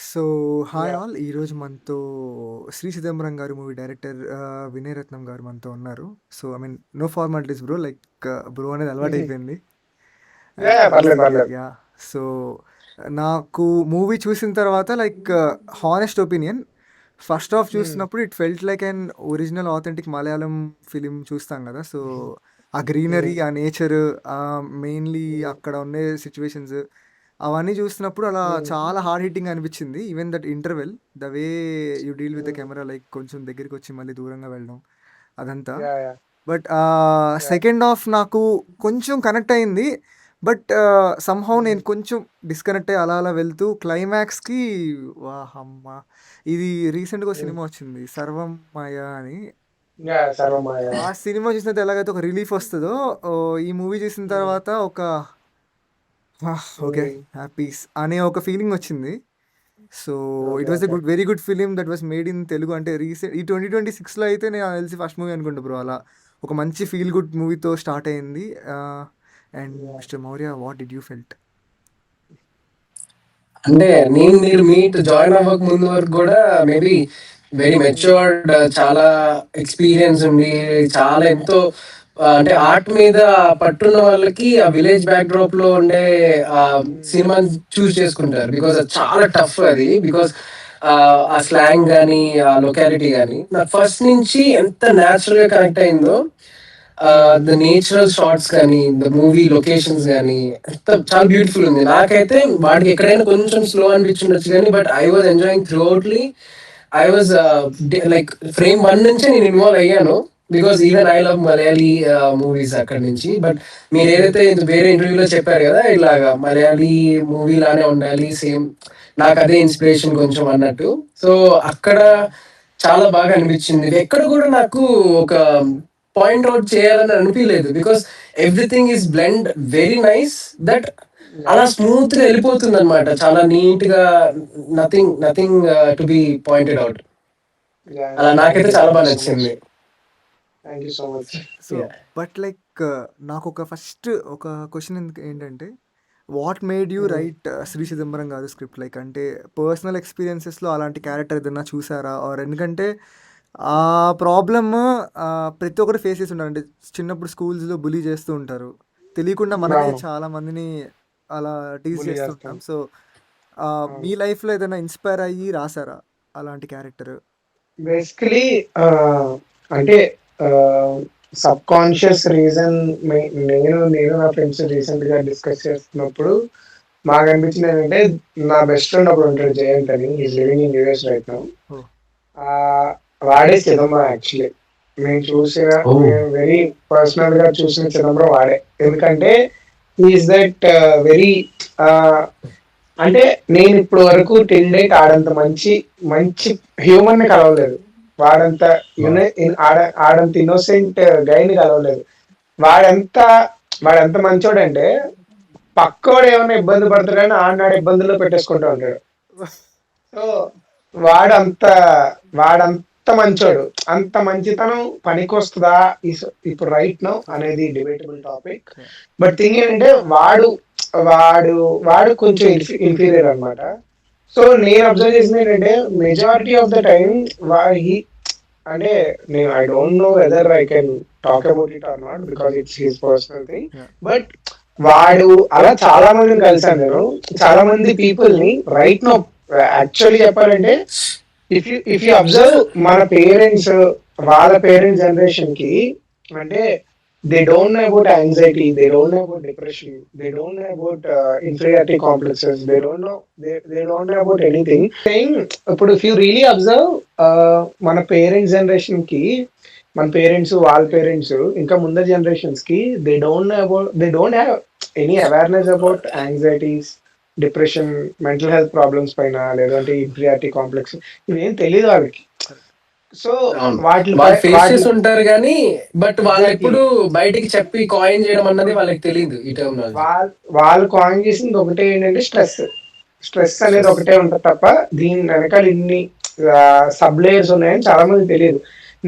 So, hi yeah! All. ఈరోజు మనతో 'శ్రీ చిదంబరం' గారి మూవీ డైరెక్టర్ వినయ్ రత్నం గారు మనతో ఉన్నారు. So, no formalities bro. Bro అనేది హుహు. అలవాటయిపోయింది. యాహ్! పర్లేదు. యాహ్! పర్లేదు. యాహ్! సో, నాకు మూవీ చూసిన తర్వాత హానెస్ట్ ఒపీనియన్, ఫస్ట్ హాఫ్ హ్మ్. చూసినప్పుడు it felt like an original authentic Malayalam film చూస్తాం గదా! సో, ఆ గ్రీనరీ, హ్మ్. ఆ నేచర్, మెయిన్‌లీ హ్మ్. అక్కడ ఉండే సిట్యుయేషన్స్ అవన్నీ చూస్తున్నప్పుడు అలా హ్మ్. చాలా హార్డ్ హిట్టింగ్ అనిపించింది. Even that interval, the way you deal with the హ్మ్. కెమెరా, లైక్ కొంచెం దగ్గరికొచ్చి మళ్ళీ దూరంగా వెళ్ళడం అదంతా. Yeah! Yeah! But yeah! Second half నాకు కొంచెం కనెక్ట్ అయింది. బట్ సమ్‌హౌ హ్మ్. నేను కొంచెం డిస్కనెక్ట్ అయ్యి అలా అలా వెళ్తూ క్లైమాక్స్‌కి హమ్మ! ఇది రీసెంట్‌గా ఒక హ్మ్. సినిమా వచ్చింది 'సర్వం మాయ' అని. యాహ్! సర్వమాయ. ఆ సినిమా చూసినప్పుడు ఎలాగైతే ఒక రిలీఫ్ వస్తదో, ఈ మూవీ చూసిన హ్మ్. తర్వాత ఒక ఓకే, హ్మ్. పీస్ అనే ఒక ఫీలింగ్ వచ్చింది. So, okay. It was a okay. Very good film that was made in Telugu. అంటే ఈ 2026లో అయితే నేను నాకు తెలిసి ఫస్ట్ మూవీ అనుకుంటా బ్రో అలా. ఒక మంచి ఫీల్ గుడ్ మూవీతో స్టార్ట్ అయింది. And yeah! Mister Maurya, what did you felt? అంటే మీరు మీట్ జాయిన్ అవ్వక ముందు వరకు కూడా మేబీ వెరీ హ్మ్. మెచ్యూర్డ్, చాలా ఎక్స్పీరియన్స్ ఉండి, చాలా ఎంతో అంటే ఆర్ట్ మీద పట్టున్న వాళ్ళకి ఆ విలేజ్ బ్యాక్ డ్రాప్ లో ఉండే ఆ హ్మ్. సినిమాని చూస్ చేసుకుంటారు. బికాస్ అది చాలా టఫ్ అది. బికాస్ ఆ స్లాంగ్ కానీ ఆ లొకాలిటీ కానీ నాకు ఫస్ట్ నుంచి ఎంత న్యాచురల్ గా కనెక్ట్ అయిందో. హ్మ్. ద నేచురల్ షాట్స్ కానీ, ద మూవీ లొకేషన్స్ కానీ ఎంత చాలా బ్యూటిఫుల్ ఉంది. నాకైతే వాడికి ఎక్కడైనా కొంచెం స్లో అనిపించుండొచ్చు కానీ, but I was enjoying throughout. I was like frame one నుంచే నేను ఇన్వాల్వ్ అయ్యాను. Because even I love Malayali movies అక్కడి నుంచి. బట్ మీరు హ్మ్. ఏదైతే వేరే ఇంటర్వ్యూలో చెప్పారు కదా, ఇలాగా మలయాళీ మూవీ లానే ఉండాలి సేమ్, నాకు అదే ఇన్స్పిరేషన్ కొంచెం అన్నట్టు. సో అక్కడ చాలా బాగా అనిపించింది. ఎక్కడ కూడా నాకు ఒక పాయింట్ అవుట్ చేయాలని అనిపించలేదు. Because everything is blend very nice. That yeah! అలా స్మూత్ గా వెళ్ళిపోతుంది అనమాట. చాలా నీట్ గా, nothing nothing to be pointed out. Yeah! అలా యాహ్! నాకైతే చాలా బాగా నచ్చింది. Thank you so much. So, Yeah. But నాకొక ఫస్ట్ ఒక క్వెషన్ ఏంటంటే, వాట్ మేడ్ యూ హ్మ్. రైట్ 'శ్రీ చిదంబరం' గారు స్క్రిప్ట్? అంటే పర్సనల్ ఎక్స్‌పీరియన్సెస్‌లో అలాంటి క్యారెక్టర్ ఏదన్నా చూసారా? ఎందుకంటే ఆ ప్రాబ్లమ్ ప్రతి ఒక్కరు ఫేస్ చేసి ఉంటారు. అంటే చిన్నప్పుడు స్కూల్స్‌లో బుల్లీ చేస్తూ ఉంటారు. తెలియకుండా మనమే అవును. చాలా మందిని అలా టీజ్ బుల్లి చేస్తూ చేస్తాం. ఉంటాం. సో, అవును. మీ లైఫ్‌లో ఏదైనా ఇన్‌స్పైర్ అయ్యి రాసారా అలాంటి క్యారెక్టర్? బేసికలీ అంటే ఆహ్, సబ్‌కాన్షియస్ రీజన్ నేను నా ఫ్రెండ్స్ రీసెంట్‌గా డిస్కస్ చేస్తున్నప్పుడు మాకనిపించిందేంటంటే, నా బెస్ట్ ఫ్రెండ్ ఒకడుంటాడు జయంత్ అని. He is living in US right now. Oh! Ah, వాడే చిదంబరం యాక్చువల్లీ. Oh. మేము వెరీ పర్సనల్‌గా చూసిన చిదంబరం వాడే. ఎందుకంటే హి ఈస్ దట్ వెరీ ఆహ్, అంటే నేనిప్పటి వరకు టిల్ డేట్ ఆడంత మంచి హ్యూమన్‌ని కలవలేదు. వాడంత Wow. ఆడ ఆడంత ఇన్నోసెంట్ గైని కలవలేదు. వాడెంత వాడెంత మంచోడంటే పక్కోడు ఏమన్నా ఇబ్బంది పడతాడని ఆడినాడు ఇబ్బందుల్లో పెట్టేసుకుంటూ ఉంటాడు. సో వాడంత వాడంత మంచోడు. అంత మంచితనం పనికొస్తదా? ఇప్పుడు రైట్ నౌ అనేది డిబేటబుల్ టాపిక్. బట్ థింగ్ ఏంటంటే వాడు వాడు కొంచెం ఇన్ఫీరియర్ అన్నమాట. సో నేను అబ్జర్వ్ చేసిందేంటంటే majority of the time he అంటే I don't know whether I can talk about it or not because it's his personal thing. Yeah! But వాడు అలా చాలా మందిని కలిసాను నేను. చాలా మంది పీపుల్ ని రైట్ నో యాక్చువల్లీ చెప్పాలంటే ఇఫ్ యూ అబ్జర్వ్ మన పేరెంట్స్ వాళ్ళ పేరెంట్స్ జనరేషన్ కి అంటే they don't know about anxiety, they don't know about depression, they don't know about inferiority complexes, they don't know about anything. ఇప్పుడు if you really observe మన parents generation కి మన parents వాళ్ళ parents ఇంకా ముందర generations కి they don't have any awareness about anxieties, depression, mental health problems పైన లేదంటే ఇన్ఫీరియారిటీ కాంప్లెక్స్ ఇవేం తెలియదు వాళ్ళకి. కరెక్ట్. సో అవును. వాటిపై వాళ్ళు ఫేస్ చేసి వాటి ఉంటారు గానీ, బట్ ఎగ్జాక్ట్లీ వాళ్ళెప్పుడు బయటికి చెప్పి కాయిన్ చేయడం అన్నది వాళ్ళకి తెలీదు ఈ టర్మినాలజీ. వాళ్ళు కాయిన్ చేసింది ఒకటే ఏంటంటే స్ట్రెస్. స్ట్రెస్ అనేది స్ట్రెస్. ఒకటే ఉంటది తప్ప దీని వెనకాల ఇన్ని సబ్ లేయర్స్ ఉన్నాయని చాలా మంది తెలియదు.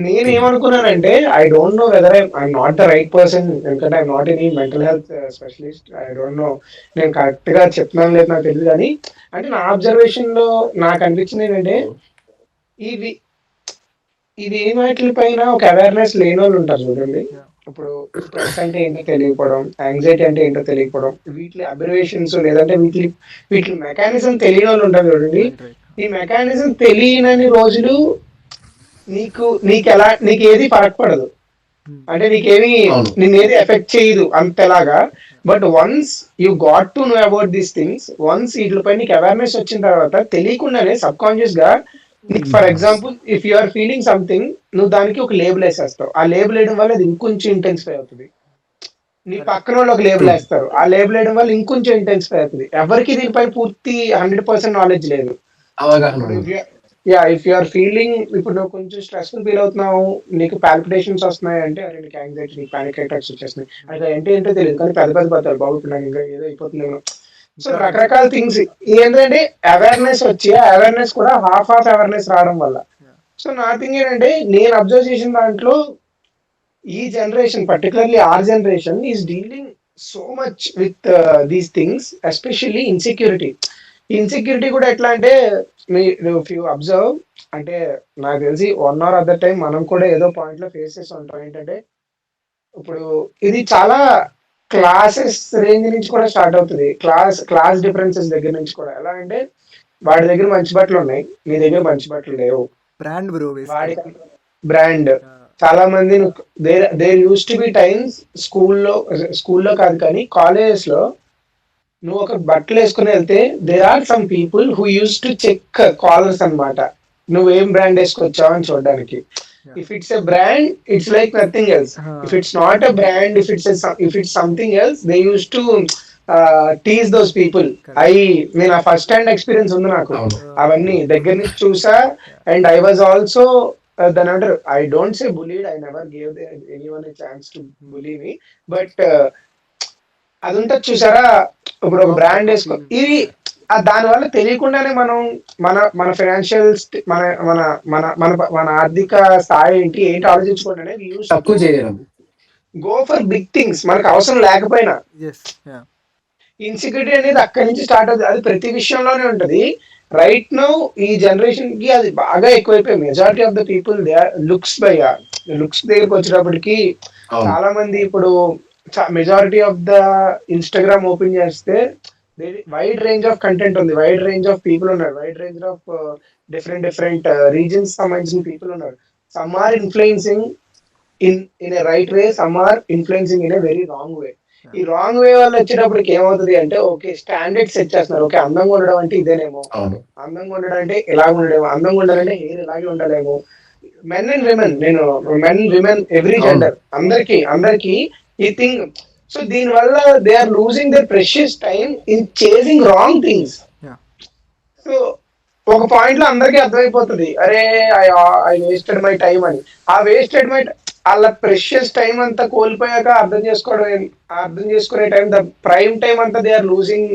నేనేమనుకున్నానంటే I don't know whether I'm not the right person, ఎందుకంటే I'm not any mental health specialist. I don't know నేను కరెక్ట్ గా చెప్తున్నాను లేదు నాకు తెలియదు, కానీ అంటే నా అబ్జర్వేషన్ లో నాకు అనిపించింది ఏంటంటే ఇవి ఇది ఏమాటి పైన ఒక అవేర్నెస్ లేని వాళ్ళు ఉంటారు చూడండి. ఇప్పుడు స్ట్రెస్ అంటే ఏంటో తెలియకపోవడం, యాంగ్జైటీ అంటే ఏంటో తెలియకపోవడం, వీటి అబ్జర్వేషన్స్ లేదంటే వీటి మెకానిజం తెలియని వాళ్ళు ఉంటారు చూడండి. Right right. ఈ మెకానిజం తెలియనని రోజులు నీకు ఏది ఫరక్ పడదు, అంటే నీకేమి అవును. నిన్నేది ఎఫెక్ట్ చేయదు అంతలాగా. But once you got to know about these things, once వీటిపై నీకు అవేర్నెస్ వచ్చిన తర్వాత తెలియకుండానే సబ్ కాన్షియస్ గా నీకు, for example if you are feeling something, నువ్వు దానికి ఒక లేబుల్ వేసేస్తావు. ఆ లేబుల్ వేయడం వల్ల అది ఇంకొంచెం ఇంటెన్సిఫై అవుతుంది. నీ పక్కన వాళ్ళు ఒక లేబుల్ వేస్తారు, ఆ లేబుల్ వేయడం వల్ల ఇంకొంచెం ఇంటెన్సిఫై అవుతుంది. ఎవరికి దీనిపై పూర్తి 100% నాలెడ్జ్ లేదు. అవగాహన ఇప్పుడు ఉండదు. ఇఫ్ యు ఆర్ ఫీలింగ్, ఇప్పుడు నువ్వు కొంచెం స్ట్రెస్ఫుల్ ఫీల్ అవుతున్నావు, నీకు పాల్పిటేషన్స్ వస్తున్నాయి అంటే, అరే నీకు యాంగ్జైటీ, నీకు పానిక్ అటాక్స్ వచ్చేస్తున్నాయి, అది ఏంటో తెలియదు కానీ పెద్ద పెద్ద పడతారు బాబు, ఇప్పుడు నాకు ఇంకా ఏదో అయిపోతుందేమో. సో రకరకాల థింగ్స్ ఏంటంటే అవేర్నెస్ వచ్చి, ఆ అవేర్నెస్ కూడా హాఫ్ అవేర్నెస్ రావడం వల్ల. సో నా థింగ్ ఏంటంటే నేను అబ్జర్వ్ చేసిన దాంట్లో ఈ generation, particularly our generation is dealing so much with these things, especially insecurity. Insecurity కూడా ఎట్లా అంటే, ఇఫ్ యూ అబ్జర్వ్, అంటే నాకు తెలిసి వన్ ఆర్ అదర్ టైం మనం కూడా ఏదో పాయింట్ లో ఫేస్ చేసి ఉంటాం. ఏంటంటే ఇప్పుడు ఇది చాలా క్లాసెస్ రేంజ్ నుంచి కూడా స్టార్ట్ అవుతుంది, క్లాస్ డిఫరెన్సెస్ దగ్గర నుంచి కూడా. ఎలా అంటే వాడి దగ్గర మంచి బట్టలు ఉన్నాయి, నీ దగ్గర మంచి బట్టలు లేవు. బ్రాండ్ బ్రో వాడి బేసికలీ. బ్రాండ్, చాలా మంది there used to be times స్కూల్లో కాదు కానీ కాలేజెస్ లో నువ్వు ఒక బట్టలు వేసుకుని వెళ్తే there are some people who used to check collars అన్నమాట, నువ్వేం బ్రాండ్ వేసుకొచ్చావు అని చూడడానికి. If it's a brand it's like nothing else. If it's not a brand, if it's something else, they use to tease those people. నేను ఆ first hand experience ఉంది నాకు, అవును. అవన్నీ దగ్గర నుంచి చూసా. అండ్ ఐ వాజ్ ఆల్సో దాని అంటారు, I don't say bullied, I never gave anyone a chance to bully me, but అది ఉంటుంది చూసారా, ఇప్పుడు ఒక బ్రాండ్ వేసుకో, ఇది దాని వల్ల తెలియకుండానే మనం మన మన ఫైనాన్షియల్ మన మన మన మన మన ఆర్థిక స్థాయి ఏంటి ఆలోచించుకుంటేనే తక్కువ చేయడం. గో ఫర్ బిగ్ థింగ్స్, మనకు అవసరం లేకపోయినా. ఎస్. యా. ఇన్సెక్యూరిటీ అనేది అక్కడి నుంచి స్టార్ట్ అవుతుంది, అది ప్రతి విషయంలోనే ఉంటది. రైట్ నౌ ఈ జనరేషన్ కి అది బాగా ఎక్కువైపోయి, majority of the people they are looks by, looks దగ్గరకు వచ్చేటప్పటికి అవును. చాలా మంది ఇప్పుడు majority of the Instagram open చేస్తే వైడ్ రేంజ్ ఆఫ్ కంటెంట్ ఉంది, వైడ్ రేంజ్ ఆఫ్ పీపుల్ ఉన్నారు, wide range of different reasons సంబంధించిన పీపుల్ ఉన్నారు. Some are influencing in a right way, some are influencing in a very wrong way. ఈ wrong way వల్ల వచ్చేటప్పటికి ఏమవుతుంది అంటే, okay standard set చేస్తున్నారు, ఓకే అందంగా ఉండడం అంటే ఇదేనేమో, అవును. అందంగా ఉండడం అంటే ఇలా ఉండడేమో, అందంగా ఉండాలంటే హెయిర్ ఇలాగే ఉండాలేమో. మెన్ అండ్ విమెన్, నేను మెన్ విమెన్ ఎవ్రీ జెండర్, అందరికి ఈ థింగ్. సో దీని వల్ల they are losing their precious time in chasing wrong things. Yeah. So ఒక పాయింట్ లో అందరికీ అర్థమైపోతుంది, అరే ఐ వేస్టెడ్ మై టైం అని. ఆ వేస్టెడ్ మై, వాళ్ళ ప్రెషియస్ టైం అంతా కోల్పోయాక అర్థం చేసుకునే టైం, ద ప్రైమ్ టైం అంతా దే ఆర్ లూజింగ్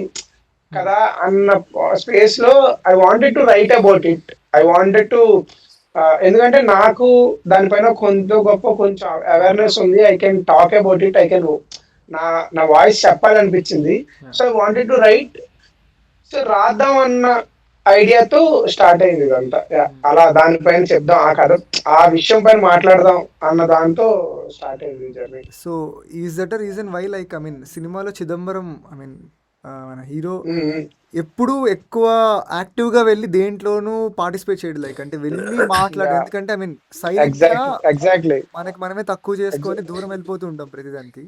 కదా అన్న స్పేస్ లో I wanted to write about it. I wanted to, ఎందుకంటే నాకు దానిపైన కొంచెం అవేర్నెస్ ఉంది, I can talk about it, I can నా వాయిస్ చెప్పాలనిపించింది. So I wanted to write. So రాద్దాం అన్న ఐడియాతో స్టార్ట్ అయింది ఇదంతా. అలా దానిపైన చెప్దాం, ఆ కథ, ఆ విషయం పైన మాట్లాడదాం అన్న దాంతో స్టార్ట్ అయింది journey. So is that a reason why like I mean సినిమాలో చిదంబరం ఐ మీన్ మన హీరో ఎప్పుడు ఎక్కువ యాక్టివ్గా వెళ్ళి దేంట్లోనూ పార్టిసిపేట్ చేయడు, లైక్ అంటే వెళ్ళి మాట్లాడు, ఎందుకంటే ఐ మీన్ సైలెంట్గా ఎగ్జాక్ట్లీ మనకి మనమే తక్కువ చేసుకొని దూరం వెళ్ళిపోతూ ఉంటాం ప్రతిదానికి.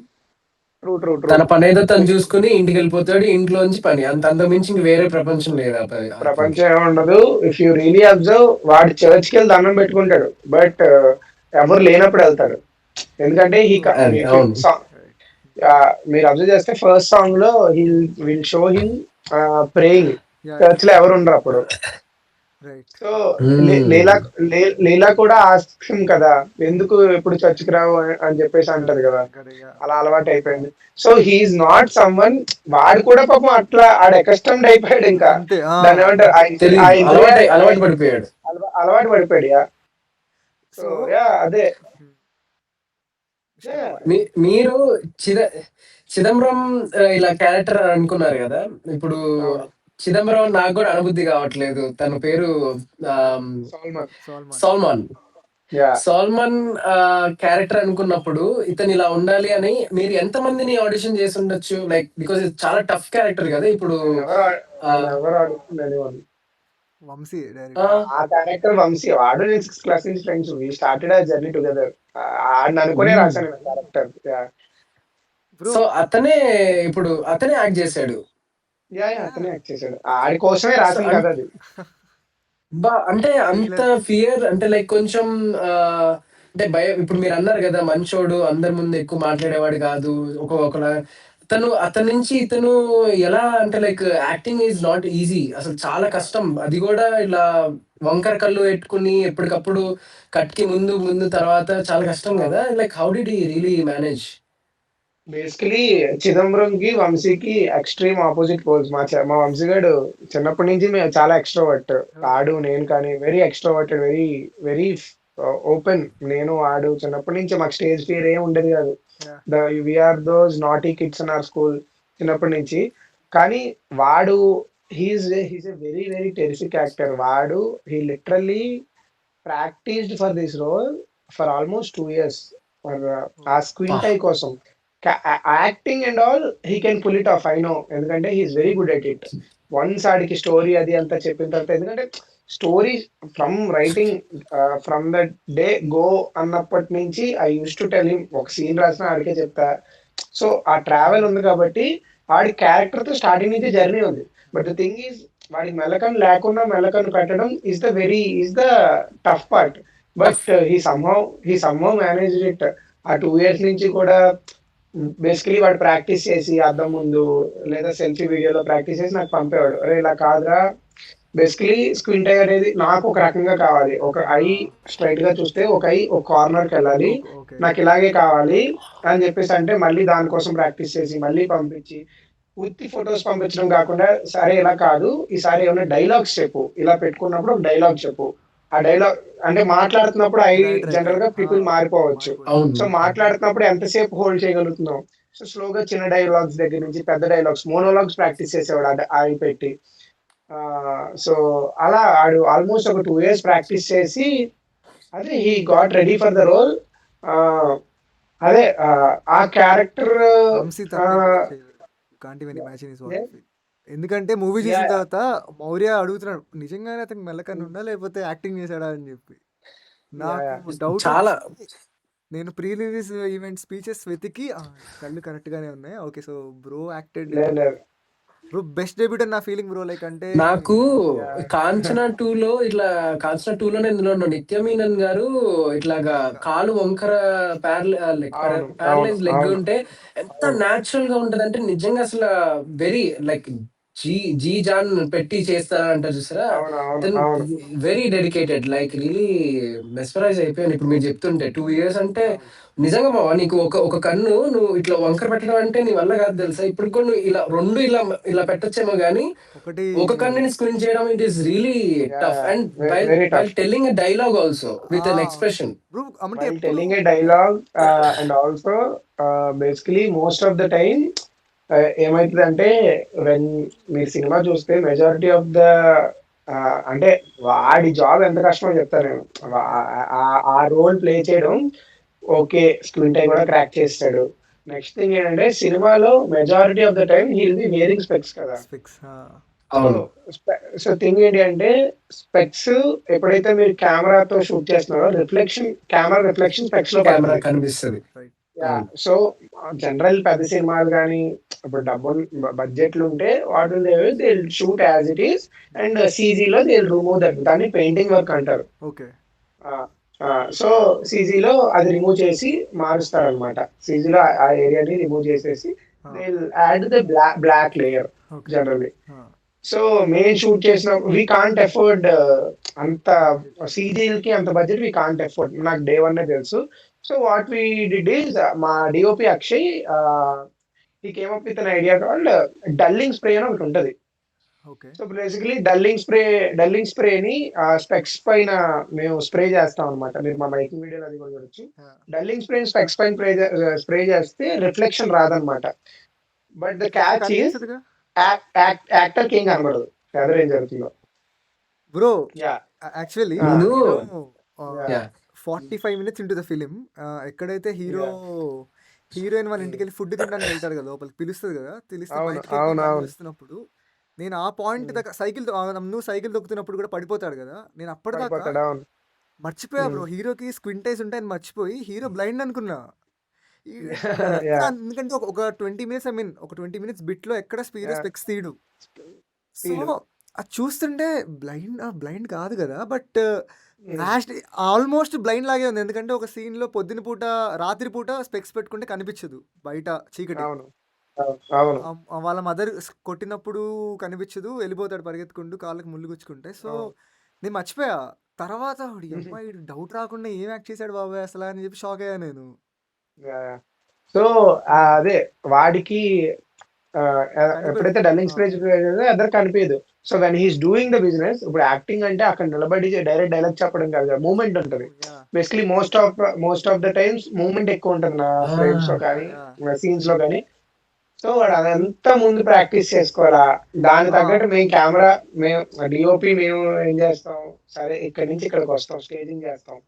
ట్రూ. తన పని ఏదో తను చూసుకుని ఇంటికి వెళ్ళిపోతాడు, ఇంట్లో నుంచి పని, అంత మించి ఇంక వేరే ప్రపంచం లేదు ఆ అతనికి. ప్రపంచం ఏమి ఉండదు. ఇఫ్ యూ రియలీ అబ్జర్వ్, వాడు చర్చ్కి వెళ్ళి దండం పెట్టుకుంటాడు, బట్ ఎవరు లేనప్పుడు వెళ్తాడు. ఎందుకంటే అవును. మీరు అబ్జర్వ్ చేస్తే ఫస్ట్ సాంగ్ లో will show him praying, church లో ఎవరు ఉండరు అప్పుడు. రైట్. సో లీలా కూడా ఆస్క్యం కదా, ఎందుకు ఎప్పుడు చర్చికి రావు అని చెప్పేసి అంటది కదా, అలా అలవాటు అయిపోయింది. So he's not someone, వాడు కూడా పాపం అట్లా ఆడ అకస్టమ్డ్ అయిపోయాడు, ఇంకా అంతే. దాన్ని ఏమంటారు, అలవాటు పడిపోయాడు. అలవాటు పడిపోయాడు. సో సో యా అదే స్టార్ట్ యా మీరు చిద చిదంబరం ఇలా క్యారెక్టర్ అనుకున్నారు కదా. ఇప్పుడు అవును చిదంబరం నాకు కూడా అనుబుద్ధి కావట్లేదు. తన పేరు um, Salman Salman. Salman. Yeah Salman character అనుకున్నప్పుడు ఇతను ఇలా ఉండాలి అని మీరు ఎంత మందిని ఆడిషన్ చేసి ఉండొచ్చు? లైక్ బికాస్ ఇది చాలా టఫ్ క్యారెక్టర్ కదా. ఇప్పుడు ఆ, ఐ నెవర్ ఆడుతుంది వంశీ ఆ, డైరెక్టర్. ఆ క్యారెక్టర్ వంశీ వాడు నేను 6th క్లాస్ నుంచి ఫ్రెండ్స్ వి స్టార్టెడ్ ఆ జర్నీ టుగెదర్ ఆడిని అనుకునే మ్మ్. రాశాను క్యారెక్టర్ యా బ్రో సో అతనే యాక్ట్ చేశాడు. యా యా అతనే యాక్ట్ చేశాడు ఆడి కోసమే సో రాసిన కథ అది అంటే అంత ట్రైలర్. ఫియర్ అంటే లైక్ కొంచెం ఆ, అంటే భయం. ఇప్పుడు మీరు అన్నారు కదా మంచోడు, అందరి ముందు ఎక్కువ మాట్లాడేవాడు కాదు. ఒకలా అతని నుంచి ఇతను ఎలా అంటే like acting is not easy, అసలు చాలా కష్టం. అది కూడా ఇలా వంకర కళ్ళు పెట్టుకుని ఎప్పటికప్పుడు కట్కి ముందు ముందు తర్వాత చాలా కష్టం కదా. Like how did he really manage? Basically చిదంబరంకి వంశీకి ఎక్స్ట్రీమ్ ఆపోజిట్ పోల్స్ మా వంశీ గారు చిన్నప్పటి నుంచి మేము చాలా ఎక్స్ట్రోవర్ట్ ఓకే. ఆడు నేను కానీ very extroverted very very open నేను ఆడు చిన్నప్పటి నుంచి మాకు స్టేజ్ ఫియర్ ఏం ఉండేది కాదు yeah we're those naughty kids in our school చిన్నప్పటి నుంచి కానీ వాడు he's a very very terrific actor వాడు he literally practised for this role for almost 2 years for uh okay. Screen టై కోసం acting and all he can pull it off I know ఎందుకంటే he's very good at it once ఆడికి story అది అంతా చెప్పిన తర్వాత ఎందుకంటే story from writing from the day go అన్నప్పటి నుంచి I use to tell him ఒక సీన్ రాసిన ఆడికే చెప్తా సో ఆ ట్రావెల్ ఉంది కాబట్టి ఆడి క్యారెక్టర్ తో స్టార్టింగ్ నుంచి జర్నీ ఉంది బట్ ద థింగ్ ఈజ్ వాడికి మెలకన్ లేకుండా మెలకన్ పెట్టడం is the tough part but tough. He somehow manage it ఆ 2 years నుంచి కూడా బేసికలీ వాడు ప్రాక్టీస్ చేసి అద్దం ముందు లేదా సెల్ఫీ వీడియోలో ప్రాక్టీస్ చేసి నాకు పంపేవాడు అరే ఇలా కాదురా బేసికలీ స్క్రీన్ టై అనేది నాకు ఒక రకంగా కావాలి ఒక ఐ స్ట్రైట్ గా చూస్తే ఒక ఐ ఒక కార్నర్ కి వెళ్ళాలి ఓకే. నాకు ఇలాగే కావాలి అని చెప్పేసి అంటే మళ్ళీ దానికోసం ప్రాక్టీస్ చేసి మళ్ళీ పంపించి ఉత్తి ఫొటోస్ పంపించడం కాకుండా సరే ఇలా కాదు ఈసారి ఏమైనా డైలాగ్స్ చెప్పు ఇలా పెట్టుకున్నప్పుడు ఒక డైలాగ్ చెప్పు ఆ డైలాగ్ అంటే మాట్లాడుతున్నప్పుడు I right right general right. గా పీపుల్ మారిపోవచ్చు మారిపోవచ్చు. అవును. సో మాట్లాడుతున్నప్పుడు ఎంతసేపు హోల్డ్ చేయగలుగుతున్నాం సో స్లోగా చిన్న డైలాగ్స్ దగ్గర నుంచి పెద్ద డైలాగ్స్ మోనోలాగ్స్ ప్రాక్టీస్ చేసేవాడు అవి పెట్టి సో అలా ఆడు ఆల్మోస్ట్ ఒక 2 years ప్రాక్టీస్ చేసి అదే he got ready for the role అదే ఆ క్యారెక్టర్ వంశీ తప్ప ఎవ్వరు చేయలేరు. Can't even imagine is what I feel. ఎందుకంటే మూవీ చూసిన తర్వాత మౌర్య అడుగుతున్నాడు నిజంగానే అతనికి మెల్లకన్ను ఉందా లేకపోతే యాక్టింగ్ చేశాడా అని చెప్పి. నాకు డౌట్ చాలా వచ్చి నేను ప్రీ రిలీజ్ ఈవెంట్ స్పీచెస్ వెతికి కళ్ళు కరెక్ట్ గానే ఉన్నాయి. Okay so bro acted in the లేదు బ్రో బెస్ట్ డెబ్యూట్ అని నా ఫీలింగ్ బ్రో. లైక్ అంటే నాకు Yeah. కాంచన 2లో ఇట్లా కాంచన 2లోనే ఇందులో నిత్య మీనన్ గారు ఇట్లాగా కాలు వంకర అవును అవును ప్యారలైజ్ లెగ్ అవును ఉంటే ఎంత అవును న్యాచురల్ గా ఉంటది అంటే నిజంగా అసలు వెరీ లైక్ జీ జీ జాన్ పెట్టి చేస్తారంటారు చూసారా. అవును అవును అవును very dedicated, like really mesmerize అయిపోయాను ఇప్పుడు మీరు చెప్తుంటే. 2 years అంటే అవును నిజంగా మావా నీకు ఒక కన్ను నువ్వు ఇట్లా వంకర పెట్టడం అంటే నీ వల్ల కాదు తెలుసా. ఇప్పుడు కూడా నువ్వు ఇలా రెండు ఇలా ఇలా పెట్టొచ్చేమో కానీ ఒకటి ఒక కన్నుని స్క్రీన్ చేయడం it is really tough. And while very while tough telling a dialogue also with an expression. Bro అంటే while ఎప్పుడు telling a dialogue and also basically most of the time ఏమైతుందంటే వెన్ మీరు సినిమా చూస్తే majority of the అంటే వాడి job ఎంత కష్టమో చెప్తాను నేను ఆ రోల్ ప్లే చేయడం ఓకే స్క్రీన్ టైం కూడా క్రాక్ చేస్తాడు నెక్స్ట్ థింగ్ ఏంటంటే సినిమాలో majority of the time he will be wearing specs కదా స్పెక్స్. సో అవును. సో థింగ్ ఏంటి అంటే స్పెక్స్ ఎప్పుడైతే మీరు కెమెరాతో షూట్ చేస్తున్నారో కెమెరా రిఫ్లెక్షన్ స్పెక్స్ లో కెమెరా పడుతుంది కనిపిస్తుంది. రైట్. అవును. సో జనరల్ పెద్ద సినిమాలు కానీ ఇప్పుడు డబ్బులు బడ్జెట్లు ఉంటే వాటి they shoot as it is and సీజీలో దే రిమూవ్ దట్ దాన్ని పెయింటింగ్ వర్క్ అంటారు ఓకే. సో సీజీలో అది రిమూవ్ చేసి మారుస్తారు అనమాట సీజీలో ఆ ఏరియాని రిమూవ్ చేసేసి they add the black layer okay. Generally so main shoot చేసిన వీ కాంట్ ఎఫోర్డ్ అంత సీజీలకి అంత బడ్జెట్ వీ కాంట్ ఎఫోర్డ్ నాకు డే 1 తెలుసు so what we did is మా డిఓపి అక్షయ్ ఈ came up with an idea called dulling spray అని ఒకటి ఉంటుంది ఓకే. సో బేసికలీ డల్లింగ్ స్ప్రేని స్పెక్స్ పైన మేము స్ప్రే చేస్తాం అనమాట. మీరు మా మైకింగ్ వీడియోలో అది కూడా చూడొచ్చు. యాహ్! డల్లింగ్ స్ప్రే స్పెక్స్ పైన స్ప్రే చేస్తే రిఫ్లెక్షన్ రాదనమాట. But the reflection catch is కనిపిస్తదిగా? యాక్టర్కి ఏం కనబడదు ఎదురు ఏం జరుగుతుందో. బ్రో యా యాక్చువల్లీ ముందు నేను yeah 45 minutes into the film ఎక్కడైతే హీరో యా హీరోయిన్ వాళ్ళ ఇంటికి వెళ్ళి ఫుడ్ తినడానికి వెళ్తాడు కదా, లోపలికి పిలుస్తుంది కదా, తెలిస్తే అవును బయటకు వెళ్తాను అవును అని అవును పిలుస్తున్నప్పుడు నేను ఆ పాయింట్ దగ్గర నువ్వు సైకిల్ తొక్కుతున్నప్పుడు కూడా పడిపోతాడు కదా, నేను అప్పటిదాకా పడిపోతాడు. అవును మర్చిపోయా బ్రో, హీరోకి స్క్వింట్ ఐస్ ఉంటాయని మర్చిపోయి హీరో బ్లైండ్ అనుకున్నా. ఎక్కడ యా ఎందుకంటే ఒక 20 మినిట్స్, ఐ మీన్ ఒక 20 మినిట్స్ బిట్లో ఎక్కడ యా స్పెక్స్ తీయడు. సో స్పీడ్ అది చూస్తుంటే బ్లైండ్ కాదు కదా, బట్ యాస్ట్ ఆల్మోస్ట్ బ్లైండ్ లాగే ఉంది. ఎందుకంటే ఒక సీన్లో పొద్దున పూట రాత్రి పూట స్పెక్స్ పెట్టుకుంటే కనిపించదు, బయట చీకటి. అవును అవును అవును వాళ్ళ మదర్ కొట్టినప్పుడు కనిపించదు, వెళ్ళిపోతాడు పరిగెత్తుకుంటూ కాళ్ళకి ముళ్ళు గుచ్చుకుంటాయి. సో అవును నేను మర్చిపోయా. తర్వాత ఈ అమ్మాయి డౌట్ రాకుండా ఏం యాక్ట్ చేశాడు బాబాయ్ అసలు అని చెప్పి షాక్ అయ్యా నేను. యా సో అదే వాడికి కనిపెడు ఎప్పుడైతే డల్లింగ్ స్ప్రే అదర్ కనిపించదు. So when he's doing the business, ఇప్పుడు యాక్టింగ్ అంటే అక్కడ నిలబడి డైరెక్ట్ డైలాగ్ చెప్పడం కాదు, మూమెంట్ ఉంటుంది. Yeah basically most of the times moment ఎక్కువ ఉంటుంది నా ఫ్రేమ్స్ లో కానీ యా సీన్స్ లో కానీ. సో వాడు అదంతా ముందు ప్రాక్టీస్ చేసుకోవాలా. దాని తగ్గట్టు మేము డిఓపి మేము ఏం చేస్తాం, సరే ఇక్కడి నుంచి ఇక్కడికి వస్తాం, స్టేజింగ్ చేస్తాం.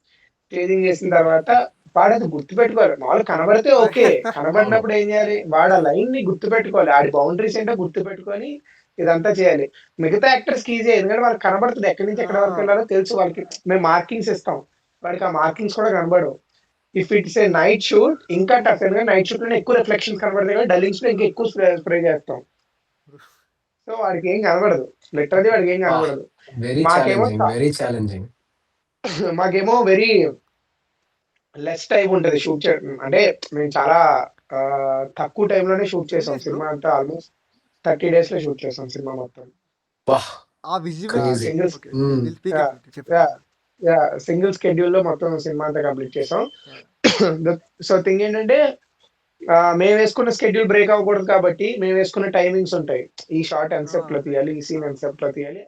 స్టేజింగ్ చేసిన తర్వాత వాడు అది గుర్తుపెట్టుకోవాలి. మామూలు కనబడితే ఓకే, అవును. కనబడినప్పుడు ఏం చేయాలి, వాడు ఆ లైన్ ని గుర్తుపెట్టుకోవాలి, ఆడి బౌండరీస్ ఏంటో గుర్తుపెట్టుకొని ఇదంతా చేయాలి. మిగతా యాక్టర్స్ కి ఈజీ, ఎందుకంటే వాళ్ళకి కనబడుతుంది ఎక్కడి నుంచి ఎక్కడి వరకు వెళ్ళాలో తెలుసు వాళ్ళకి. మేము మార్కింగ్స్ ఇస్తాం, వాడికి ఆ మార్కింగ్స్ కూడా కనబడవు. If it's a night shoot ఇంకా టఫ్, ఎందుకంటే నైట్ షూట్ లో ఎక్కువ రిఫ్లెక్షన్స్ కనబడతాయి కదా, డల్లింగ్స్ లో ఇంకా ఎక్కువ స్ప్రే చేస్తాం. సో వాడికి ఏం కనబడదు, లిటరలీ వాడికి ఏం వా కనబడదు. వెరీ మాకేమో ఛాలెంజింగ్, వెరీ ఛాలెంజింగ్. మాకేమో వెరీ లెస్ టైం ఉంటది షూట్ చేయడం. అంటే మేము చాలా ఆ, తక్కువ టైంలోనే షూట్ ఎన్ని చేసాం డేస్ బ్రో? సినిమా అంతా. ఆల్మోస్ట్ 30 days లో షూట్ చేసాం సినిమా మొత్తం. వా ఆ visuals. Crazy. Singles okay, will speak about it, yeah చెప్పండి. యా సింగిల్ స్కెడ్యూల్ లో మొత్తం సినిమా అంతా కంప్లీట్ చేసాం. యా సో థింగ్ ఏంటంటే మేము వేసుకున్న స్కెడ్యూల్ బ్రేక్ అవ్వకూడదు కాబట్టి మేము వేసుకున్న టైమింగ్స్ ఉంటాయి. ఈ షార్ట్ ఎన్సెప్ట్ లో రైట్ తీయాలి, ఈ రైట్. సీన్ ఎన్సెప్ట్ లో తీయాలి,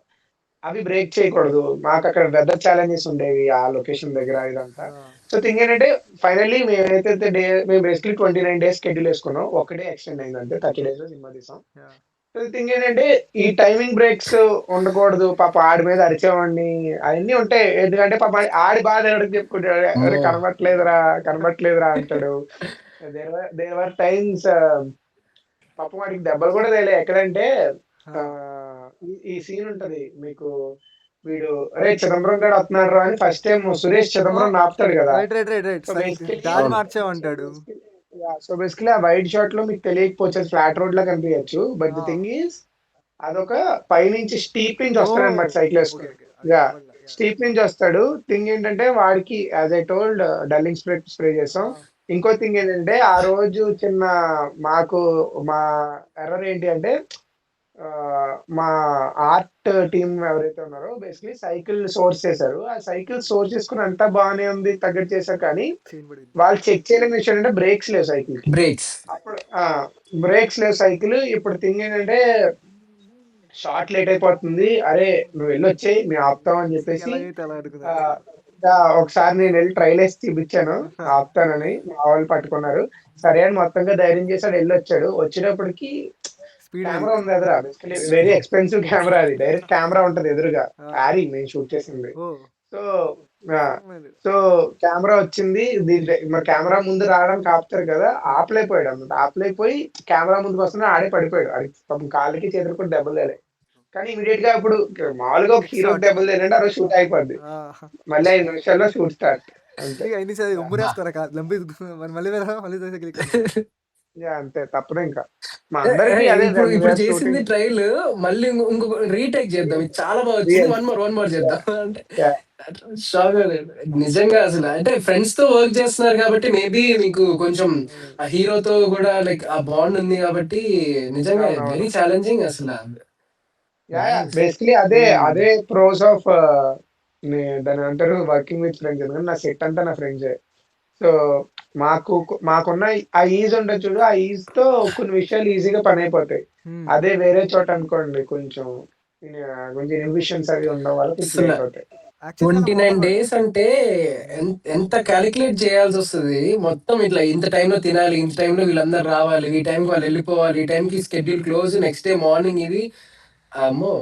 అవి బ్రేక్ చేయకూడదు. మాకు అక్కడ వెదర్ ఛాలెంజెస్ ఉండేవి ఆ లొకేషన్ దగ్గర ఇదంతా. సో థింగ్ ఏంటంటే ఫైనల్లీ మేము ఏదైతే మేము బేసిక్లీ 29 days షెడ్యూల్ వేసుకున్నాం, ఒకటే ఎక్స్టెండ్ అయింది అంతే, 30 days లో సినిమా తీసాం. యా సో థింగ్ ఏంటంటే ఈ టైమింగ్ బ్రేక్స్ ఉండకూడదు. పాప ఆడి మీద అరిచేవాడిని, అవన్నీ ఉంటాయి. ఎందుకంటే పాప ఆడి బాధ ఎవరికి చెప్పుకుంటాడు, అరే అమ్మో! కనబట్లేదురా కనబట్లేదురా అంటాడు. దేర్ వర్ టైమ్స్ పాపం వాడికి దెబ్బలు కూడా తేలే. ఎక్కడంటే ఆ ఈ సీన్ ఉంటది మీకు, వీడు అరే చిదంబరం గారు వస్తున్నాడు రా అని ఫస్ట్ టైం సురేష్ చిదంబరం ఆపుతాడు కదా. Right right right right. So basically దారి అవును. మార్చామంటాడు. ఆ వైడ్ షాట్ లో మీకు తెలియకపోవచ్చు, ఫ్లాట్ రోడ్ లా కనిపించచ్చు. బట్ ది థింగ్ ఈస్ అదొక పైనుంచి స్టీప్ నుంచి ఓ వస్తాడు అనమాట సైకిల్ ఓకే వేసుకొని. ఓకే, అది యా కనబడలా. స్టీప్ నుంచి వస్తాడు. థింగ్ ఏంటంటే వాడికి as I told dulling spray చేసాం. ఇంకో థింగ్ ఏంటంటే ఆ రోజు చిన్న మాకు మా ఎర్రర్ ఏంటి అంటే ఆ, మా ఆర్ట్ టీమ్ ఎవరైతే ఉన్నారో బేసిక్లీ సైకిల్ సోర్స్ చేశారు. ఆ సైకిల్ సోర్స్ చేసుకుని అంతా బాగానే ఉంది, తగ్గట్టు చేశారు. కానీ చైన్ పడింది. వాళ్ళు చెక్ చేయలేని విషయం అంటే బ్రేక్స్ లేవు సైకిల్ కి. బ్రేక్స్. అప్పుడు బ్రేక్స్ లేవు సైకిల్. ఇప్పుడు థింగ్ ఏంటంటే షార్ట్ లేట్ అయిపోతుంది, అరే నువ్వు వెళ్ళొచ్చేయి మేము ఆపుతాం అని చెప్పేసి ఎలాగైతే అలా ఆ, అనుకున్నారు. ఒకసారి నేను వెళ్ళి ట్రైల్ వేసి చూపించాను, ఆపుతానని. మా వాళ్ళు పట్టుకున్నారు. సరే అని మొత్తంగా ధైర్యం చేశాడు, వెళ్ళొచ్చాడు. వచ్చేటప్పటికి స్పీడ్ కెమెరా పెరిగింది. ఉంది ఎదురా, బేసికలీ వెరీ ఎక్స్పెన్సివ్ కెమెరా, అది డైరెక్ట్ కెమెరా ఉంటది ఎదురుగా, ఆరి మేము షూట్ చేసింది. ఓ సో సో కెమెరా వచ్చింది. మరి కెమెరా ముందు రావడానికి ఆపుతారు కదా, ఆపలేకపోయాడు అనమాట. ఆపలేకపోయి కెమెరా ముందుకు వస్తున్నా ఆడే పడిపోయాడు. ఆడికి పాపం కాళ్ళకి చేతులు కూడా దెబ్బలు తేలే. కానీ ఇమీడియట్ గా ఇప్పుడు మామూలుగా ఒక హీరోకి దెబ్బలు తేలంటే ఆ రోజు షూట్ అయిపోద్ది. మళ్ళీ 5 నిమిషాల్లో షూట్ స్టార్ట్ అంతే. అబ్బా! ఉమ్మరేస్తారా లంబి మళ్ళీ మళ్ళీ అంతే తప్పదు ఇంకా. మా అందరికి అదే ఇప్పుడు ఇప్పుడు చేసింది షూటింగ్. ట్రైల్, మళ్ళీ ఇంకొక రీటేక్ చేద్దాం, ఇది చాలా బాగా వచ్చింది, వన్ మోర్ చేద్దాం అంటే షాక్ అయ్యాను. నిజంగా అసలు అంటే ఫ్రెండ్స్ తో వర్క్ చేస్తున్నారు కాబట్టి మేబీ మీకు కొంచెం ఆ హీరోతో కూడా లైక్ ఆ బాండ్ ఉంది కాబట్టి నిజంగా అవునవును. వెరీ ఛాలెంజింగ్ అసలు. నైస్. బేసికలీ అదే ప్రోస్ ఆఫ్ దాని అంటారు వర్కింగ్ విత్ ఫ్రెండ్స్. ఎందుకంటే నా సెట్ అంతా నా ఫ్రెండ్సే. సో మాకు మాకున్న ఆ ఈజ్ ఉండదు చూడు, ఆ ఈజ్ తో కొన్ని విషయాలు ఈజీగా పని అయిపోతాయి. అదే వేరే చోట అనుకోండి కొంచెం కొంచెం ఇన్హిబిషన్స్ అవి ఉండడం వల్ల కొంచెం అసలు లేట్ అవుతాయి. యాక్చువల్లీ చాలా 29 బాగున్నాడు. డేస్ అంటే ఎంత క్యాలిక్యులేట్ చేయాల్సి వస్తుంది. మొత్తం ఇట్లా ఇంత టైంలో తినాలి, ఇంత టైంలో వీళ్ళందరూ రావాలి, ఈ టైంకి వాళ్ళు వెళ్ళిపోవాలి, ఈ టైంకి schedule close, next day morning ఇది. అమ్మో,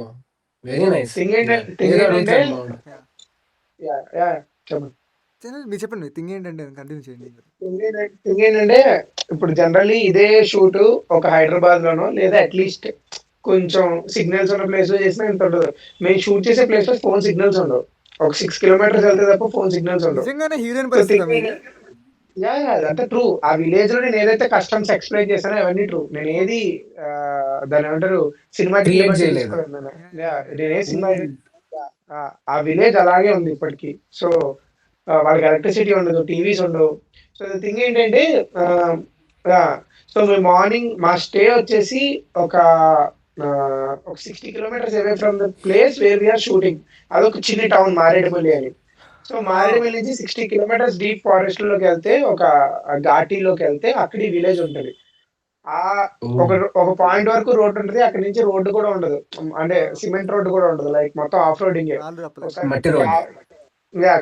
వెరీ నైస్. థింగ్ ఏదో ఏంటంటే అడుగుతారు బాగుండు. Yeah. యా యా చెప్పండి. మీరు చెప్పండి థింగ్ ఏంటంటే కంటిన్యూ చేయండి. థింగ్ ఏంటంటే ఇప్పుడు జనరల్లీ ఇదే షూట్ ఒక హైదరాబాద్ లోనో లేదా అట్లీస్ట్ కొంచెం సిగ్నల్స్ ఉన్న ప్లేస్ లో చేసినా ఇంత ఉండదు. మేము షూట్ చేసే ప్లేస్ లో ఫోన్ సిగ్నల్స్ ఉండవు. ఒక 6 కిలోమీటర్స్ వెళ్తే తప్ప ఫోన్ సిగ్నల్స్ ఉండవు. నిజంగానే హీరోయిన్ సో పరిస్థితి థింగ్ మీది? యా యా అదంతా ట్రూ. ఆ విలేజ్ లో నేను ఏదైతే కస్టమ్స్ ఎక్స్ప్లెయిన్ చేశానో అవన్నీ ట్రూ. నేను ఏది ఆ, దాన్ని ఏమంటారు సినిమాటిక్ క్రియేట్ లిబర్టీ చేయలేదు. తీసుకోలేదు నేను. Yeah, yeah yeah, yeah. నేనే సినిమా ఆ విలేజ్ అలాగే ఉంది ఇప్పటికీ. సో వాళ్ళకి ఎలక్ట్రిసిటీ ఉండదు, టీవీస్ ఉండవు. సో థింగ్ ఏంటంటే సో మేము మార్నింగ్ మా స్టే వచ్చేసి ఒక ఒక 60 kilometres away from the place where we're shooting. అదొక చిన్న టౌన్ మారేడుమల్లి అని. So Wow. మారేడుమల్లి నుంచి 60 కిలోమీటర్స్ డీప్ ఫారెస్ట్ లోకి వెళ్తే ఒక ఘాటీలోకి వెళ్తే అక్కడ ఈ విలేజ్ ఉంటుంది. ఆ ఓ, ఒక ఒక పాయింట్ వరకు రోడ్డు ఉంటుంది. అక్కడ నుంచి రోడ్డు కూడా ఉండదు. అంటే Wow. సిమెంట్ రోడ్డు కూడా ఉండదు. లైక్ మొత్తం ఆఫ్ రోడింగ్. రాళ్ళు రప్పలే. ఒకసారి మట్టి రోడ్డు.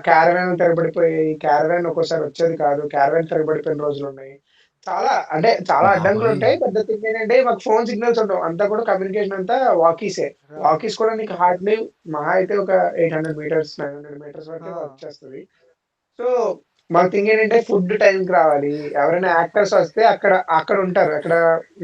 క్యారవాన్ తిరగబడిపోయి క్యారవాన్ ఒక్కోసారి వచ్చేది కాదు. క్యారవాన్ తిరగబడిపోయిన రోజులు ఉన్నాయి. చాలా అడ్డంకులు బాబాయ్. ఉంటాయి. పెద్ద థింగ్ ఏంటంటే మాకు ఫోన్ సిగ్నల్స్ ఉండవు. అంతా కూడా కమ్యూనికేషన్ అంతా వాకీసే. Right. వాకీస్ కూడా నీకు హార్డ్లీ మహా అయితే ఒక 800 మీటర్స్ 900 మీటర్స్ వరకే వర్క్ చేస్తుంది. సో మాకు థింగ్ ఏంటంటే ఫుడ్ టైంకి రావాలి. ఎవరైనా యాక్టర్స్ వస్తే అక్కడ అక్కడ ఉంటారు. అక్కడ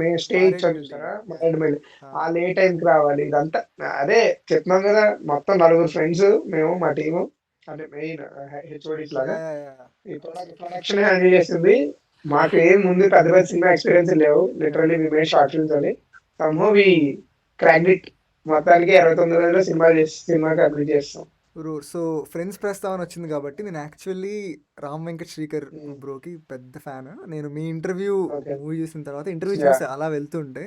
మేము స్టే ఇచ్చాం మారేడుమిల్లి. చూసారా మారేడుమల్లి. Ah. వాళ్ళు ఏ టైంకి రావాలి ఇదంతా. అదే చెప్తున్నాం కదా, మొత్తం 9 ఫ్రెండ్స్ మేము మా టీము. అంటే మెయిన్ హెచ్ఓడిస్ లాగా Yeah, yeah, yeah. ఈ ప్రొడక్షన్ హ్యాండిల్ చేసింది. మాకు ఏం ముందు పెద్ద పెద్ద సినిమా ఎక్స్పీరియన్స్ లేవు. Literally we made short films అని సమ్హౌ వి క్రాక్డ్ ఇట్. మొత్తానికి 29 రోజుల్లో సినిమా కంప్లీట్ చేస్తాం. సో ఫ్రెండ్స్ ప్రస్తావన వచ్చింది కాబట్టి నేను యాక్చువల్లీ రామ్ వెంకట్ శ్రీకర్ Mm. బ్రోకి పెద్ద ఫ్యాన్. నేను మీ ఇంటర్వ్యూ Okay. మూవీ చూసిన తర్వాత ఇంటర్వ్యూ Yeah. చూసి అలా వెళ్తుంటే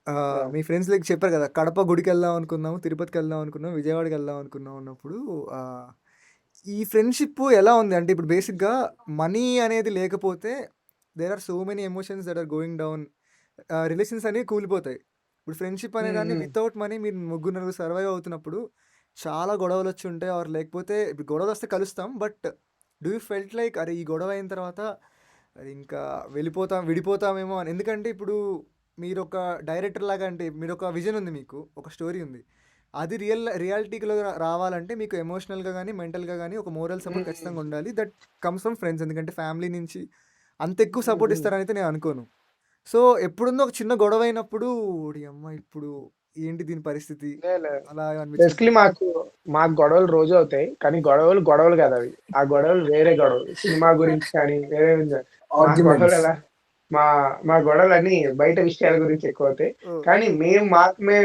Yeah. మీ ఫ్రెండ్స్ లైక్ చెప్పారు కదా కడప గుడికి వెళ్దాం అనుకున్నాము, తిరుపతికి వెళ్దాం అనుకున్నాం, విజయవాడకి వెళ్దాం అనుకున్నాం అన్నప్పుడు ఈ ఫ్రెండ్షిప్ ఎలా ఉంది అంటే ఇప్పుడు బేసిక్గా మనీ అనేది లేకపోతే there are so many emotions that are going down, relations అనేవి కూలిపోతాయి. ఇప్పుడు ఫ్రెండ్షిప్ అనే దాన్ని Mm. వితౌట్ మనీ మీరు ముగ్గురు సర్వైవ్ అవుతున్నప్పుడు చాలా గొడవలు వచ్చి ఉంటాయి. ఆర్ లేకపోతే ఇప్పుడు గొడవలు వస్తే కలుస్తాం, but do you felt like అరే ఈ గొడవ అయిన తర్వాత అది ఇంకా విడిపోతామేమో అని? ఎందుకంటే ఇప్పుడు మీరు ఒక డైరెక్టర్ లాగా అంటే మీరు ఒక విజన్ ఉంది, మీకు ఒక స్టోరీ ఉంది. అది రియాలిటీలో రావాలంటే మీకు ఎమోషనల్గా కానీ మెంటల్గా కానీ ఒక మోరల్ సపోర్ట్ ఖచ్చితంగా ఉండాలి. That comes from friends. ఎందుకంటే ఫ్యామిలీ నుంచి అంత ఎక్కువ సపోర్ట్ ఇస్తారని అయితే నేను అనుకోను. సో ఎప్పుడుందో ఒక చిన్న గొడవ అయినప్పుడు "ఓడి అమ్మ ఇప్పుడు ఏంటి దీని పరిస్థితి" అలా అనిపించింది. బేసికలీ మాకు గొడవలు రోజు అవుతాయి. కానీ గొడవలు కాదు అవి. ఆ గొడవలు వేరే గొడవలు. సినిమా గురించి కానీ వేరే మా గొడవలు ఆర్గ్యుమెంట్స్. ఎలా మా గొడవలు అన్ని బయట విషయాల గురించి ఎక్కువ అవుతాయి. ఓ, కానీ మేము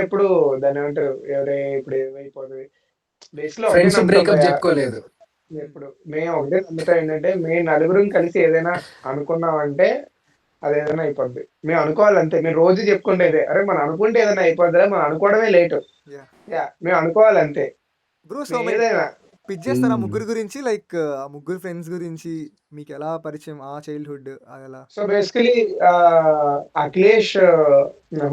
ఎప్పుడు దాన్ని ఏమంటారు ఎవరే ఇప్పుడు ఏమైపోతుంది బేస్ లో ఒకటే ఫ్రెండ్స్ నమ్ముతాం బ్రేకప్ భయ్యా. చెప్పుకోలేదు. ఇప్పుడు మేము ఒకటే నమ్ముతాం ఏంటంటే మేము నలుగురం కలిసి ఏదైనా అనుకున్నామంటే అది ఏదైనా అయిపోద్ది. మేము అనుకోవాలి అంతే. మేము రోజు చెప్పుకుంటేదే అరే మనం అనుకుంటే ఏదైనా అయిపోద్ది, మనం అనుకోవడమే లేటు. యా యా మేము అనుకోవాలి అంతే. బ్రో. సో మేము మరి ఏదైనా పిచ్ చేస్తారా మ్మ్. ముగ్గురు గురించి? లైక్ ఆ ముగ్గురు ఫ్రెండ్స్ గురించి మీకు ఎలా పరిచయం, ఆ చైల్డ్హుడ్ అలా? So basically Akhilesh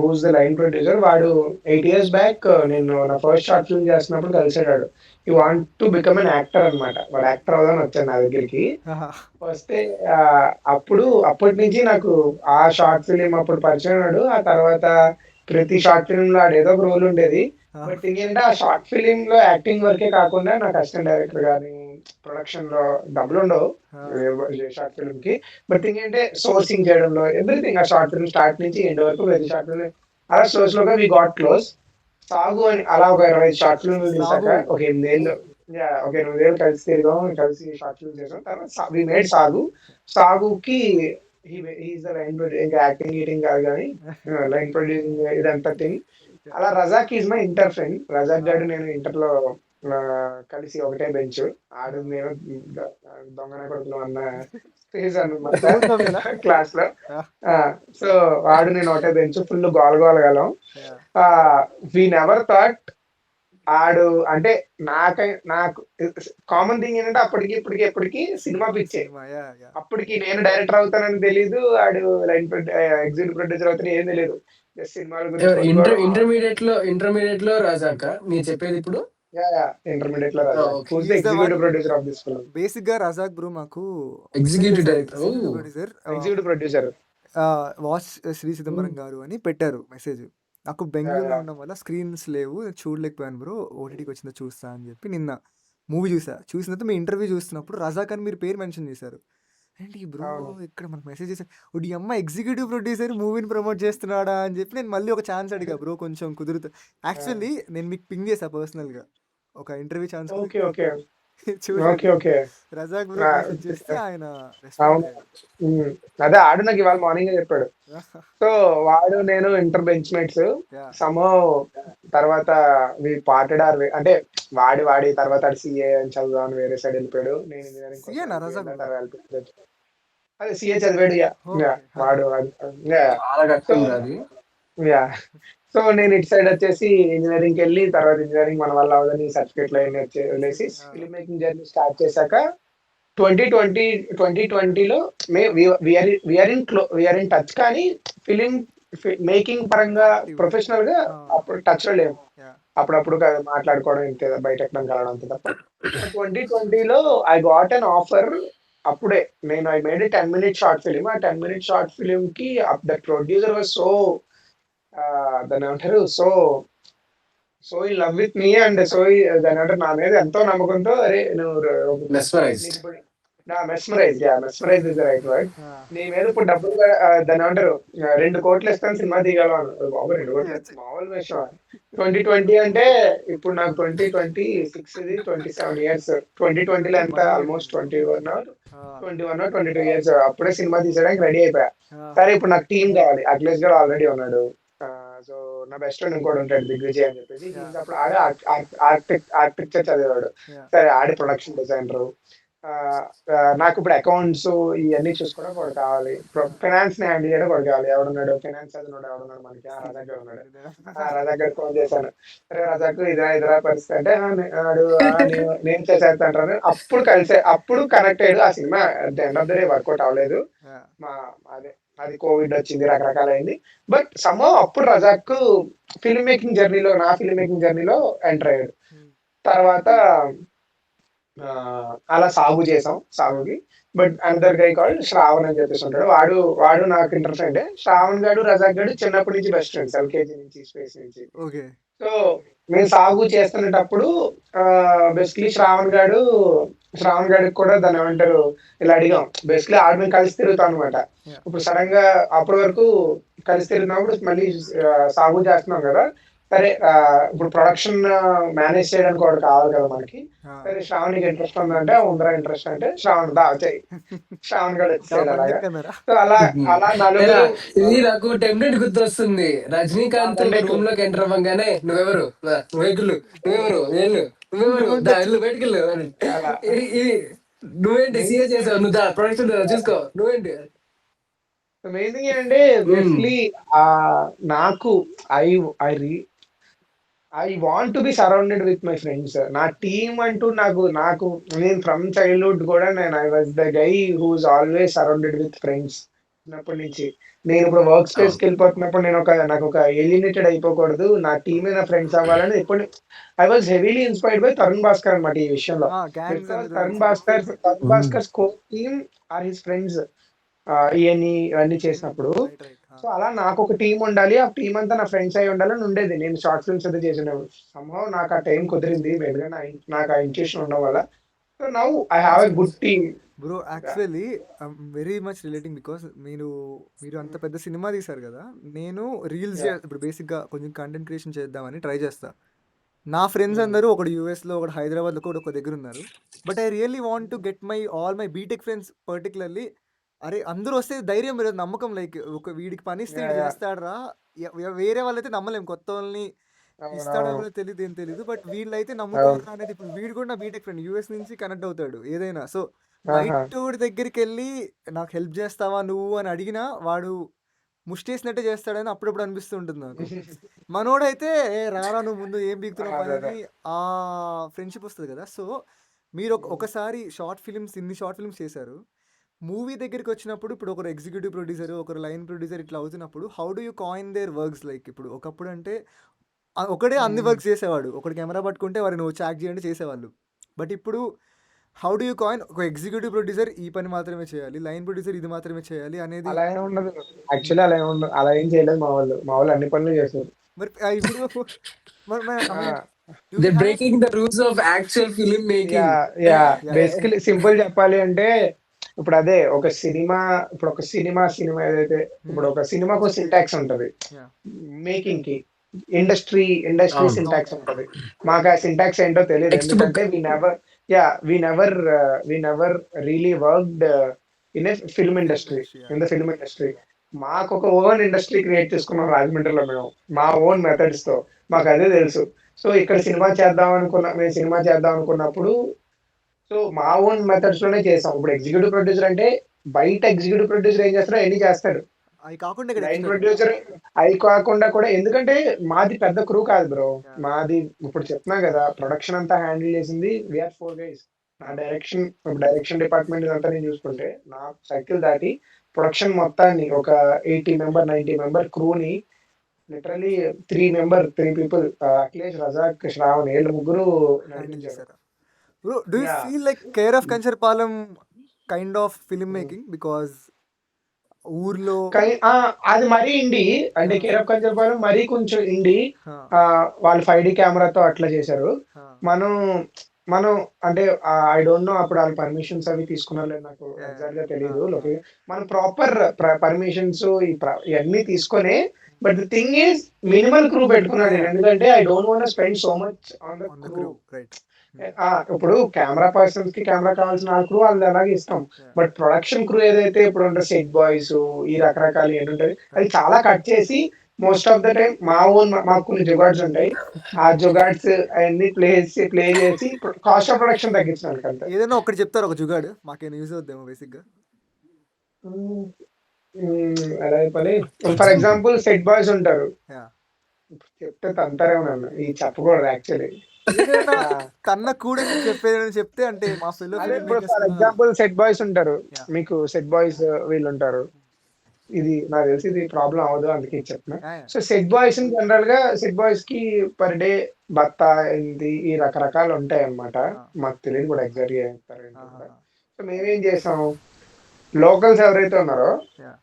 who's the line producer, వాడు 8 years బ్యాక్ నేను నా ఫస్ట్ షార్ట్ ఫిల్మ్ చేస్తున్నప్పుడు కలిసాడు. ఈ want to become an actor అనమాట. వాడు యాక్టర్ అవుదాని వచ్చాను నా దగ్గరికి. వస్తే అప్పటి నుంచి నాకు ఆ షార్ట్ ఫిలిం అప్పుడు పరిచయం అయ్యాడు. ఆ తర్వాత ప్రతి షార్ట్ ఫిలిం లో ఆడేదో ఒక రోల్ ఉండేది. బట్ ఏంటంటే ఆ షార్ట్ ఫిలిం లో యాక్టింగ్ వరకే కాకుండా నాకు అసిస్టెంట్ డైరెక్టర్ కానీ ప్రొడక్షన్ లో డబ్బులు ఉండవు షార్ట్ ఫిల్మ్ కి. బట్ ఏంటంటే సోర్సింగ్ చేయడంలో ఎవ్రీథింగ్ ఆ షార్ట్ ఫిల్మ్ స్టార్ట్ నుంచి ఎండ్ వరకు ప్రతి షార్ట్ ఫిల్మ్ అలా స్లోగా వి గాట్ క్లోజ్. సాగు అని అలా ఒక 25 షార్ట్ ఫిల్మ్ తీసాక సాగు. ఒక 8 ఏళ్ళు ఒక 8 ఏళ్ళు కలిసి తిరిగాం, కలిసి షార్ట్ ఫిల్మ్ చేసాం. తర్వాత వి మేడ్ సాగుకి హీఈస్ ద లైన్ ప్రొడ్యూసర్. ఇంకా యాక్టింగ్ గీటింగ్ కాదు కానీ లైన్ ప్రొడ్యూసింగ్ ఇదంతా థింగ్. అలా Razak is my inter friend. Razak గారు నేను ఇంటర్ లో కలిసి ఒకటే బెంచ్. ఆడు నేను దొంగన కొడుకులు అన్న స్టేజ్ అన్నమాట క్లాస్ లో. సో వాడు నేను ఒకటే బెంచ్, ఫుల్ గోలగలం. వి నెవర్ థాట్ ఆడు అంటే నాకు కామన్ థింగ్ ఏంటంటే అప్పటికి ఇప్పటికి సినిమా పిచ్చే. అప్పటికి నేను డైరెక్టర్ అవుతానని తెలీదు, ఆడు లైన్ ఎగ్జిక్యూటివ్ ప్రొడ్యూసర్ అవుతాను ఏం తెలియదు. జస్ట్ సినిమాల గురించి కొట్టుకోవడం. ఇంటర్మీడియట్ లో రాజాక మీరు చెప్పేది ఇప్పుడు. ఇంటర్మీడియట్ లో Raja okay. Who's the he's the one. Executive producer of this film. బేసిక్గా రజాక్ బ్రో మాకు executive director. Executive producer executive producer. Watch Shri Chidambaram garu అని పెట్టారు మెసేజ్. నాకు బెంగళూరులో ఉండడం వల్ల స్క్రీన్స్ లేవు, చూడలేకపోయాను బ్రో, ఓటీటీకి వచ్చిందో చూస్తా అని చెప్పి నిన్న మూవీ చూసిన తర్వాత మీ ఇంటర్వ్యూ చూస్తున్నప్పుడు రజాక్ అని మీరు పేరు మెన్షన్ చేశారు. ఏంటి బ్రో అవును. ఇక్కడ మనకు మెసేజ్ చేశారు, ఈ అమ్మ ఎగ్జిక్యూటివ్ ప్రొడ్యూసర్ మూవీని ప్రమోట్ చేస్తున్నాడా అని చెప్పి నేను మళ్ళీ ఒక ఛాన్స్ అడిగా బ్రో కొంచెం కుదురుతా. యాక్చువల్లీ నేను మీకు పింగ్ చేశా పర్సనల్గా ఒక ఇంటర్వ్యూ ఛాన్స్ ఓకే ఓకే చూడండి. Okay okay. Razak bro message చేస్తే ఆయన రెస్పాండ్ అవును. అయ్యారు. అదే ఆడు నాకు ఇవాళ మార్నింగ్ చెప్పాడు. సో వాడు నేను ఇంటర్ బెంచ్ మేట్స్. Yeah. సమో తర్వాత పార్టెడ్ ఆర్ అంటే వాడి తర్వాత సిఏ అని చదువుదామని వేరే సైడ్ వెళ్ళిపోయాడు. నేను ఇంజనీరింగ్ CA నా రజాక్ బ్రో? అదే సిఏ చదివాడు. Okay. వాడు చాలా కష్టం రా అది. యా. సో నేను ఇటు సైడ్ వచ్చేసి ఇంజనీరింగ్ వెళ్ళి తర్వాత ఇంజనీరింగ్ మన వల్ల అవదని సర్టిఫికేట్ లో వదిలేసి ఫిల్మ్ మేకింగ్ జర్నీ స్టార్ట్ చేశాక 2020లో వీఆర్ ఇన్ టచ్, కానీ ఫిలిం మేకింగ్ పరంగా ప్రొఫెషనల్ గా అప్పుడు టచ్ లో లేము. Yeah. అప్పుడప్పుడు మాట్లాడుకోవడం ఇంతే, బయట ఎక్కడ కలవడం అంతే తప్ప. 2020లో ఐ గాట్ అన్ ఆఫర్. అప్పుడే నేను I made 10-minute short film. ఆ 10-minute షార్ట్ ఫిలిం కి ద ప్రొడ్యూసర్ వాజ్ సో దాన్ని ఏమంటారు, so in love with me and so దాని అంటే నా మీద ఎంతో నమ్మకంతో, అరే నువ్వు mesmerized. Mesmerize is the right word. నీ మీద ఇప్పుడు డబ్బులు దాని ఏమంటారు 2 కోట్లు ఇస్తాను సినిమా తీయగలను. బాబు 2 కోట్లు మామూలు విషయం. 2020 అంటే ఇప్పుడు నాకు 2026 ఇది 27 ఇయర్స్. 2020లో ఎంత ఆల్మోస్ట్ 21 or 22 ఇయర్స్. అప్పుడే సినిమా తీసేయడానికి రెడీ అయిపోయా. సరే ఇప్పుడు నాకు టీం కావాలి. అఖిలేష్ గారు ఆల్రెడీ ఉన్నాడు. సో నా బెస్ట్ ఫ్రెండ్ ఇంకోటి ఉంటాడు దిగ్విజయ్ అని చెప్పేసి. అప్పుడు ఆడే ఆర్కిటెక్చర్ చదివాడు. సరే ఆడే ప్రొడక్షన్ డిజైనర్. నాకు ఇప్పుడు అకౌంట్స్ ఇవన్నీ చూసుకోవడం కూడా కావాలి. ఫైనాన్స్ ని హ్యాండిల్ చేయడం కూడా కావాలి. ఎవడున్నాడు ఫైనాన్స్ చదివినాడు, ఎవడున్నాడు మనకి రజాక్ గారు ఉన్నాడు. రజాక్ గారు ఫోన్ చేశాను, అరే రజాక్ ఇదిరా పరిస్థితి అంటే నేను చేసేస్తాను. అప్పుడు కనెక్ట్ అయ్యాడు. ఆ సినిమా end of the day work out అవ్వలేదు. అదే అది కోవిడ్ వచ్చింది, రకరకాలైంది. బట్ సమ్హౌ అప్పుడు రజాక్ ఫిల్మ్ మేకింగ్ జర్నీలో ఎంటర్ అయ్యాడు. తర్వాత అలా సాగుకి. But another guy called Shravan అని చెప్పేసి ఉంటాడు. వాడు నాకు ఇంటర్ ఫ్రెండ్. శ్రావణ్ గాడు రజాక్ గాడు చిన్నప్పటి నుంచి బెస్ట్ ఫ్రెండ్స్, ఎల్కేజీ నుంచి, స్పేస్ నుంచి. సో మేము సాగు చేస్తున్నప్పుడు బేసిక్లీ శ్రావణ్ గాడికి కూడా దాన్ని ఏమంటారు ఇలా అడిగాం. బేసిక్లీ ఆడు మేము కలిసి తిరుగుతాం అనమాట. ఇప్పుడు సడన్ గా అప్పటి వరకు కలిసి తిరుగుతున్నప్పుడు మళ్ళీ సాగు చేస్తున్నాం కదా. సరే ఇప్పుడు ప్రొడక్షన్ మేనేజ్ చేయడానికి కూడా కావాలి కదా మనకి. సరే శ్రావణ్కి ఇంట్రెస్ట్ ఉందంటే ఉందరా ఇంట్రెస్ట్ అంటే శ్రావణ్ శ్రావణ్ గారు వచ్చేసాడు. అలాగా సో అలా నలుగురు. ఇది నాకు టెంప్లెట్ గుర్తొస్తుంది. రజనీకాంత్ రూమ్ లోకి ఎంటర్ అవ్వగానే నువ్వెవరు బయటకెళ్ళు నువ్వేంటి సీఏ చేసావు, నువ్వు ప్రొడక్షన్ చూసుకో నువ్వేంటి. మెయిన్ థింగ్ ఏంటంటే బేసిక్లీ నాకు I want to be surrounded with my friends. నా టీమ్ అంటూ నాకు నేను ఫ్రమ్ చైల్డ్హుడ్ కూడా I was the guy who's always surrounded with friends. చిన్నప్పటి నుంచి నేను ఇప్పుడు వర్క్ స్పేస్ కి వెళ్ళిపోతున్నప్పుడు నాకు ఒక ఎలినేటెడ్ అయిపోకూడదు, నా టీమే నా ఫ్రెండ్స్ అవ్వాలని ఎప్పుడు I was heavily inspired by Tarun Bhaskar అనమాట ఈ విషయంలో. Tarun Bhaskar team or his friends ఇవన్నీ చేసినప్పుడు. సో అలా నాకు ఒక టీం ఉండాలి, ఆ టీం అంతా నా ఫ్రెండ్స్ అయి ఉండాలని ఉండేది. నేను షార్ట్ ఫిల్మ్స్ అయితే చేసినాను. సంహౌ నాకు ఆ టైం కుదిరింది, నాకు ఆ ఇంట్రెస్ట్ ఉండడం వల్ల. So now I have a good team. Bro actually very much relating because మీరు అంత పెద్ద సినిమా తీశారు కదా. నేను రీల్స్ ఇప్పుడు బేసిక్గా కొంచెం కంటెంట్ క్రియేషన్ చేద్దామని ట్రై చేస్తా. నా ఫ్రెండ్స్ అందరూ ఒకడు యూఎస్లో, ఒకటి హైదరాబాద్లో కూడా ఒక దగ్గర ఉన్నారు. But I really want to get all my BTech friends particularly. అరే అందరూ వస్తే ధైర్యం మీరు నమ్మకం, లైక్ ఒక వీడికి పని ఇస్తే చేస్తాడరా. వేరే వాళ్ళైతే నమ్మలేం, కొత్త వాళ్ళని ఇస్తాడో తెలియదు, ఏం తెలియదు. బట్ వీళ్ళైతే నమ్ముతారు అనేది. ఇప్పుడు వీడు కూడా నా బీటెక్ ఫ్రెండ్, యూఎస్ నుంచి కనెక్ట్ అవుతాడు ఏదైనా. సో నైట్ దగ్గరికి వెళ్ళి నాకు హెల్ప్ చేస్తావా నువ్వు అని అడిగినా వాడు ముష్టేసినట్టే చేస్తాడని అప్పుడప్పుడు అనిపిస్తుంటుంది నాకు. మనోడైతే రారా నువ్వు ముందు ఏం బీగుతున్నావు అని ఆ ఫ్రెండ్షిప్ వస్తుంది కదా. సో మీరు ఒకసారి ఇన్ని షార్ట్ ఫిల్మ్స్ చేశారు. మూవీ దగ్గరికొచ్చినప్పుడు ఇప్పుడు ఒకరు ఎగ్జిక్యూటివ్ ప్రొడ్యూసర్, ఒకరు లైన్ ప్రొడ్యూసర్ ఇట్లా అవుతున్నప్పుడు how do you coin there works? Like ఇప్పుడు ఒకప్పుడు అంటే ఒకడే అన్ని వర్క్స్ చేసేవాడు. ఒకడు కెమెరా పట్టుకుంటే వాడిని వచ్చి యాక్ట్ చేయండి చేసేవాళ్ళు. బట్ ఇప్పుడు హౌ డు యూ కాయిన్ ఒక ఎగ్జిక్యూటివ్ ప్రొడ్యూసర్ ఈ పని మాత్రమే చేయాలి, లైన్ ప్రొడ్యూసర్ ఇది మాత్రమే చేయాలి అనేది. అలా ఏం ఉండదు. యాక్చువల్లీ అలా ఏం ఉండదు. అలా ఏం చేయలేదు మా వాళ్ళు. మా వాళ్ళు అన్ని పనులు చేస్తారు. మరి ఇప్పుడు మరి I mean do we They're have breaking the rules of actual film yeah making. Yeah yeah basically simple చెప్పాలి అంటే ఇప్పుడు అదే ఒక సినిమా ఏదైతే ఇప్పుడు ఒక సినిమాకు సింటాక్స్ ఉంటది యా మేకింగ్ కి. ఇండస్ట్రీ అవును. సింటాక్స్ ఉంటది. మాకు ఆ సింటాక్స్ ఏంటో తెలియదు. Textbook. ఎందుకంటే we never really worked in a film film industry. Industry. In the film industry మాకు ఒక ఓన్ ఇండస్ట్రీ క్రియేట్ చేసుకున్నాం రాజమండ్రిలో మేము. మా ఓన్ మెథడ్స్ తో మాకు అదే తెలుసు. సో ఇక్కడ మేము సినిమా చేద్దాం అనుకున్నప్పుడు సో మా ఓన్ మెథడ్స్ లోనే చేసాం. ఇప్పుడు ఎగ్జిక్యూటివ్ ప్రొడ్యూసర్ అంటే బయట ఎగ్జిక్యూటివ్ ప్రొడ్యూసర్ ఏం చేస్తాడో అన్ని చేస్తాడు. అవి కాకుండా ఇక్కడ లైన్ ఎక్స్ట్రా. ప్రొడ్యూసర్ అవి కాకుండా కూడా, ఎందుకంటే మాది పెద్ద క్రూ కాదు బ్రో. మాది ఇప్పుడు చెప్తున్నా కదా, ప్రొడక్షన్ అంతా హ్యాండిల్ చేసింది వీఆర్ 4 గైస్. నా డైరెక్షన్ డిపార్ట్మెంట్ ఇదంతా నేను చూసుకుంటే నా సైకిల్ దాటి ప్రొడక్షన్ మొత్తాన్ని ఒక 90 మెంబర్ క్రూని లిటరలీ 3 పీపుల్ అఖిలేష్, రజాక్, శ్రావణ్ వీళ్ళు ముగ్గురు హ్యాండిల్ నడిపించారు. చేశారా? Bro do you yeah feel like care of Kancharapalem kind of film making because ఊర్లో అది మరీ ఇండి అంటే హా, కేర్ ఆఫ్ కంచర్పాలెం మరీ కొంచెం ఇండి. హా, వాళ్ళు 5D కెమెరాతో అట్లా చేశారు. హా, మనం మనం అంటే ఐ డోంట్ నో అప్పుడు వాళ్ళు పర్మిషన్స్ అవి తీసుకున్నారో లేదు నాకు యా, ఎగ్జాక్ట్ గా హా, తెలియదు. హా, మనం ప్రాపర్ పర్మిషన్స్ ఇవన్నీ తీసుకొని, but the thing is minimal crew పెట్టుకున్నాను నేను. ఎందుకంటే I don't want spend so much on the on the crew. Crew right. ఇప్పుడు కెమెరా పర్సన్స్ కి కెమెరా కావాల్సిన ఆ క్రూ వాళ్ళు అలాగే ఇస్తాం. బట్ ప్రొడక్షన్ క్రూ ఏదైతే ఇప్పుడు ఉంటే సెట్ బాయ్స్ ఈ రకరకాలు ఏంటి ఉంటుంది, అది చాలా కట్ చేసి మోస్ట్ ఆఫ్ ద టైం మాకు కొన్ని జుగాడ్స్ ఉంటాయి. ఆ జుగాడ్స్ అవన్నీ ప్లే చేసి కాస్ట్ ఆఫ్ ప్రొడక్షన్ తగ్గించడానికి అంతే. ఏదైనా ఒకటి చెప్తారు ఒక జుగాడు మాకేమైనా యూజ్ అవుద్దేమో బేసిక్గా. ఉమ్, ఎలా చెప్పాలి, ఫర్ ఎగ్జాంపుల్ సెట్ బాయ్స్ ఉంటారు. యా చెప్తే తంతారేమో నన్ను, ఈ చెప్పకూడదు యాక్చువల్లీ. ఏదైనా కన్న కూడని చెప్పేదని చెప్తే అంటే మా ఫెలో అదే ఫిల్మ్ ఇప్పుడు మేకర్స్ ఫర్ కూడా. ఎగ్జాంపుల్ సెట్ బాయ్స్ ఉంటారు. యా మీకు సెట్ బాయ్స్ వీళ్ళు ఉంటారు. ఇది నాకు తెలిసి ఇది ప్రాబ్లం అవ్వదు అందుకే ఇది చెప్తున్నా. Yeah yeah so set boys కి పర్ డే బత్త ఇది ఈ రకరకాలు ఉంటాయి అన్నమాట. మాకు తెలియదు కూడా ఎగ్జాక్ట్ గా ఏం చెప్తారు ఏంటో కూడా. సో మేమేం చేసాం, లోకల్స్ ఎవరైతే ఉన్నారో, యా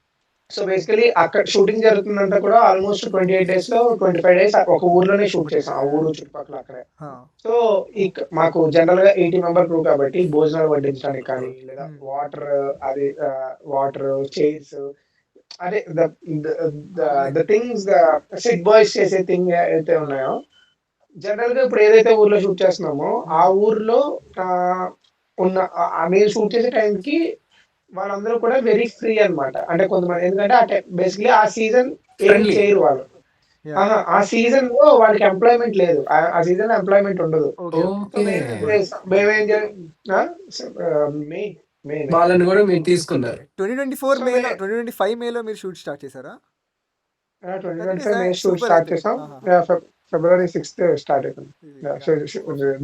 సో బేసికలీ అక్కడ షూటింగ్ జరుగుతుందంతా కూడా ఆల్మోస్ట్ 28 days లో 25 days ఒక ఊర్లోనే షూట్ చేసాం. ఆ ఊరు చుట్టుపక్కల అక్కడే. సో మాకు జనరల్ గా 80 మెంబర్ క్రూ కాబట్టి భోజనాలు వడ్డించడానికి కానీ, లేదా వాటర్ చైర్స్, అదే ద థింగ్స్ సెట్ బాయ్స్ చేసే థింగ్ అయితే ఉన్నాయో, జనరల్ గా ఇప్పుడు ఏదైతే ఊర్లో షూట్ చేస్తున్నామో ఆ ఊర్లో ఆ, మేము షూట్ చేసే టైంకి వాళ్ళందరూ కూడా వెరీ ఫ్రీ అన్నమాట. అంటే కొంతమంది ఎందుకంటే బేసిక్లీ ఆ సీజన్ ఏం Friendly. చేయరు వాళ్ళు. యా ఆ సీజన్ లో వాళ్ళకి ఎంప్లాయ్మెంట్ లేదు. ఆ సీజన్ లో ఎంప్లాయ్మెంట్ ఉండదు. Okay so Okay. మేమేం మే మే వాళ్ళని కూడా మీరు తీసుకున్నారు. 2024 సో మేలో 2025 మేలో మీరు షూట్ స్టార్ట్ చేశారా? That 2025 is May shoot super start అయితే. చేసాం. ఆహాహా. ఫిబ్రవరి 6th స్టార్ట్ అయిపోయింది.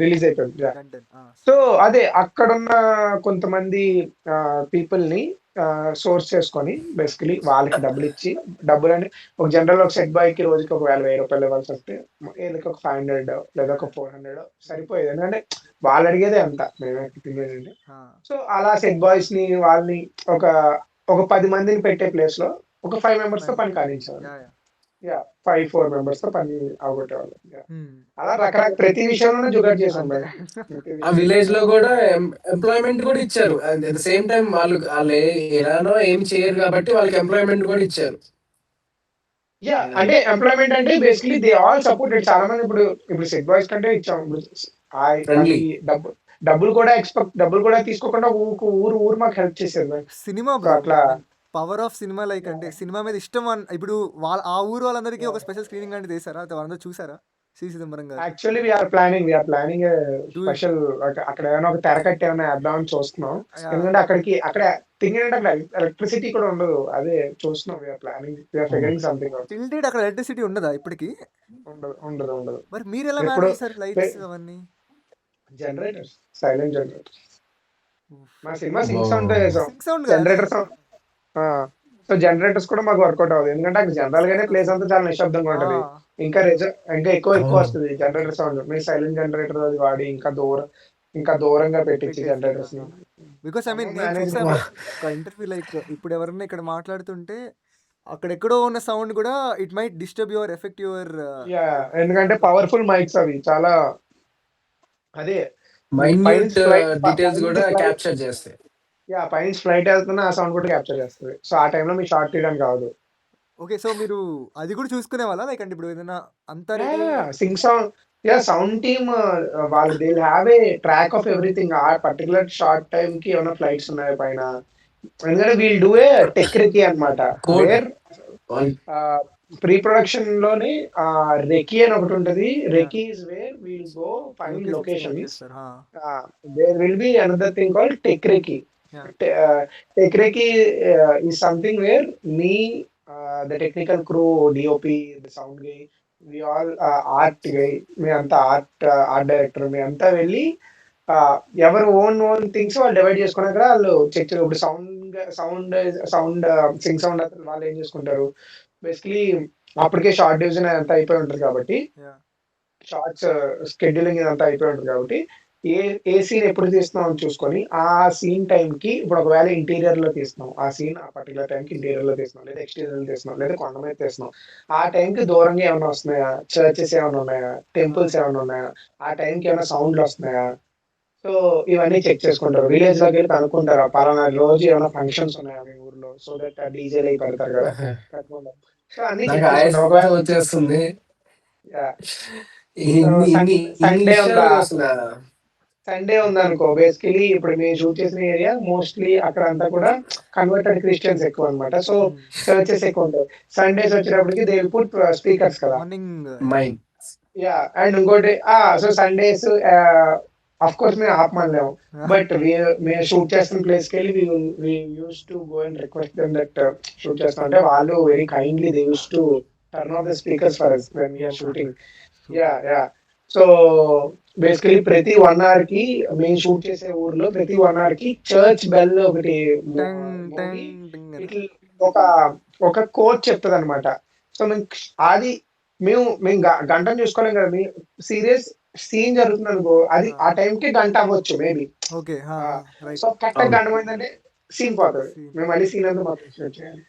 రిలీజ్ అయిపోయింది. కంటెంట్ సో అదే అక్కడున్న కొంతమంది పీపుల్ ని సోర్స్ చేసుకొని బేసికలీ వాళ్ళకి డబ్బులు అంటే ఒక జనరల్ ఒక సెట్ బాయ్ కి రోజుకి ఒక 1000 రూపాయలు ఇవ్వాల్సి వస్తే ఏదైనా ఒక 500 లేదా ఒక 400 సరిపోయేది. ఎందుకంటే వాళ్ళు అడిగేదే అంత మేమే. సో అలా సెట్ బాయ్స్ ని వాళ్ళని ఒక ఒక 10 మందిని పెట్టే ప్లేస్ లో ఒక 5 మెంబర్స్ తో పని కానించేవాళ్ళు. యా యా 4 మెంబర్స్ తో పని అవగొట్టేవాళ్ళు. అలా రకరకాల ప్రతి విషయంలోనే జుగాడ్ చేసాం మేము. ఆ విలేజ్ లో కూడా ఎంప్లాయ్మెంట్ కూడా ఇచ్చారు. అట్ ద సేమ్ టైం వాళ్ళు ఎలానో ఏం చేయరు కాబట్టి వాళ్ళకి ఎంప్లాయ్మెంట్ కూడా ఇచ్చారు. అంటే ఎంప్లాయ్మెంట్ అంటే బేసిక్లీ దే ఆల్ సపోర్టెడ్. చాలా మంది ఇప్పుడు సెట్ బాయ్స్ కంటే ఇచ్చాం. ఇప్పుడు Friendly. డబ్బులు కూడా తీసుకోకుండా ఊరు మాకు హెల్ప్ చేసేది. సినిమా సో అట్లా పవర్ ఆఫ్ సినిమా లైక్ అంటే సినిమా మీద ఇష్టం ఇప్పుడు ఆ ఊరు వాళ్ళందరికీ ఒక స్పెషల్ స్క్రీనింగ్ అంటే చేశారా? వాళ్ళందరూ చూసారా సి చిదంబరం గారు? యాక్చువల్లీ వీఆర్ ప్లానింగ్ స్పెషల్ అక్కడ ఏమైనా ఒక తెరకట్టి ఏమైనా వేద్దామని చూస్తున్నాం. ఎందుకంటే అక్కడ థింగ్ ఏంటంటే అక్కడ ఎలక్ట్రిసిటీ కూడా ఉండదు. అదే చూస్తున్నాం. We're figuring something out. Till date అక్కడ ఎలక్ట్రిసిటీ ఉండదా ఇప్పటికి? ఉండదు. మరి మీరు ఎలా ఎప్పుడు మేనేజ్ చేశారు లైట్స్ అవన్నీ? Generators, silent generators. మా సినిమా సింక్ సౌండ్ Wow. చేసాం. Sync sound generator sound. So generators కూడా మాకు వర్కౌట్ అవ్వదు, ఎందుకంటే అక్కడ జనరల్ గానే ప్లేస్ అంతా చాలా నిశ్శబ్దంగా ఉంటది. ఇంకా ఇంకా ఎక్కువ ఎక్కువ అవును. వస్తుంది జనరేటర్ సౌండ్. మీ సైలెంట్ జనరేటర్ అది వాడి ఇంకా దూరంగా పెట్టించి జనరేటర్స్ ని బికాస్ ఐ మీన్ నేను మేనేజ్. చూసాను ఒక ఇంటర్వ్యూ, లైక్ ఇప్పుడు ఎవరన్నా ఇక్కడ మాట్లాడుతుంటే అక్కడెక్కడో ఉన్న సౌండ్ కూడా it might disturb your effect your. Yeah, ఎందుకంటే పవర్ఫుల్ మైక్స్ అవి చాలా. అదే మైన్యూట్ పైనుంచి ఫ్లైట్ డీటెయిల్స్ పైనుంచి కూడా ఫ్లైట్ క్యాప్చర్ చేస్తాయి. యా పైనుంచి ఫ్లైట్ వెళ్తున్నా ఆ సౌండ్ కూడా క్యాప్చర్ చేస్తుంది. సో ఆ టైంలో మీ షార్ట్ తీయడానికి కావదు. ఓకే, సో మీరు అది కూడా చూసుకునే వాళ్ళ, లైక్ అంటే ఇప్పుడు ఏదైనా అంతా ready. Sync sound. Yeah, sound team వాళ్ళు they have a track of everything. ఆ పర్టికులర్ షార్ట్ టైం కి ఏమైనా ఫ్లైట్స్ ఉన్నాయి పైన, ఎందుకంటే వీల్ డూ ఏ టెక్రికీ అనమాట. కోడ్ వేర్ ప్రీ ప్రొడక్షన్ లోనే రెకీ అని ఒకటి ఉంటది. Recce is where we'll go find locations. There will be another thing called tech recce. Tech recce is something where me, the technical crew, DOP, the sound guy, we all art guy, మీ అంతా art director, మీ అంతా వెళ్ళి ఎవరు own things వాళ్ళు divide చేసుకున్నాక వాళ్ళు check చేయాలి. ఇప్పుడు sound Singh sound వాళ్ళు ఏం చేసుకుంటారు బేసికలీ, అప్పటికే షార్ట్ డివిజన్ అంతా అయిపోయి ఉంటుంది కాబట్టి, షార్ట్స్ స్కెడ్యూలింగ్ ఇదంతా అయిపోయి ఉంటుంది కాబట్టి ఏ సీన్ ఎప్పుడు తీస్తున్నాం అని చూసుకొని ఆ సీన్ టైం కి, ఇప్పుడు ఒకవేళ ఇంటీరియర్ లో తీస్తున్నాం ఆ సీన్, ఆ పర్టికులర్ టైం కి ఇంటీరియర్ లో తీస్తున్నాం, లేదా ఎక్స్టీరియర్ లో తీస్తున్నాం, లేదా కొండ మీద తీస్తున్నాం, ఆ టైం కి దూరంగా ఏమైనా వస్తున్నాయా, చర్చెస్ ఏమైనా ఉన్నాయా, టెంపుల్స్ ఏమైనా ఉన్నాయా, ఆ టైం కి ఏమైనా సౌండ్లు వస్తున్నాయా. సో ఇవన్నీ చెక్ చేసుకుంటారు. విలేజ్ లోకి వెళ్ళి కనుక్కుంటారు పలానా రోజు ఏమైనా ఫంక్షన్స్ ఉన్నాయా మీ ఊర్లో, సో దట్ డీజేలు అయి పెడతారు కదా. సో అన్ని నాకు చెక్ చేసుకుంటారు. ఆయాసంతో ఒకవేళ వచ్చేస్తుంది. సో ఇన్ని సండే ఉందా, విషయాలు అసలు. సండే ఉందనుకో, బేసికలీ ఇప్పుడు మేము షూట్ చేసిన ఏరియా మోస్ట్లీ అక్కడ అంతా కూడా కన్వర్టెడ్ క్రిస్టియన్స్ ఎక్కువ అనమాట. సో చర్చెస్ ఎక్కువ ఉంటాయి. సండేస్ వచ్చేటప్పటికి దే విల్ పుట్ స్పీకర్స్ కదా. మార్నింగ్. మైండ్ యా, అండ్ ఇంకోటి సో సండేస్ అఫ్ కోర్స్ మేము ఆపమనలేము, బట్ మేము షూట్ చేస్తున్న ప్లేస్ కి వెళ్ళి we use to go and request them that shoot చేస్తాం అంటే, వాళ్ళు very kindly they use to turn off the speakers for us when we are shooting. Yeah. So basically ప్రతి 1 hour కి, మేము షూట్ చేసే ఊర్లో ప్రతి 1 hour కి చర్చ్ బెల్ ఒకటి మోగి ఇట్లా ఒక ఒక కోచ్ చెప్తుంది అనమాట. సో మేము అది మేము గంటను చూసుకోలేం కదా. మీ సీరియస్ సీన్ జరుగుతుంది అనుకో, అది ఆ టైం కి గంట అవ్వచ్చు మేబీ. ఓకే, సో కరెక్ట్ గంట పోయిందంటే సీన్ పోతుంది. మేము మళ్ళీ సీన్ అంతా మాత్రం చేయాలి.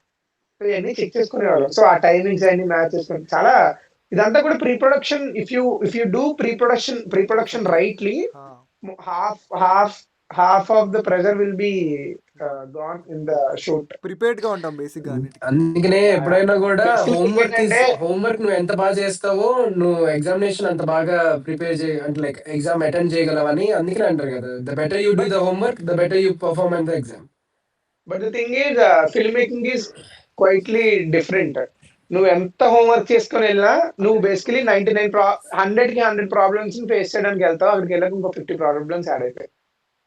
సో ఇవన్నీ చెక్ చేసుకునేవాళ్ళం. సో ఆ టైమింగ్స్ అన్ని మ్యాచ్ చేసుకుని చాలా, ఇదంతా కూడా pre production. If you do pre production rightly, half of the pressure will be gone in the shoot. Prepared గా ఉంటాం బేసిక్ గా. అందుకనే ఎప్పుడైనా కూడా హోంవర్క్ ఏంటంటే నువ్వు ఎంత బాగా చేస్తావో నువ్వు ఎగ్జామినేషన్ అంత బాగా ప్రిపేర్ చేయ, అంటే లైక్ ఎగ్జామ్ అటెండ్ చేయగలవని అందుకనే అంటారు కదా, the better you do the homework the better you perform in the exam. But the thing is film making is quietly different. నువ్వు ఎంత హోంవర్క్ చేసుకుని వెళ్ళినా, నువ్వు బేసికలీ 100 కి 100 ప్రాబ్లమ్స్ ఫేస్ చేయడానికి వెళ్తావు. అక్కడికి వెళ్ళక ఇంకో 50 ప్రాబ్లమ్స్ యాడ్ అయిపోయి,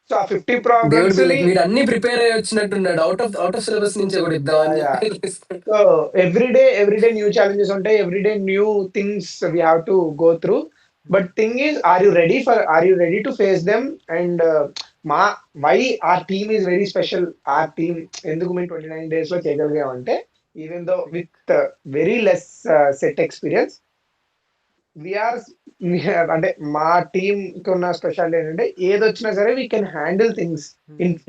సో ఆ 50 దేవుడు ప్రాబ్లమ్స్ ని వీడు అన్ని ప్రిపేర్ అయ్యి వచ్చినట్టున్నాడు, అవుట్ ఆఫ్ సిలబస్ నుంచి ఒకటి ఇద్దామని చెప్పి. సో ఎవ్రీడే న్యూ ఛాలెంజెస్ ఉంటాయి. Everyday new things we have to go through. But thing is, are you ready to face them. And why our team is very special. Our team ఎందుకు మేము 29 days లో చేయగలిగామంటే, even though with very less set experience, we're అంటే మా team కి ఉన్న speciality ఏంటంటే, ఏదొచ్చినా సరే we can handle things.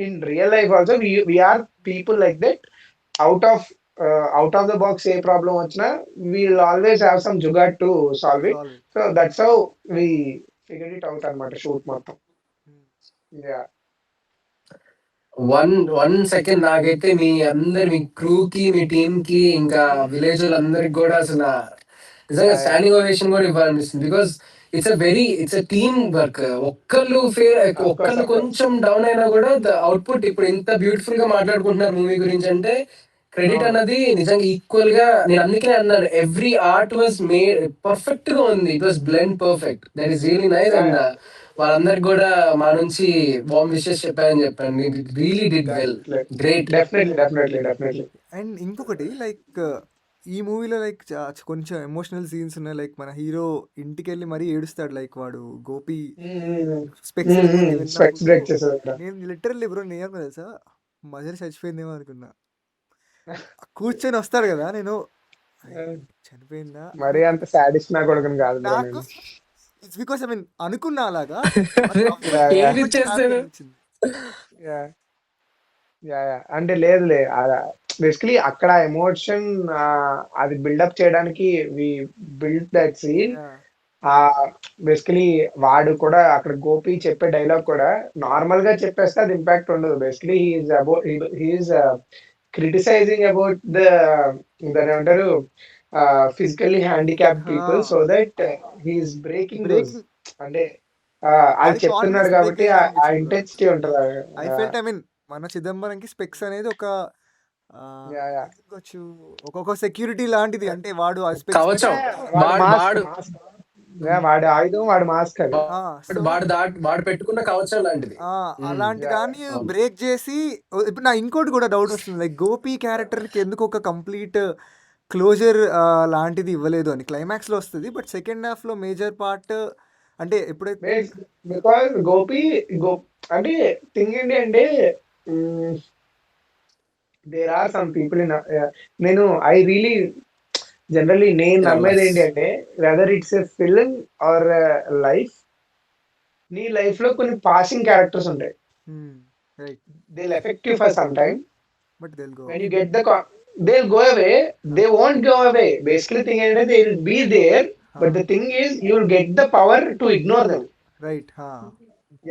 In real life also we're people like that. Out of the box a problem వచ్చినా we'll always have some jugaad to solve it. So that's how we figure it out అనమాట shoot మొత్తం. Yeah, one second నాకైతే మీ crew కి, మీ team కి, ఇంకా village వాళ్ళందరికి కూడా అసలు నిజంగా స్టాండింగ్ ఓవేషన్ కూడా ఇవ్వాలనిపిస్తుంది. Because it's a team work. ఒక్కళ్ళు కొంచెం డౌన్ అయినా కూడా ద అవుట్పుట్, ఇప్పుడు ఇంత బ్యూటిఫుల్ గా మాట్లాడుకుంటున్నారు మూవీ గురించి అంటే, క్రెడిట్ అన్నది నిజంగా ఈక్వల్ గా. నేను అందుకనే అన్నాను, every art was made perfect గా ఉంది. It was blend perfect. That is really nice. And వాళ్ళందరికి కూడా మా నుంచి వార్మ్ విషెస్ చెప్పాను. Really did well, great. Definitely. And ఇంకొకటి, లైక్ ఈ మూవీలో లైక్ కొంచెం ఎమోషనల్ సీన్స్ ఉన్నాయి. లైక్ మన హీరో ఇంటికెళ్ళి మరీ ఏడుస్తాడు. లైక్ వాడు గోపి స్పెక్స్ వెళ్ళిపోతే స్పెక్స్ విన్నప్పుడు బ్రేక్ చేసేది అక్కడ. నేను లిటరల్లీ బ్రో నేనేమో తెలుసా మదర్ చచ్చిపోయిందేమో అనుకున్నా. కూర్చొని వస్తాడు కదా నేను చనిపోయిందా మరి అంత సాడిస్ట్ నా కొడుకుని కాదు బ్రో నాకు నేను. ఇట్స్ బికాస్ ఐ మీన్ అనుకున్నా అలాగా ఏది ఇచ్చేస్తాడు. యా యా యా అంటే లేదులే, బేసికలీ అక్కడ ఎమోషన్ అది బిల్డప్ చేయడానికి వి బిల్డ్ దట్ సీన్. ఆ బేసికలీ వాడు కూడా అక్కడ గోపి చెప్పే డైలాగ్ కూడా నార్మల్ గా చెప్పేస్తే అది ఇంపాక్ట్ ఉండదు. Basically he's about he's criticising about దాని ఏమంటారు physically handicap people so that he's breaking those. అంటే అది వాడి చెప్తున్నాడు కాన్ఫిడెన్స్ బ్రేక్ కాబట్టి ఆ చేయాలనిపించింది. ఇంటెన్సిటీ ఉంటుంది. ఐ ఫెల్ట్ ఐ మీన్ మన చిదంబరంకి స్పెక్స్ అనేది ఒక యా యా అనుకోవచ్చు, ఒక్కొక్క సెక్యూరిటీ లాంటిది. అంటే వాడు ఆ స్పెక్స్ కవచం. వాడు వాడు మాస్క్, వాడి ఆయుధం వాడి మాస్క్ అది. సో వాడు పెట్టుకున్న కవచం లాంటిది. అలాంటి Yeah, దాన్ని అవును. బ్రేక్ చేసి ఇప్పుడు నా ఇంకోటి కూడా డౌట్ వస్తుంది. లైక్ గోపి క్యారెక్టర్కి ఎందుకు ఒక కంప్లీట్ క్లోజర్ లాంటిది ఇవ్వలేదు అని క్లైమాక్స్ లో వస్తుంది. బట్ సెకండ్ హాఫ్ లో మేజర్ పార్ట్ అంటే ఎప్పుడైతే బికాస్ గోపి అంటే థింగ్ ఏంటి అంటే there are some people in నేను ఐ రియలీ జనరల్లీ నేను నమ్మేది ఏంటి అంటే whether it's a film or life, నీ లైఫ్ లో కొన్ని పాసింగ్ క్యారెక్టర్స్ ఉంటాయి. Right they will effect you for some time. But they'll go when you get the they'll go away, they won't go away. Basically thing is they will be there, but the thing is you'll get the power to ignore them. Right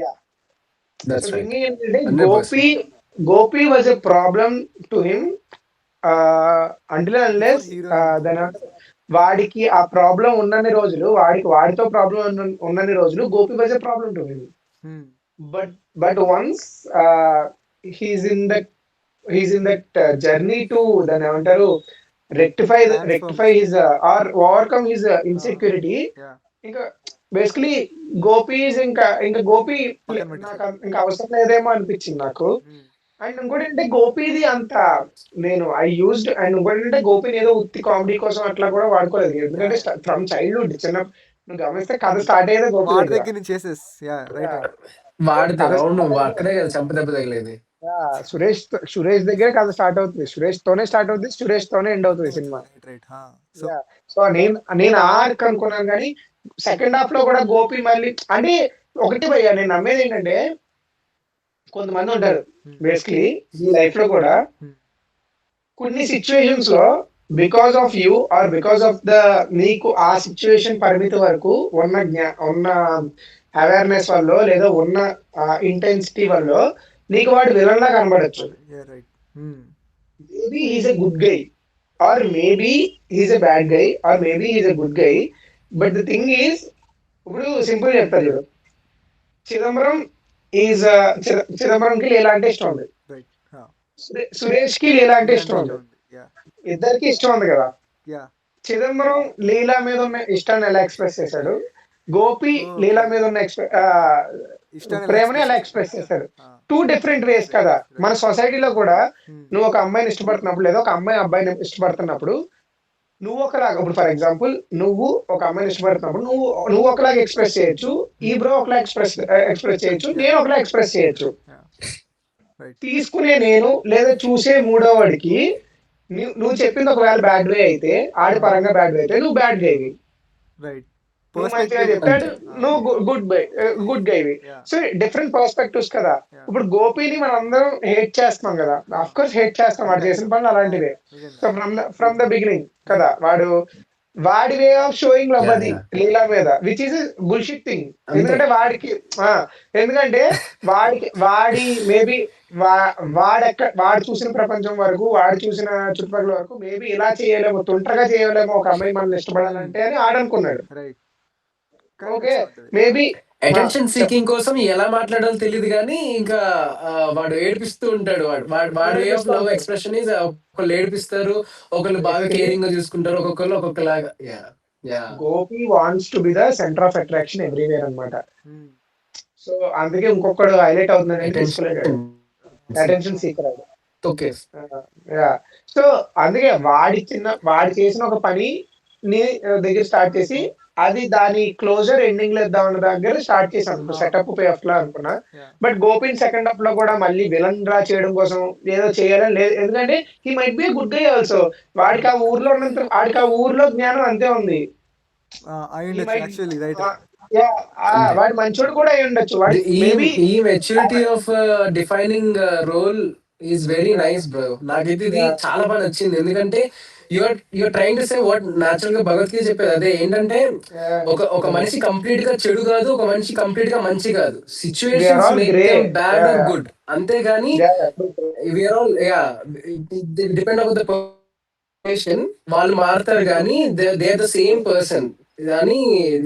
Yeah, That's so right. thing is 100%. Gopi was a problem to him until and unless Hero then వాడికి ఆ problem ఉన్నన్ని రోజులు, వాడితో problem ఉన్నన్ని రోజులు Gopi was a problem to him. But once he's in that journey to దాని ఏమంటారు rectify his or overcome his insecurity. ఇంకా బేసికలీ గోపి ఇంకా గోపి నాకు ఇంకా అవసరం లేదేమో అనిపించింది నాకు. అండ్ ఇంకోటి అంటే గోపిది అంత నేను ఐ యూజ్డ్, అండ్ ఇంకోటి అంటే గోపిని ఏదో ఉత్తి కామెడీ కోసం అట్లా కూడా వాడుకోలేదు. ఎందుకంటే ఫ్రమ్ చైల్డ్హుడ్ నువ్వు గమనిస్తే కథ స్టార్ట్ అయ్యేది గోపి వాడి దగ్గర. దగ్గర నుంచి చేసేస్ రైట్ వాడితే అవును అక్కడే కదా చెంప దెబ్బ తగిలేది. సురేష్ దగ్గర కథ స్టార్ట్ అవుతుంది, సురేష్ తోనే స్టార్ట్ అవుతుంది, సురేష్ తోనే ఎండ్ అవుతుంది సినిమా. రైట్ సో నేను ఆర్క్ అనుకున్నాను, కానీ సెకండ్ హాఫ్ లో కూడా గోపి మళ్ళీ అంటే ఒకటి భయ్యా నేను నమ్మేది ఏంటంటే కొంతమంది ఉంటారు బేసిక్లీ ఈ లైఫ్ లో కూడా కొన్ని సిచ్యువేషన్స్ లో because of you are because of the నీకు ఆ సిచ్యువేషన్ పరిమితి వరకు ఉన్న అవేర్నెస్ వల్ల లేదా ఉన్న ఇంటెన్సిటీ వల్ల నీకు వాడు విలన్ లా కనబడచ్చు. Maybe he's a good guy or maybe he's a bad guy or maybe he's a good guy. But the thing is ఇప్పుడు సింపుల్ చెప్తారు చూడు, చిదంబరంకి లీలా అంటే ఇష్టం ఉంది, సురేష్ కి లీలా అంటే ఇష్టం ఉంది, ఇద్దరికి ఇష్టం ఉంది కదా. చిదంబరం లీలా మీద ఉన్న ఇష్టాన్ని ఎలా ఎక్స్ప్రెస్ చేశాడు, గోపి లీలా మీద ఉన్న ప్రేమని ఎలా ఎక్స్ప్రెస్ చేశాడు. టూ డిఫరెంట్ వేస్ కదా. మన సొసైటీలో కూడా నువ్వు ఒక అమ్మాయిని ఇష్టపడుతున్నప్పుడు లేదా ఒక అమ్మాయి అబ్బాయిని ఇష్టపడుతున్నప్పుడు నువ్వు ఒకలాగా, ఇప్పుడు ఫర్ ఎగ్జాంపుల్ నువ్వు ఒక అమ్మాయిని ఇష్టపడుతున్నప్పుడు నువ్వు ఒకలాగా ఎక్స్ప్రెస్ చేయొచ్చు, ఈ బ్రో ఒకలా ఎక్స్ప్రెస్ చేయొచ్చు, నేను ఒకలా ఎక్స్ప్రెస్ చేయొచ్చు. తీసుకునే నేను లేదా చూసే మూడో వాడికి నువ్వు చెప్పింది ఒకవేళ బ్యాడ్ వే అయితే, ఆడి పరంగా బ్యాడ్ వే అయితే నువ్వు బ్యాడ్ గైవి, నువ్వు మంచిగా చెప్తాడు నువ్వు గుడ్ గైవి. సో డిఫరెంట్ పర్స్పెక్టివ్స్ కదా. ఇప్పుడు గోపిని మనం అందరం హేట్ చేస్తున్నాం కదా, అఫ్ కోర్స్ హేట్ చేస్తాం, వాడు చేసిన పనులు అలాంటివే. సో ఫ్రమ్ ద బిగినింగ్ కదా వాడి వే ఆఫ్ షోయింగ్ లవ్ అది లీలా మీద, విచ్ ఈస్ బుల్షిట్ థింగ్. ఎందుకంటే వాడి మేబీ వాడు చూసిన ప్రపంచం వరకు, వాడు చూసిన చుట్టుపక్కల వరకు మేబీ ఇలా చేయలేమో, తుంటగా చేయలేమో ఒక అమ్మాయి మనల్ని ఇష్టపడాలంటే అని ఆడనుకున్నాడు. ఓకే మేబీ అటెన్షన్ సీకింగ్ కోసం ఎలా మాట్లాడాలో తెలియదు కానీ ఇంకా వాడు ఏడిపిస్తూ ఉంటాడు. వాడు way of love expression is ఒకళ్ళు ఏడిపిస్తారు, ఒకళ్ళు బాగా కేరింగ్ గా చూసుకుంటారు, ఒక్కొక్కరు ఒక్కొక్కలాగా. Gopi wants to be the centre of attraction everywhere అన్నమాట. సో అందుకే ఇంకొకడు హైలైట్ అవుతుందని తీసుకోలేడు, అటెన్షన్ సీకర్. తొక్కేసి. యా. సో అందుకే వాడి చేసిన ఒక పని ని దగ్గర స్టార్ట్ చేసి అది దాని క్లోజర్ ఎండింగ్ లో ఇద్దాం అన్న దగ్గర స్టార్ట్ చేశాను. ఇప్పుడు సెటప్ పే ఆఫ్ లా అనుకున్నా. Yeah. బట్ గోపిన్ సెకండ్ హాఫ్ లో కూడా మళ్ళీ విలన్ డ్రా చేయడం కోసం ఏదో చేయాలని లేదు. ఎందుకంటే he might be good guy also. వాడికి ఆ ఊర్లో జ్ఞానం అంతే ఉంది. అయి హీ ఉండొచ్చు మైట్ యాక్చువల్లీ రైట్. అంతే. వాడు మంచోడు కూడా అయి ఉండొచ్చు. వాడు ఈ మేబీ ఈ maturity of defining role is very nice bro. నాకైతే ఇది చాలా బాగా నచ్చింది. ఎందుకంటే you're trying to say what natural గా భగవద్గీత చెప్పేది అదే. ఏంటంటే ఒక మనిషి కంప్లీట్ గా చెడు కాదు, ఒక మనిషి కంప్లీట్ గా మంచి కాదు. They are situations all make grey. Them bad or good. అంతేగాని we're all depend on the person. వాళ్ళు మారుతారు కానీ they are the same person. అని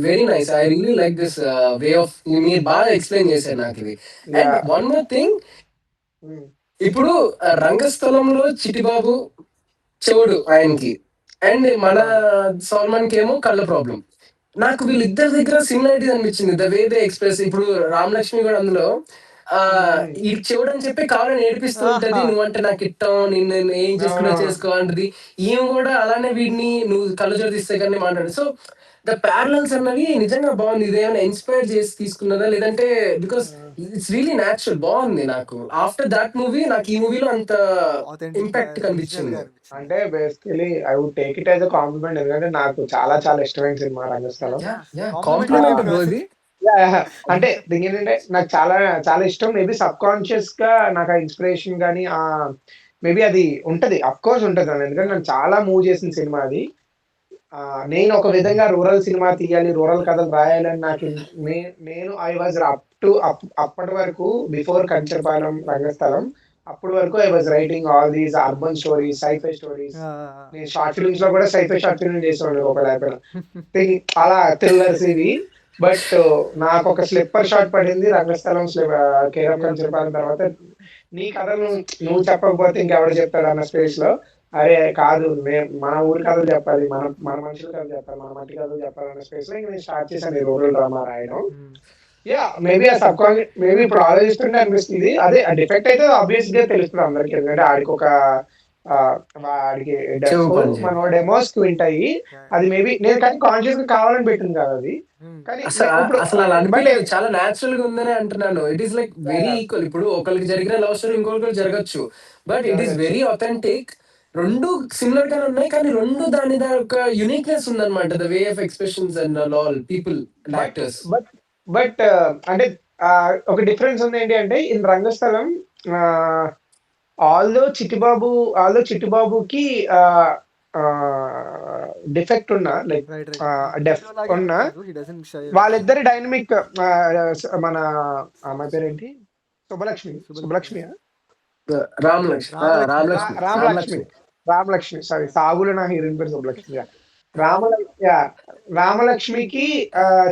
very nice. I really like this way of. మీరు బాగా ఎక్స్ప్లెయిన్ చేశారు నాకు ఇది. అండ్ వన్ మోర్ థింగ్, ఇప్పుడు రంగస్థలంలో చిటిబాబు చెవుడు ఆయనకి, అండ్ మన సల్మాన్ కి ఏమో కళ్ళ ప్రాబ్లం. నాకు వీళ్ళిద్దరి దగ్గర సిమిలారిటీ అనిపించింది. The way they express. ఇప్పుడు రామ్ లక్ష్మి కూడా అందులో ఈ చెవుడు అని చెప్పి కావాలని ఏడిపిస్తూ ఉంటది. నువ్వంటే నాకు ఇట్టం, నిన్ను ఏం చేసుకున్నా చేసుకో అంటది. ఈమె కూడా అలానే వీడిని నువ్వు కళ్ళు చదివిస్తే కానీ మాట్లాడు. సో ద ప్యారలల్స్ అన్నవి నిజంగా బాగుంది. ఇదేమైనా ఇన్స్పైర్ చేసి తీసుకున్నదా లేదంటే బికాస్ ఇట్స్ రియలీ న్యాచురల్. బాగుంది. నాకు ఆఫ్టర్ దాట్ మూవీ నాకు ఈ మూవీలో అంత ఆథెంటిక్ గా ఇంపాక్ట్ ఒరిజినల్ గా కనిపించింది. అనిపించింది. అంటే basically I would take it as a compliment. ఎందుకంటే నాకు చాలా చాలా ఇష్టమైన సినిమా రంగస్థలం. కాంప్లిమెంట్ కాంప్లిమెంట్ ఏం బ్రో కాదు. ఇది. అంటే దీని ఏంటంటే నాకు చాలా చాలా ఇష్టం. మేబీ సబ్ కాన్షియస్ గా నాకు ఆ ఇన్స్పిరేషన్ కానీ మేబీ అది ఉంటది. అఫ్ కోర్స్ ఉంటది. ఎందుకంటే నన్ను చాలా మూవ్ చేసిన సినిమా అది. నేను ఒక విధంగా రూరల్ సినిమా తీయాలి, రూరల్ కథలు రాయాలని నాకు నేను ఐ వాజ్ అప్ టు అప్పటి వరకు బిఫోర్ కంచరపాలెం రంగస్థలం అప్పటి వరకు I was writing all these urban stories, sci-fi stories. నేను షార్ట్ ఫిల్మ్స్ లో కూడా సైఫై షార్ట్ ఫిల్మ్ చేసేవాడు ఒక లేకపోయినా అలా థ్రిల్లర్స్ ఇవి. బట్ నాకు ఒక స్లిప్పర్ షాట్ పడింది రంగస్థలం కేర్ ఆఫ్ కంచరపాలెం తర్వాత. నీ కథలు నువ్వు చెప్పకపోతే ఇంకెవడు చెప్తాడు అన్న స్పేస్ లో, అరే కాదు మన ఊరి కథలు చెప్పాలి, మన మన మనుషుల కథలు చెప్పాలి, మన మట్టి కథలు చెప్పాలి అన్న స్పేస్ లో ఇంకా నేను స్టార్ట్ చేశాను ఈ రూరల్ డ్రామా రాయడం. యా మేబీ ఆ సబ్ కాన్షియస్ మేబీ ఇప్పుడు ఆలోచిస్తుంటే అనిపిస్తుంది. అదే ఆ డిఫెక్ట్ అయితే ఆబ్వియస్ గా తెలుస్తుంది అందరికి. ఎందుకంటే ఆడికి ఒక వాడికి డెఫ్, చెవు పని చేయదు. మనోడేమో స్క్వింట్ అయ్యి అది మేబీ నేను కానీ కాన్షియస్ గా కావాలని పెట్టింది కాదు అది. కానీ అసలు అలా అనిపించలేదు. చాలా న్యాచురల్ గా ఉందని అంటున్నాను. It is like very equal. ఇప్పుడు ఒకరికి జరిగిన లవ్ స్టోరీ ఇంకొకరికి జరగచ్చు, but it is very authentic. రెండు సిమిలర్ గానే ఉన్నాయి కానీ రెండు దాని ఒక యునిక్నెస్ ఉందన్నమాట. The way of expressions and all people and actors. But అంటే ఒక డిఫరెన్స్ ఉంది ఏంటి అంటే ఇన్ రంగస్థలం ఆల్దో చిట్టిబాబుకి డిఫెక్ట్ ఉన్న లైక్ డెఫ్ ఉన్న వాళ్ళిద్దరి డైనమిక్. మన అమ్మాయి పేరేంటి, సుబ్బలక్ష్మి రామలక్ష్మి సారీ, సాగులో నా హీరోయిన్ పేరు సుబ్బలక్ష్మి. రామలక్ష్మికి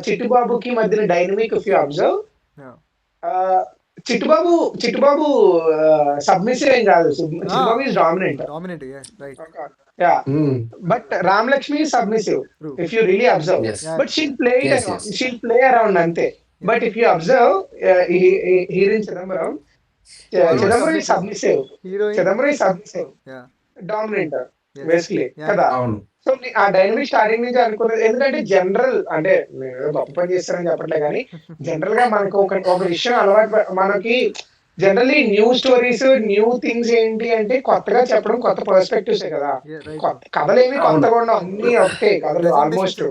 చిట్టుబాబుకి మధ్యన dynamic if you observe, Chittubabu submissive ఏం కాదు. Chittubabu is dominant. But Ramalakshmi submissive if you really observe. But she'll play around అంతే. But if you observe heroine Chidambaram is submissive. Dominant basically కదా. సో ఆ డైనమిక్ స్టార్టింగ్ నుంచి అనుకున్నది. ఎందుకంటే జనరల్ అంటే నేను గొప్ప పని చేస్తారని చెప్పట్లే కానీ జనరల్ గా మనకు ఒక విషయం అలవాటు. మనకి generally new stories, new things ఏంటి అంటే కొత్తగా చెప్పడం, కొత్త పర్స్పెక్టివ్స్ కదా. కథలు ఏమి కొత్తగా ఉండవు, అన్ని ఒకటే కథలు ఆల్మోస్ట్.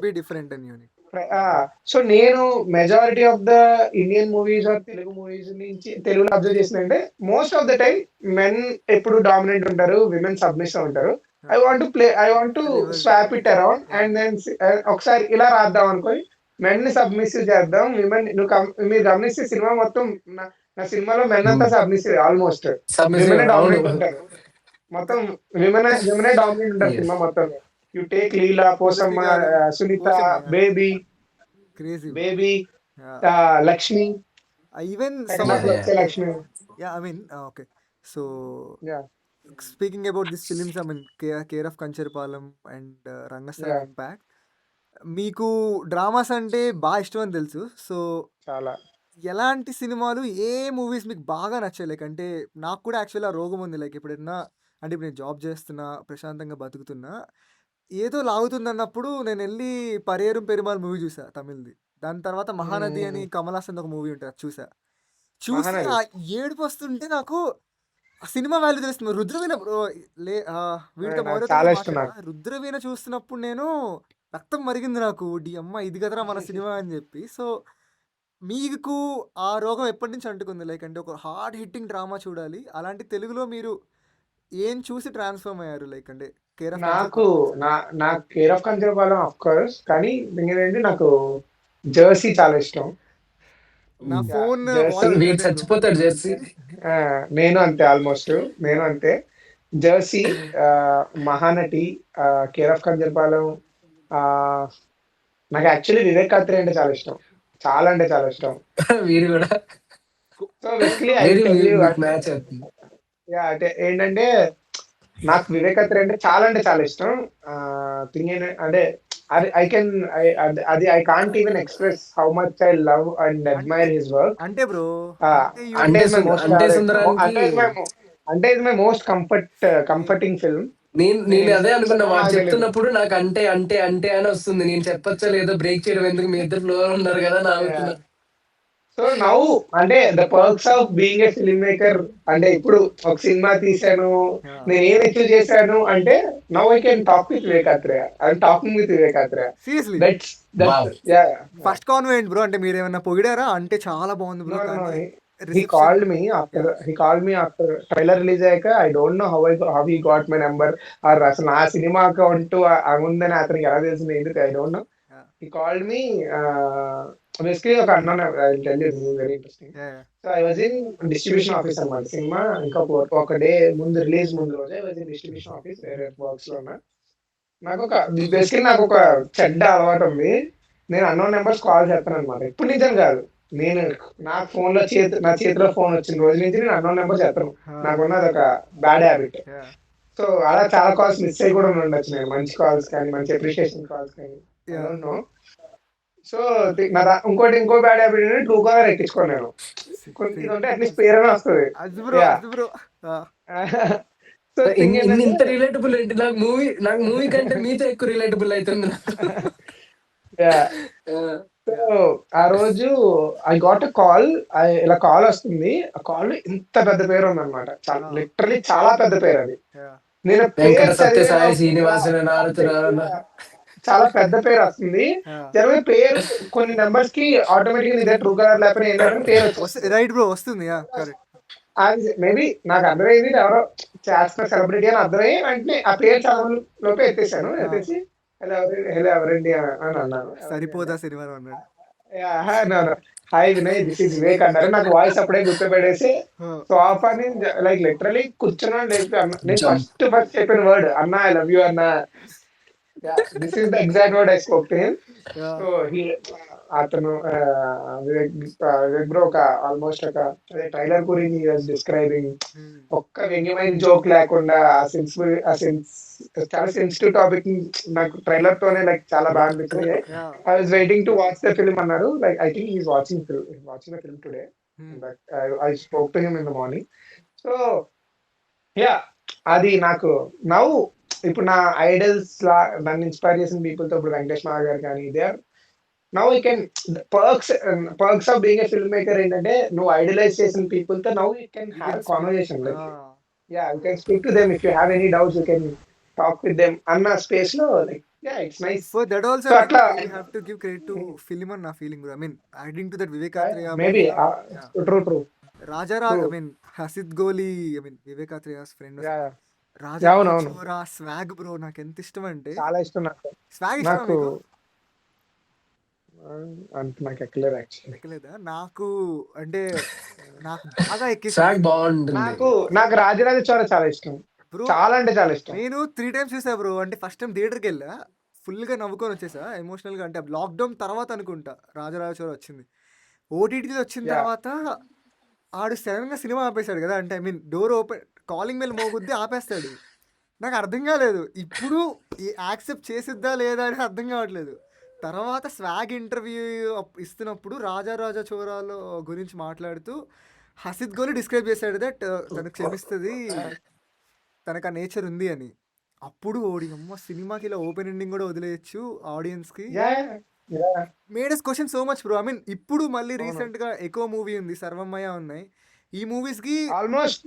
సో నేను majority of the Indian movies or Telugu movies నుంచి తెలుగులో అబ్జర్వ్ చేసిందంటే most of the time men ఎప్పుడు డామినెంట్ ఉంటారు, విమెన్ సబ్మిస్ ఉంటారు. I want to swap it around and then ఒకసారి ఇలా రాద్దాం అనుకోని మెన్ ని సబ్మిసివ్ చేద్దాం, విమెన్. మీరు గమనిస్తే సినిమా మొత్తం నా సినిమాలో మెన్ అంతా సబ్మిసివ్, ఆల్మోస్ట్ విమెన్ డామినెంట్ ఉంటారు. మొత్తం విమెనే డామినెంట్ ఉంటారు సినిమా మొత్తం. You take Leela, Posamma, Sunitha, Baby, Lakshmi, even Lakshmi. Okay. So speaking about this films, care of Kancharapalem and Rangasthalam impact, మీకు డ్రామాస్ అంటే బాగా ఇష్టం అని తెలుసు. సో చాలా ఎలాంటి సినిమాలు, ఏ మూవీస్ మీకు బాగా నచ్చాయి? లైక్ అంటే నాకు కూడా యాక్చువల్లీ ఆ రోగం ఉంది. లైక్ ఎప్పుడన్నా అంటే ఇప్పుడు నేను జాబ్ చేస్తున్నా, ప్రశాంతంగా బతుకుతున్నా, ఏదో లాగుతుందన్నప్పుడు నేనెళ్ళి 'పరియేరం పెరుమాళ్' మూవీ చూసా తమిళ్‌ది. దాని తర్వాత 'మహానది' అని కమల్ హాసన్‌ది ఒక మూవీ ఉంటది. అది చూసా. చూసి మహానది. ఆ ఏడుపొస్తుంటే నాకు ఆ సినిమా వాల్యూ తెలుస్తుంది. 'రుద్రవీణ' బ్రో వీడితో నాకు మౌనికతో చాలా ఇష్టం మాట్లాడా. నాకు. 'రుద్రవీణ' చూస్తున్నప్పుడు నేను రక్తం మరిగింది నాకు. అమ్మ ఇది కదరా మన సినిమా అని చెప్పి. సో మీకు ఆ రోగం ఎప్పటి నుంచి అంటుకుంది? లైక్ అంటే ఒక హార్డ్ హిట్టింగ్ డ్రామా చూడాలి. అలాంటి తెలుగులో మీరు ఏం చూసి ట్రాన్స్‌ఫార్మ్ అయ్యారు? లైక్ అంటే 'కేర్ ఆఫ్ నాకు కంచరపాలెం' ఎక్సెట్రా. నాకు care of Kancharapalem of course, కానీ ఏంటంటే నాకు జెర్సీ చాలా ఇష్టం. నా ఫోన్ జెర్సీ. వాయిస్ వీడు అదే బ్రో. చచ్చిపోతాడు జెర్సీ. నేను అంతే ఆల్మోస్ట్. నేను యాహ్! అంతే. Jersey, Mahanati, care of Kancharapalem. ఆ, నాకు యాక్చువల్లీ వివేక్ కాత్రి అంటే చాలా ఇష్టం. చాలా అంటే చాలా ఇష్టం. వీడు కూడా so basically I very tell you మీకు అంటే, మ్యాచ్ అవుతుంది. అంటే ఏంటంటే నాకు వివేక్ అత్రే అంటే చాలా ఇష్టం. థింగ్ అంటే అది ఐ కెన్ అది I can't even express how much I love and అంటే అడ్మైర్ హిస్ వర్క్. అంటే బ్రో అంటే అంటే ఇస్ మై మోస్ట్ అంటే ఫేవరెట్. సుందరానికి అంటే is my most comforting film. నేను నేను నేను ఎన్ని అదే సార్లు అనుకున్నా. చూసానో వాడు నాకు తెలీదు. చెప్తున్నప్పుడు నాకు అంటే అని వస్తుంది. నేను చెప్పచ్చా లేదో బ్రేక్ చేయడం ఎందుకు, మీ ఇద్దరు ఫ్లో ఉన్నారు కదా అని ఆగుతున్నా. సో నౌ అంటే the perks of being a film maker, అంటే ఇప్పుడు ఒక సినిమా తీశాను, యాహ్! నేను ఏం అచీవ్ చేశాను అంటే now I can talk with Vivek Athreya. I'm talking with Vivek Athreya. Seriously. That's wow. Yeah. First convent bro. అంటే మీరేమన్నా పొగిడారా? అంటే చాలా బాగుంది నో బ్రో. నో కానీ he reception called me after yeah! Trailer release అయ్యాక. I don't know how he got my number, or అసలు నా సినిమా అకౌంట్ ఉందని అతనికి ఎలా తెలిసింది, ఎందుకు I don't know. Yeah! He called me. Basically ఒక అన్న, I'll tell you this is very interesting. Yeah! So I was in distribution office అన్నమాట. సినిమా ఇంకా ఒక డే ముందు, రిలీజ్ ముందు రోజే I was in distribution office వేరే వర్క్స్ లో ఉన్నా. నాకు ఒక చెడ్డ అలవాటు ఉంది. నేను అన్నోన్ నెంబర్స్ కాల్ చేస్తాను అనమాట. ఇప్పుడు నిజం కాదు. నేను నా ఫోన్ లో నా చేతిలో ఫోన్ వచ్చిన రోజు నుంచి నేను అన్నోన్ నెంబర్ చేస్తాను. ఆ! నాకున్నది ఒక బ్యాడ్ హ్యాబిట్. యాహ్! సో అలా చాలా కాల్స్ మిస్ అయ్యి కూడా ఉండొచ్చు నేను. మంచి కాల్స్ కానీ, మంచి అప్రిషియేషన్ కాల్స్ కానీ. I yeah! Don't know. So ఇంకో బ్యాడ్ హ్యాబిట్ ఏంటంటే ట్రూ కాలర్ ఎక్కించుకోను నేను. ఇది ఉంటే అట్లీస్ట్ పేరైనా వస్తుంది. అది బ్రో. యా. అది బ్రో. ఆ! సో థింగ్ ఏంటంటే ఇంత రిలేటబుల్ ఏంటి? నాకు మూవీ కంటే మీతో ఎక్కువ రిలేటబుల్ అవుతుంది నాకు. యా. ఆ, సో యాహ్! ఆ రోజు ఐ గాట్ అ కాల్. ఇలా కాల్ వస్తుంది. ఆ కాల్ ఇంత పెద్ద పేరు ఉందన్నమాట. ఆ! లిటరలీ చాలా పెద్ద పేరు అది. యాహ్! నేను వెంకట పేరు చదివే సత్యసాయి లోపు శ్రీనివాసన్ అంతే. నారుతున్నారు. చాలా పెద్ద పేరు వస్తుంది. ఆ! జనరల్ పేరు కొన్ని నెంబర్స్ కి ఆటోమేటిక్ ఇదే ట్రూ కలర్ లేకపోతే ఏంటంటే పేరు వచ్చేస్తుంది. Right bro. వస్తుంది. యాహ్! కరెక్ట్. అది మేబీ నాకు అర్థమైంది ఇది ఎవరో చేస్తున్న సెలబ్రిటీ అని అర్థమయ్యి వెంటనే ఆ పేరు చదవడం లోపే ఎత్తేసాను. ఆ! ఎత్తేసి హలో ఎవరండి అని అన్నాను. ఎవరండి అంటే, సరిపోదా సినిమాలో అన్నాడు. Hi Vinay, this is Vivek అన్నారు. నాకు వాయిస్ అప్పుడే గుర్తుపెట్టేసి ఆ! సోఫా అని లైక్ లిటరలీ కూర్చున్నాను. లేకపోతే నేను జంప్. ఫస్ట్ చెప్పిన వర్డ్ అన్నా ఐ లవ్ యూ అన్నా. This is the exact word I spoke to him. Yeah! So అతను వివేక్ బ్రో ఒక ఆల్మోస్ట్ ఒక అదే ట్రైలర్ గురించి డిస్క్రైబింగ్ హ్మ్. ఒక్క వ్యంగ్యమైన జోక్ లేకుండా చాలా సెన్సిటివ్ టాపిక్ నాకు ట్రైలర్ తోనే లైక్ చాలా బాగా అనిపించింది. Yeah! I was waiting to watch the film అన్నారు. Like I think is watching the film today. Hmm. But I spoke to him in the morning. So yeah, అది నాకు now ఇప్పుడు నా ఐడల్స్ లా నన్ను ఇన్స్పైర్ చేసిన పీపుల్ తో ఇప్పుడు వెంకటేష్ మాధవ్ గారు కానీ they are now I can perks of being a film maker ఏంటంటే నువ్వు ఐడలైజ్ చేసిన పీపుల్ తో now you can you have can speak. Conversation. Ah! Like yeah, you can speak to them. If you have any doubts you can talk with them అన్న space లో like yeah it's nice. For that also so I think అట్లా we have to give credit to film అని నా feeling bro. I mean adding to that Vivek Athreya maybe movie. Yeah! True true Raja Rao true. I mean Hasith Goli I mean Vivek Athreya's friend. Yeah, Raja Rao అవునవును. Chora swag bro నాకెంత ఇష్టం అంటే. చాలా ఇష్టం నాకు. స్వాగ్ ఇష్టమా నాకు మీకు? అంత నాకు ఎక్కలేదు యాక్చువల్లీ. ఎక్కలేదా? నాకు అంటే నాకు బాగా ఎక్కేసింది. స్వాగ్ బాగుంటుంది. నాకు నాకు రాజరాజ చోర చాలా ఇష్టం. బ్రో చాలా అంటే చాలా ఇష్టం. నేను 3 టైమ్స్ చూసా బ్రో. అంటే ఫస్ట్ టైమ్ థియేటర్‌కెళ్ళా. ఫుల్‌గా నవ్వుకొని వచ్చేసా ఎమోషనల్‌గా. అంటే లాక్‌డౌన్ తర్వాత అనుకుంటా 'రాజరాజ చోర' వచ్చింది. ఓటీటీలో వచ్చిన యా. తర్వాత ఆడు సడెన్‌గా సినిమా ఆపేసాడు గదా! అంటే I mean door open calling bell మోగుద్ది ఆపేస్తాడు. నాకు అర్థం కాలేదు. ఇప్పుడు యాక్సెప్ట్ చేసిద్దా లేదా అని అర్థం కావట్లేదు. తర్వాత స్వాగ్ ఇంటర్వ్యూ ఇస్తున్నప్పుడు రాజా రాజా చోరాలో గురించి మాట్లాడుతూ హసిద్ గోలి డిస్క్రైబ్ చేశాడు దట్ తనకు క్షమిస్తుంది, తనకు ఆ నేచర్ ఉంది అని. అప్పుడు ఓడి అమ్మ సినిమాకి ఇలా ఓపెన్ ఎండింగ్ కూడా వదిలేయచ్చు ఆడియన్స్కి. Yeah yeah made us question so much bro. I mean ఇప్పుడు మళ్ళీ అవును. రీసెంట్గా ఎక్కువ మూవీ ఉంది, సర్వమయ ఉన్నాయి. ఈ మూవీస్కి ఆల్మోస్ట్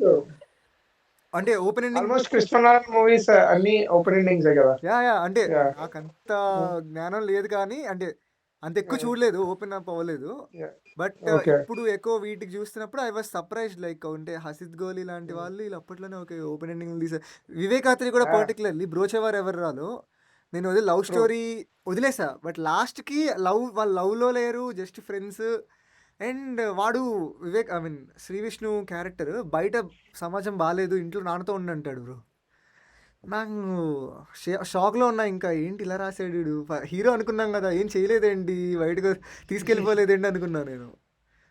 అంటే open ending almost Christopher movies అన్ని ఓపెన్ ఎండింగ్స్ కదా. యా అంటే యా నాకంత జ్ఞానం లేదు కానీ అంటే అంత ఎక్కువ చూడలేదు, ఓపెన్ అప్ అవ్వలేదు. But okay. ఇప్పుడు ఎక్కువ వీటికి చూస్తున్నప్పుడు ఐ వాజ్ సర్ప్రైజ్డ్ లైక్ అంటే హసిద్ గోలీ లాంటి వాళ్ళు ఇలా అప్పట్లోనే ఒక ఓపెన్ ఎండింగ్ తీసారు. వివేకాత్రి కూడా పర్టికులర్లీ బ్రోచేవార్ ఎవరు రాలో నేను వదిలి లవ్ స్టోరీ వదిలేసా. బట్ లాస్ట్కి వాళ్ళు లవ్లో లేరు, జస్ట్ ఫ్రెండ్స్. అండ్ వాడు Vivek I mean Sri Vishnu character బయట సమాజం బాగాలేదు, ఇంట్లో నాన్నతో ఉండి అంటాడు బ్రో. నాకు షాక్లో ఉన్నా, ఇంకా ఏంటి ఇలా రాసాడు వీడు, హీరో అనుకున్నాం కదా ఏం చేయలేదేంటి, బయటకు తీసుకెళ్ళిపోలేదేంటి అనుకున్నా నేను.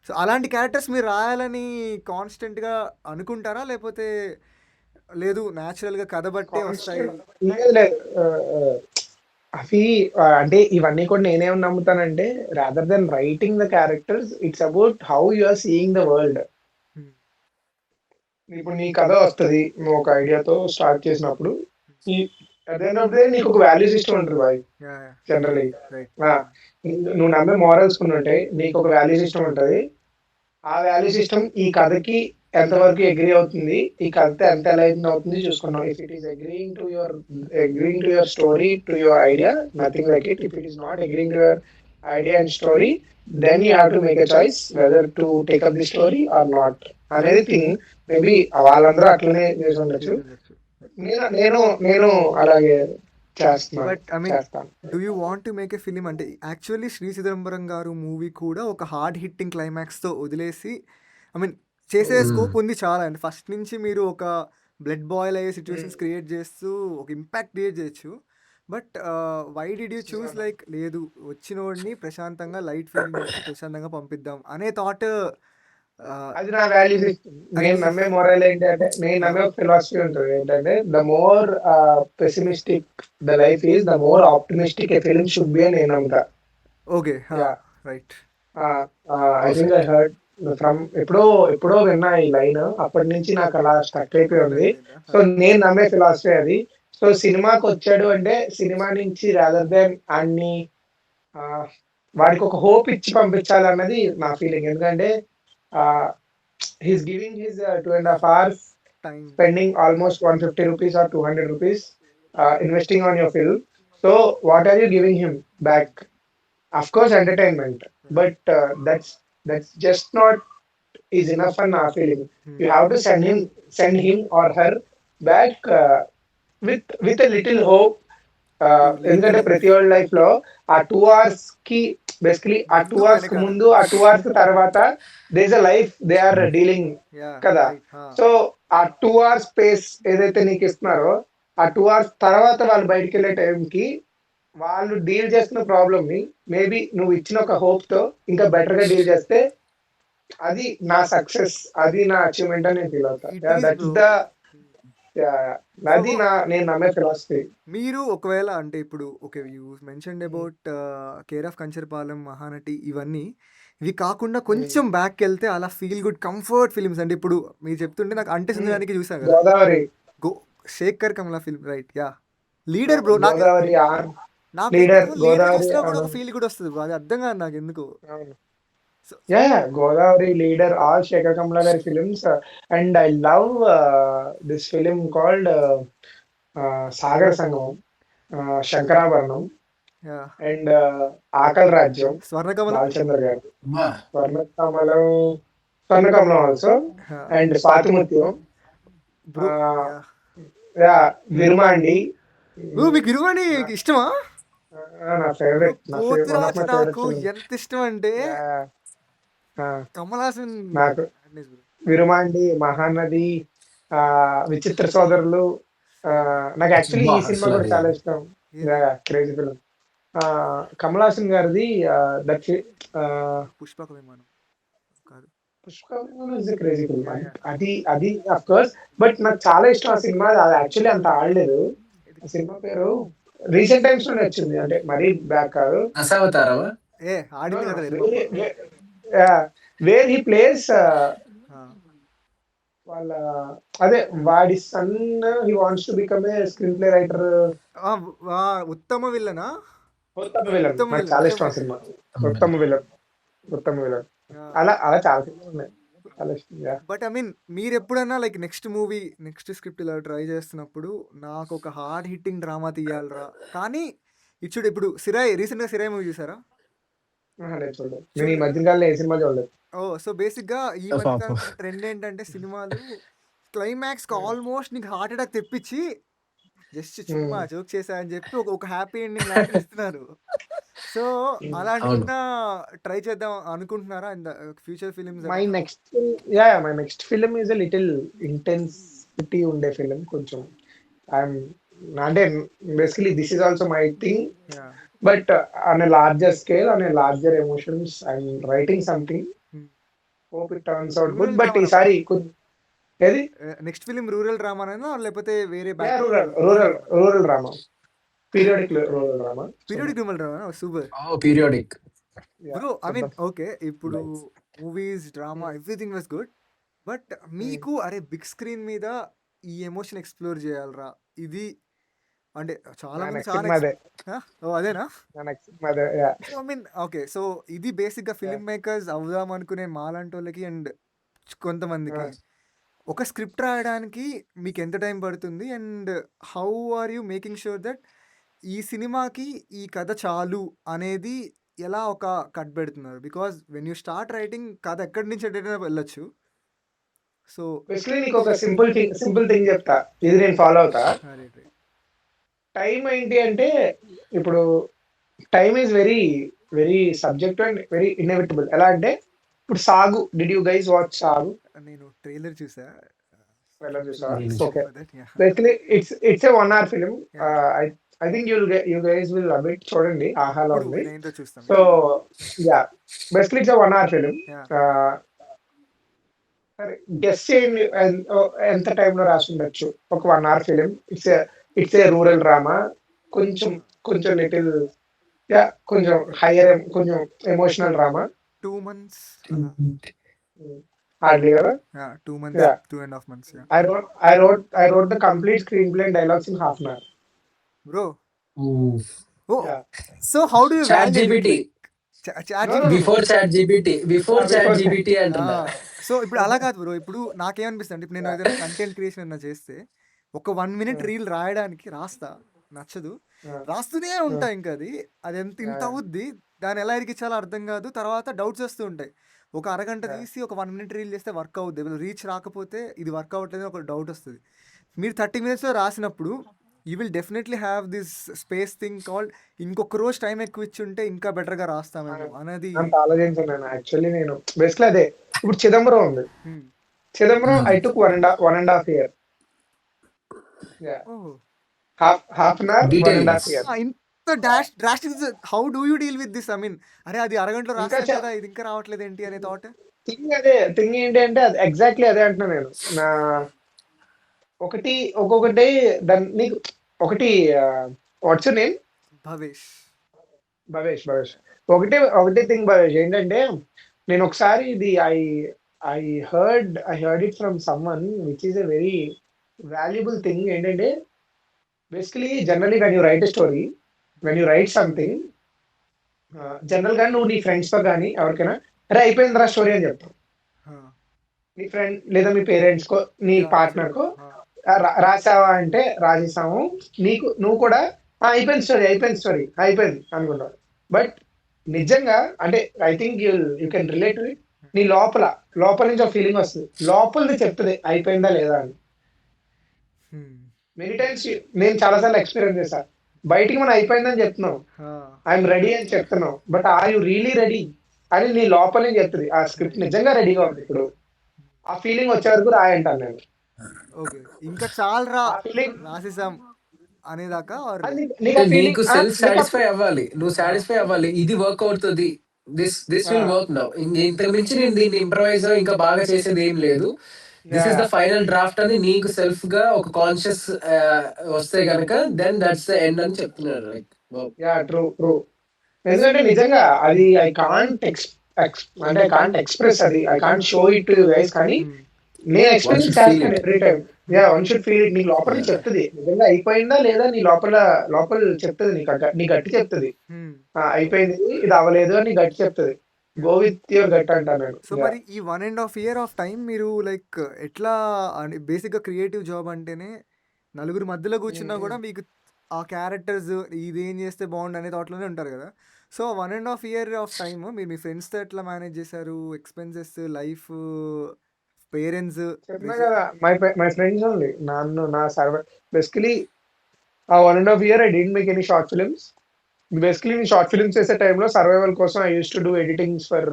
సో అలాంటి క్యారెక్టర్స్ మీరు రాయాలని కాన్స్టెంట్గా అనుకుంటారా, లేకపోతే లేదు న్యాచురల్గా కథ బట్టే వస్తాయి? లేదు లేదు అవి అంటే ఇవన్నీ కూడా నేనేం నమ్ముతానంటే rather than writing the characters, it's about how you are seeing the world. Hmm. ఇప్పుడు నీ కథ వస్తుంది, నువ్వు ఒక ఐడియాతో స్టార్ట్ చేసినప్పుడు ఈ at the end of the day నీకు ఒక వాల్యూ సిస్టమ్ ఉంటుంది boy. Yeah, yeah. Generally Right. నువ్వు నమ్మే మారల్స్ కొన్ని ఉంటాయి, నీకు ఒక వాల్యూ సిస్టమ్ ఉంటుంది. ఆ వాల్యూ సిస్టమ్ ఈ కథకి ఎంతవరకు అగ్రీ అవుతుంది, ఈ కథ ఎంత అలైన్ అవుతుంది చూసుకున్నాం. If it is agreeing to your story, to your idea, nothing like it. If it is not agreeing to your idea and story, then you have to make a choice whether to take up the story or not అనేది thing. Maybe వాళ్ళందరూ అట్లనే చేసి ఉండొచ్చు. నేను నేను నేను అలాగే but I mean చేస్తాను. Do you want to make a film అంటే యాక్చువల్లీ శ్రీ చిదంబరం గారు మూవీ కూడా ఒక హార్డ్ హిట్టింగ్ క్లైమాక్స్తో వదిలేసి ఐ మీన్ చేసే స్కోప్ ఉంది చాలా. అండ్ ఫస్ట్ నుంచి మీరు ఒక బ్లడ్ బాయిల్ అయ్యే సిచ్యువేషన్స్ క్రియేట్ చేస్తూ ఒక ఇంపాక్ట్ క్రియేట్ చేయొచ్చు. But why did you choose like లేదు వచ్చినోడిని ప్రశాంతంగా లైట్ ఫీలింగ్ చేసి ప్రశాంతంగా పంపిద్దాం అనే థాట్? అది నా వాల్యూ సిస్టమ్. నేను నమ్మే మొరల్ ఏంటంటే, నేను నమ్మే ఫిలాసఫీ ఉంటుంది ఏంటంటే, the more pessimistic the life is, the more optimistic a film should be అని నేను నమ్ముతా. Okay Yeah. Right. I think I heard from ఎప్పుడో విన్నా ఈ లైన్, అప్పటి నుంచి నాకు అలా స్టక్ అయిపోయి ఉంది. సో నేను నమ్మే ఫిలాసఫీ అది. సో సినిమాకి వచ్చాడు అంటే సినిమా నుంచి రాదర్ దెన్ అన్ని వాడికి ఒక హోప్ ఇచ్చి పంపించాలి అన్నది నా ఫీలింగ్. ఎందుకంటే he's giving his 2.5 hours, time spending almost 150 rupees or 200 rupees, investing on your film. So what are you giving him back? Of course entertainment, but that's just not is enough for our feeling. You have to send him or her back with a little hope. ఎందుకంటే ప్రతి వాళ్ళ life లో ఆ 2 hours కి basically ఆ 2 hours కి ముందు, ఆ 2 hours తర్వాత they is a life they are dealing కదా. సో ఆ 2 hours స్పేస్ ఏదైతే నీకు ఇస్తున్నారో, ఆ 2 hours తర్వాత వాళ్ళు బయటికి వెళ్ళే టైంకి వాళ్ళు డీల్ చేస్తున్న ప్రాబ్లమ్ ని మేబీ నువ్వు ఇచ్చిన ఒక హోప్ తో ఇంకా బెటర్ గా డీల్ చేస్తే అది నా సక్సెస్, అది నా అచీవ్మెంట్ అని నేను ఫీల్ అవుతా. దట్స్ ద అది నేను నమ్మే ఫిలాసఫీ. మీరు ఒకవేళ అంటే ఇప్పుడు okay you mentioned about care of Kancharapalem, Mahanati, ఇవన్నీ ఇవి కాకుండా కొంచెం బ్యాక్ వెళ్తే అలా ఫీల్ గుడ్ కంఫర్ట్ ఫిలిమ్స్ అంటే ఇప్పుడు మీరు చెప్తుంటే నాకు అంటే సుందరానికి చూసాను కదా, Godavari Shekhar Kammula film right. Yeah leader bro. నాకు గోదావరి నాకు లీడర్ లీడర్ గోదావరి చూసినా కూడా ఒక ఫీల్ కూడా వస్తుంది బ్రో, అది అర్థం కాదు నాకు ఎందుకు. గోదావరి, లీడర్, ఆల్ శేఖర్ కమలా గారి films. And I love this film called సాగర సంగమం, శంకరాభరణం, యా అండ్ ఆకలి రాజ్యం, స్వర్ణకమలం, బాలచంద్ర గారు, స్వర్ణకమలం ఆల్సో, అండ్ స్వాతిముత్యం, బ్రో. విరుమాండి. మీకు ఇరువని ఇష్టమా? నా ఫేవరెట్, పోతురాజు నాకు ఎంత ఇష్టం అంటే కమల్ హాసన్. నాకు విరుమాండి, మహానది, విచిత్ర సోదరులు. నాకు యాక్చువల్లీ ఈ సినిమా కూడా చాలా ఇష్టం. Crazy film. కమల్ హాసన్ గారిది పుష్పక విమానం కాదు, పుష్పక విమానం ఇస్ క్రేజీ ఫిలిం. అది అఫ్ కోర్స్, బట్ నాకు చాలా ఇష్టం ఆ సినిమా. అది యాక్చువల్లీ అంత ఆడలేదు. ఆ సినిమా పేరు రీసెంట్ టైమ్స్ లోనే వచ్చింది, అంటే మరీ బ్యాక్ కాదు. అసావతారమా? ఏ ఆడింది కదా లింబో. వేర్ హీ ప్లేస్ ఆ, వాళ్ళ, అదే వాడి son, he wants to become a screenplay writer. ఆ, ఉత్తమ విల్లనా. ఉత్తమ విలన్, ఉత్తమ నాకు విలన్, చాలా ఉత్తమ ఇష్టం ఆ విలన్. సినిమా. ఉత్తమ విలన్, ఉత్తమ విలన్. అలా అలా చాలా సినిమాలు ఉన్నాయి, చాలా ఇష్టం. Yeah. బట్ ఐ మీన్ మీరు ఎప్పుడైనా like next movie next script ఇలా ట్రై చేస్తున్నప్పుడు నాకు ఒక హార్డ్ హిట్టింగ్ డ్రామా తీయాలరా కానీ ఇచ్చుడు ఇప్పుడు సిరాయ్ రీసెంట్గా సిరాయ్ మూవీ చూసారా? లేదు చూడలేదు, నేను ఈ మధ్యకాలంలో ఏ సినిమా చూడలేదు. ఓ సో బేసిక్గా ఈ పాపం. మధ్యకాలం ట్రెండ్ ఏంటంటే సినిమాలు క్లైమాక్స్కి ఆల్మోస్ట్ నీకు హార్ట్ అటాక్ తెప్పించి జస్ట్ చుమ్మా జోక్ చేశా అని చెప్పి ఒక హ్యాపీ ఎండింగ్ లాంటిది ఇస్తున్నారు. సో అలాంటి అవును. ట్రై చేద్దాం అనుకుంటున్నారా in the future films? My next my next film is a little intensity ఉండే ఫిలిం కొంచెం. ఐఎమ్ అంటే basically this is also my thing, but on a larger scale, on a larger emotions, I'm writing something. Hope it turns out good. But ఈసారి ఏది next film rural డ్రామానైనా లేకపోతే వేరే rural drama, periodic rural drama. Periodic rural drama? Super periodic. Bro. I mean okay ఇప్పుడు movies drama everything was good, but మీకు అరే big screen మీద ఈ emotion explore చేయాలరా ఇది అంటే చాలా మంది చాలా అదేనా? ఐ మీన్ ఓకే సో ఇది బేసిక్గా ఫిల్మ్ మేకర్స్ అవుదాం అనుకునే మాలాంటి వాళ్ళకి అండ్ కొంతమందికి ఒక స్క్రిప్ట్ రాయడానికి మీకు ఎంత టైం పడుతుంది and how are you making sure that ఈ సినిమాకి ఈ కథ చాలు అనేది ఎలా ఒక కట్ పెడుతున్నారు? Because when you start writing కథ ఎక్కడి నుంచి ఎటైనా వెళ్ళొచ్చు. సో బేసికలీ నీకు ఒక సింపుల్ థింగ్ చెప్తా, ఇది నేను ఫాలో అవుతా. టైం ఏంటి అంటే, ఇప్పుడు time is very very subject and very inevitable. ఎలా అంటే ఇప్పుడు సాగు, డిడ్ యూ గైస్ వాచ్ సాగు? నేను ట్రైలర్ చూసా. Okay, basically it's a 1 hour film. I think you guys will love it. చూడండి, ఆహాలో ఉంది. So yeah, basically it's a 1 hour film. సరే గెస్ చేయండి ఎంత టైంలో రాసి ఉండొచ్చు ఒక 1 hour film. It's a rural drama, కొంచెం కొంచెం లిటిల్ కొంచెం హైయర్, కొంచెం ఎమోషనల్ డ్రామా. 2 months హార్డ్లీ కదా. 2 months, 2.5 months. I wrote the complete screenplay and dialogues in half an hour. Bro. Oh. Yeah. So how do you ChatGPT? Before ChatGPT అంటున్నా. So ఇప్పుడు అలా కాదు bro. ఇప్పుడు నాకేమనిపిస్తుంది అంటే ఇప్పుడు నేను ఏదైనా కంటెంట్ క్రియేషన్ అన్నా చేస్తే ఒక 1 minute రీల్ రాయడానికి రాస్తా, నచ్చదు రాస్తూనే ఉంటా. ఇంకా అది ఎంత ఇంత అవుద్ది, దాన్ని ఎలా ఇరికించాలో అర్థం కాదు. తర్వాత డౌట్స్ వస్తూ ఉంటాయి. ఒక అరగంట తీసి ఒక 1 minute రీల్ చేస్తే వర్క్ అవుద్ది, రీచ్ రాకపోతే ఇది వర్క్ అవ్వట్లేదు ఒక డౌట్ వస్తుంది. మీరు 30 minutesలో రాసినప్పుడు you will definitely have this space thing called ఇంకొక రోజు టైం ఎక్కువ ఇచ్చి ఉంటే ఇంకా బెటర్గా రాస్తామేమో అనేది ఆలోచించాను. యాక్చువల్లీ నేను బేసిక్లీ అదే, ఇప్పుడు చిదంబరం ఉంది. Chidambaram I took 1.5 years. half an hour, 1.5 years. ఇంత drastic. How do you deal with this? I mean అరే అది అరగంటలో రాస్తాను కదా, ఇది ఇంకా రావట్లేదు ఏంటి అనే థాట్. థింగ్ ఏంటి అంటే ఎగ్జాక్ట్లీ అదే అంటున్నా నేను. నా ఒక్కొక్కటి దాన్ని నీకు ఒకటి వాట్స్ నేమ్ భవేష్. ఒకటి థింగ్ భవేష్ ఏంటంటే, నేను ఒకసారి ఇది I heard it from someone which is a very valuable thing. ఏంటంటే basically generally when you write a story, when you write something, general గా నువ్వు నీ ఫ్రెండ్స్ తో కానీ ఎవరికైనా అరే అయిపోయిందిరా స్టోరీ అని చెప్తావు. నీ ఫ్రెండ్ లేదా మీ పేరెంట్స్ కో, నీ పార్ట్నర్ కో రాసావా అంటే రాసేసాము, నువ్వు కూడా అయిపోయింది స్టోరీ అయిపోయింది అనుకుంటావు. బట్ నిజంగా అంటే I think you can relate to it. నీ లోపల నుంచి ఒక ఫీలింగ్ వస్తుంది, లోపలిది చెప్తుంది అయిపోయిందా లేదా అని. మెనీ టైమ్స్ నేను చాలాసార్లు ఎక్స్పీరియన్స్ చేశాను. బయటికి మనం అయిపోయిందని చెప్తున్నాం, ఐఎమ్ రెడీ అని చెప్తున్నాం, but are you really ready అని నీ లోపల నుంచి చెప్తుంది. ఆ స్క్రిప్ట్ నిజంగా రెడీగా ఉంది, ఇప్పుడు ఆ ఫీలింగ్ వచ్చే వరకు రాయంటాను నేను. ఓకే, ఇంకా చాలా రాసేసాం అనేదాకా నీకు సెల్ఫ్ సాటిస్ఫై అవ్వాలి, నువ్వు సాటిస్ఫై అవ్వాలి, ఇది వర్క్ అవుతుంది, దిస్ విల్ వర్క్ నౌ. ఇంతకు మించి నేను దీన్ని ఇంప్రవైజ్ ఇంకా బాగా చేసేది ఏం లేదు, this is the yeah final draft అని నీకు సెల్ఫ్ గా ఒక కాన్షియస్ వస్తే గనక దెన్ దట్స్ ద ఎండ్ అని చెప్తున్నారు. Like yeah true true. ఎందుకంటే నిజంగా అది ఐ కాంట్ అంటే ఐ కాంట్ ఎక్స్ప్రెస్ అది, I can't show it to guys, కానీ నేను వన్ ఎక్స్పీరియన్స్ షుడ్ ఫీల్ చేస్తాను it. Every time. Yeah one should feel it. నీకు లోపల చెప్తుంది నిజంగా అయిపోయిందా లేదా, నీ లోపల లోపల చెప్తుంది నీకు, నీ గట్టి చెప్తుంది అయిపోయింది ఇది అవ్వలేదు అని నీ గట్టి చెప్తుంది. గో విత్ యువర్ గట్ అంటాను నేను. సో మరి ఈ 1.5 year ఆఫ్ టైం మీరు లైక్ ఎట్లా అని బేసిక్గా క్రియేటివ్ జాబ్ అంటేనే నలుగురు మధ్యలో కూర్చున్నా కూడా మీకు ఆ క్యారెక్టర్స్ ఇదేం చేస్తే బాగుండు అనే థాట్లోనే ఉంటారు కదా. సో 1.5 year ఆఫ్ టైమ్ మీరు మీ ఫ్రెండ్స్తో ఎట్లా మేనేజ్ చేశారు, ఎక్స్పెన్సెస్, లైఫ్, పేరెంట్స్? చెప్పినా కదా, మై ఫ్రెండ్స్ ఓన్లీ. నన్ను నా సర్వే బేసికలీ ఆ 1.5 year I didn't make any short films. Basically నేను షార్ట్ ఫిల్మ్స్ చేసే టైంలో సర్వైవల్ కోసం I use to do editings for